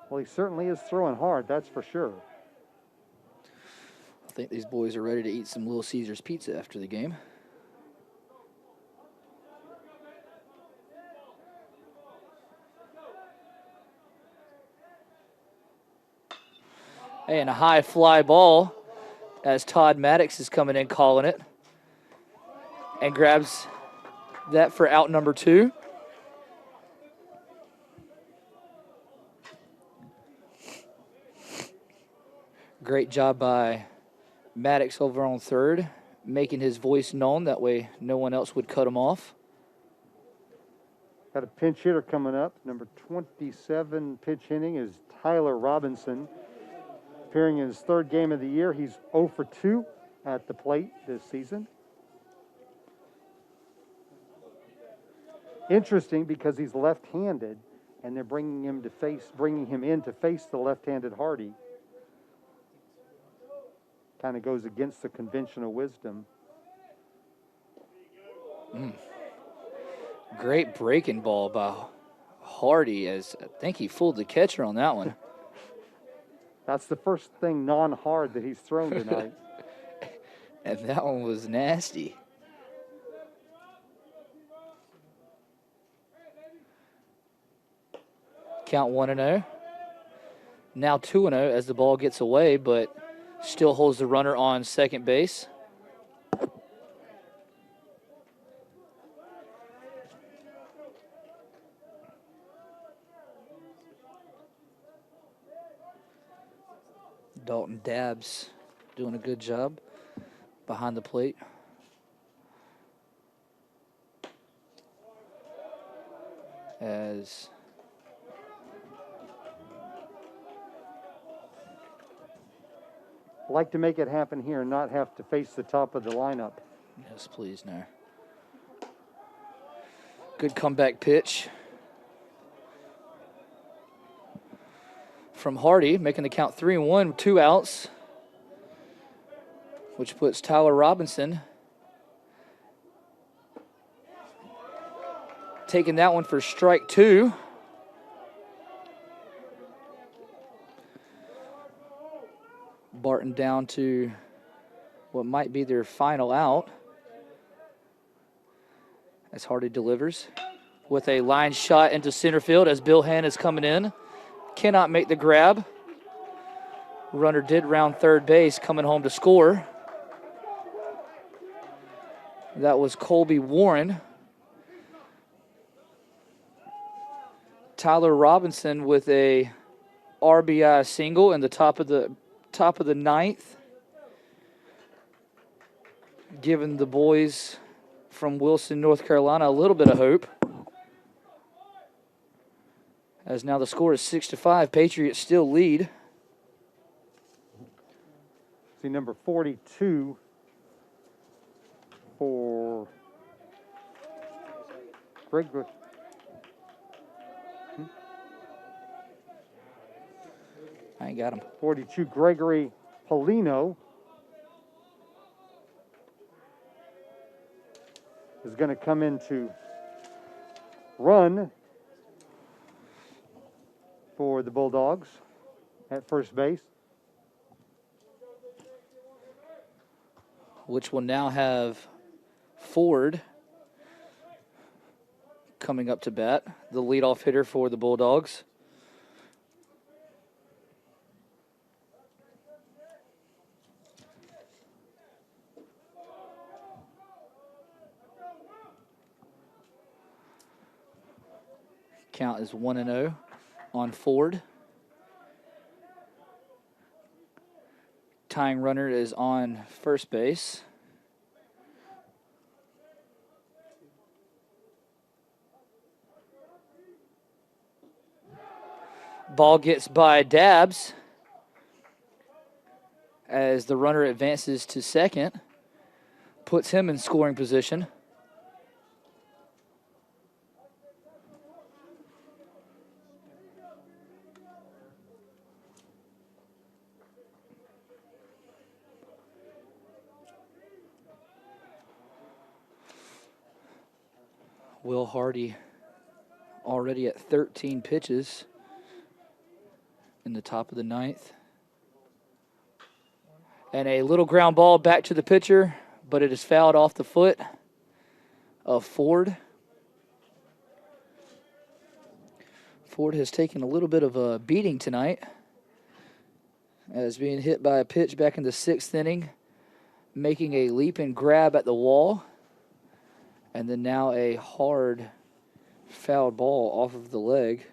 Well, he certainly is throwing hard, that's for sure. I think these boys are ready to eat some Little Caesars pizza after the game. And a high fly ball as Todd Maddox is coming in calling it and grabs that for out number 2. Great job by Maddox over on third, making his voice known. That way no one else would cut him off. Got a pinch hitter coming up. Number 27 pitch hitting is Tyler Robinson. Appearing in his 3rd game of the year, he's 0 for 2 at the plate this season. Interesting because he's left-handed, and they're bringing him in to face the left-handed Hardy. Kind of goes against the conventional wisdom. Great breaking ball by Hardy, as I think he fooled the catcher on that one. That's the first thing non-hard that he's thrown tonight. And that one was nasty. Count 1-0. Now 2-0 as the ball gets away, but still holds the runner on second base. Dalton Dabbs doing a good job behind the plate. As like to make it happen here and not have to face the top of the lineup. yes, please, no. Good comeback pitch from Hardy, making the count 3-1 with 2 outs, which puts Tyler Robinson taking that one for strike 2. Barton down to what might be their final out as Hardy delivers with a line shot into center field as Bill Hand is coming in. Cannot make the grab. Runner did round third base, coming home to score. That was Colby Warren. Tyler Robinson with a RBI single in the top of the ninth, giving the boys from Wilson, North Carolina, a little bit of hope. As now the score is 6-5. Patriots still lead. See number 42 for Greg. I ain't got him. 42 Gregory Polino is going to come in to run for the Bulldogs at first base. Which will now have Ford coming up to bat, the leadoff hitter for the Bulldogs. Count is 1-0 on Ford. tying runner is on first base. Ball gets by Dabbs as the runner advances to second, puts him in scoring position. Will Hardy already at 13 pitches in the top of the ninth. And a little ground ball back to the pitcher, but it is fouled off the foot of Ford. Ford has taken a little bit of a beating tonight as being hit by a pitch back in the sixth inning, making a leap and grab at the wall, and then now a hard fouled ball off of the leg.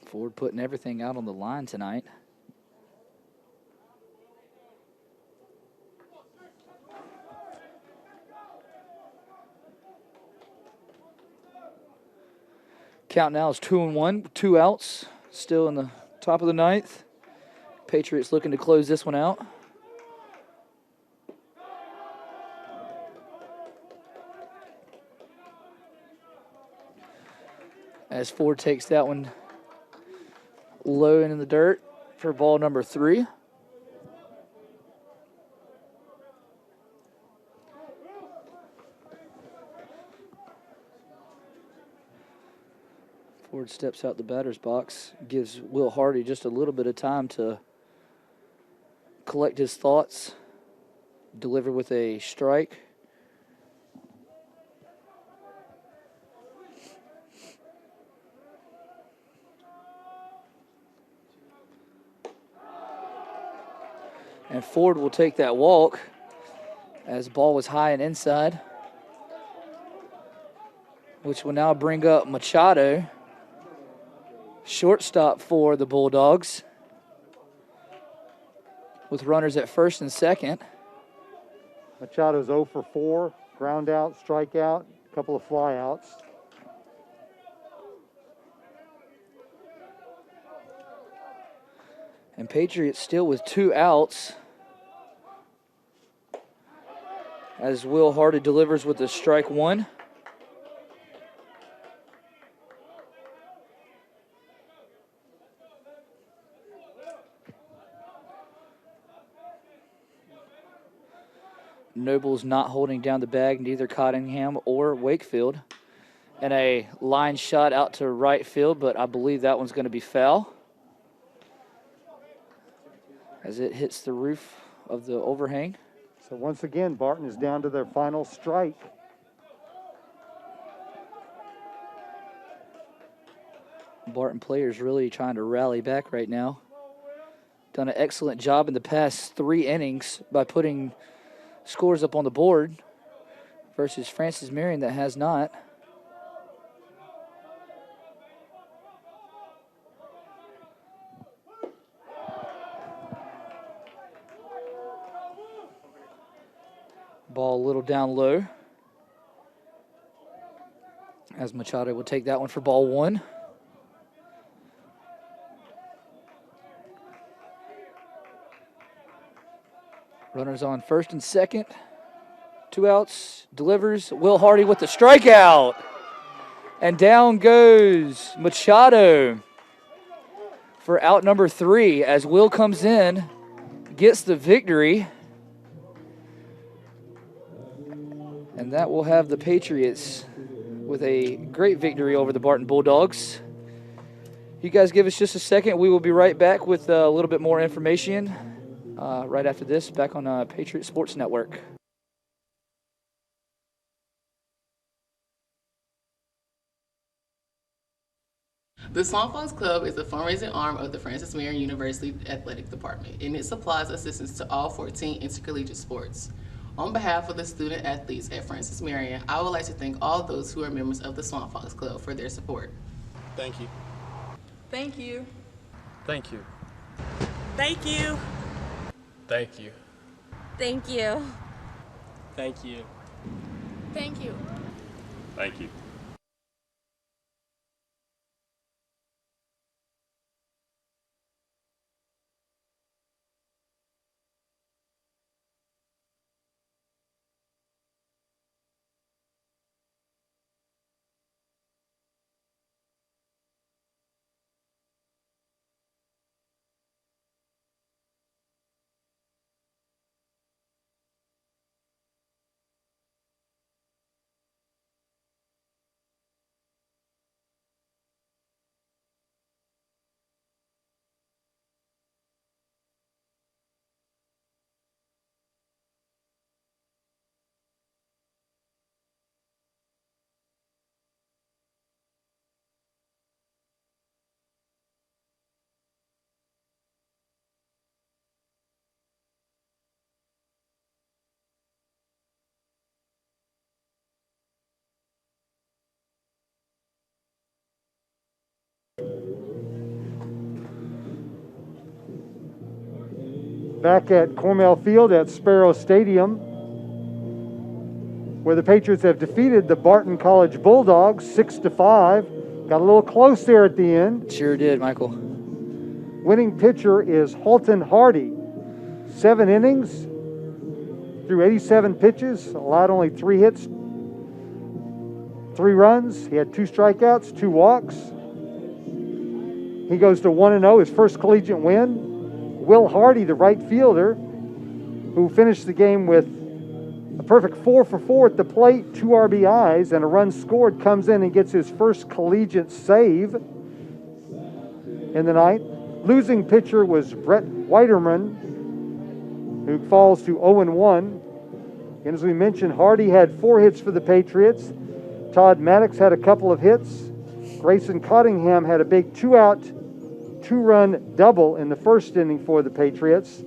Ford putting everything out on the line tonight. Count now is 2-1, 2 outs, still in the top of the ninth. Patriots looking to close this one out. As Ford takes that one low and in the dirt for ball number 3. Ford steps out the batter's box, gives Will Hardy just a little bit of time to collect his thoughts, deliver with a strike. And Ford will take that walk as the ball was high and inside, which will now bring up Machado, shortstop for the Bulldogs, with runners at first and second. Machado's 0 for 4, ground out, strikeout, a couple of flyouts. And Patriots still with 2 outs as Will Hardy delivers with a strike 1. Noble's not holding down the bag, neither Cottingham or Wakefield. And a line shot out to right field, but I believe that one's going to be foul as it hits the roof of the overhang. So once again, Barton is down to their final strike. Barton players really trying to rally back right now. Done an excellent job in the past 3 innings by putting scores up on the board versus Francis Marion that has not. Ball a little down low as Machado will take that one for ball 1. Runners on first and second. 2 outs. Delivers. Will Hardy with the strikeout. And down goes Machado for out number 3 as Will comes in, gets the victory. And that will have the Patriots with a great victory over the Barton Bulldogs. You guys give us just a second. We will be right back with a little bit more information right after this, back on Patriot Sports Network. The Swamp Fox Club is a fundraising arm of the Francis Marion University Athletic Department, and it supplies assistance to all 14 intercollegiate sports. On behalf of the student athletes at Francis Marion, I would like to thank all those who are members of the Swamp Fox Club for their support. Thank you. Thank you. Thank you. Thank you. Thank you. Thank you. Thank you. Thank you. Thank you. Back at Cormel Field at Sparrow Stadium, where the Patriots have defeated the Barton College Bulldogs 6-5. Got a little close there at the end. Sure did, Michael. Winning pitcher is Holton Hardy. 7 innings, threw 87 pitches, allowed only 3 hits, 3 runs. He had 2 strikeouts, 2 walks. He goes to 1-0, his first collegiate win. Will Hardy, the right fielder, who finished the game with a perfect 4 for 4 at the plate, 2 RBIs, and a run scored, comes in and gets his first collegiate save in the night. Losing pitcher was Brett Whiterman, who falls to 0-1. And as we mentioned, Hardy had 4 hits for the Patriots. Todd Maddox had a couple of hits. Grayson Cottingham had a big 2-out, 2-run double in the first inning for the Patriots.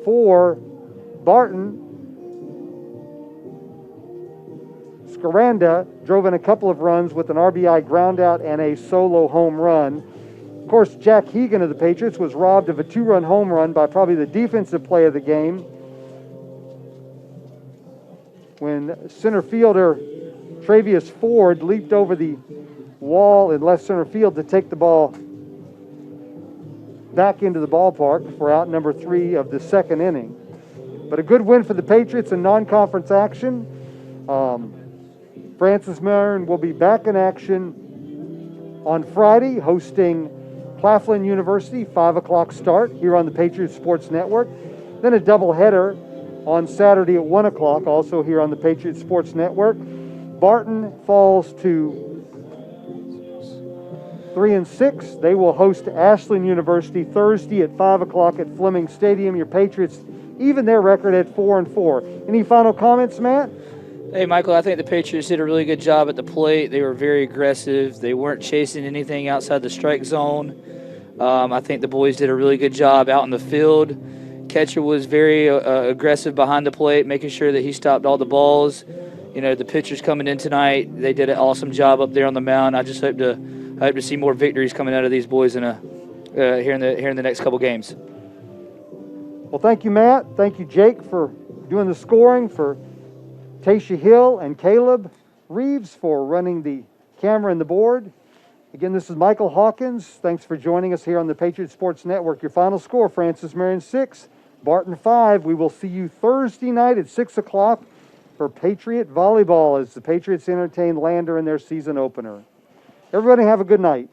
For Barton, Scaranda drove in a couple of runs with an RBI groundout and a solo home run. Of course, Jack Hegan of the Patriots was robbed of a 2-run home run by probably the defensive play of the game, when center fielder Travius Ford leaped over the wall in left center field to take the ball back into the ballpark for out number 3 of the second inning. But a good win for the Patriots in non-conference action. Francis Marion will be back in action on Friday, hosting Claflin University, 5 o'clock start here on the Patriots Sports Network. Then a doubleheader on Saturday at 1 o'clock, also here on the Patriots Sports Network. Barton falls to 3-6. They will host Ashland University Thursday at 5 o'clock at Fleming Stadium. Your Patriots even their record at 4-4. Any final comments, Matt? Hey, Michael, I think the Patriots did a really good job at the plate. They were very aggressive. They weren't chasing anything outside the strike zone. I think the boys did a really good job out in the field. Catcher was very aggressive behind the plate, making sure that he stopped all the balls. You know, the pitchers coming in tonight, they did an awesome job up there on the mound. I just hope to see more victories coming out of these boys here in the next couple games. Well, thank you, Matt. Thank you, Jake, for doing the scoring, for Tasha Hill and Caleb Reeves for running the camera and the board. Again, this is Michael Hawkins. Thanks for joining us here on the Patriot Sports Network. Your final score, Francis Marion 6, Barton 5. We will see you Thursday night at 6 o'clock for Patriot Volleyball as the Patriots entertain Lander in their season opener. Everybody have a good night.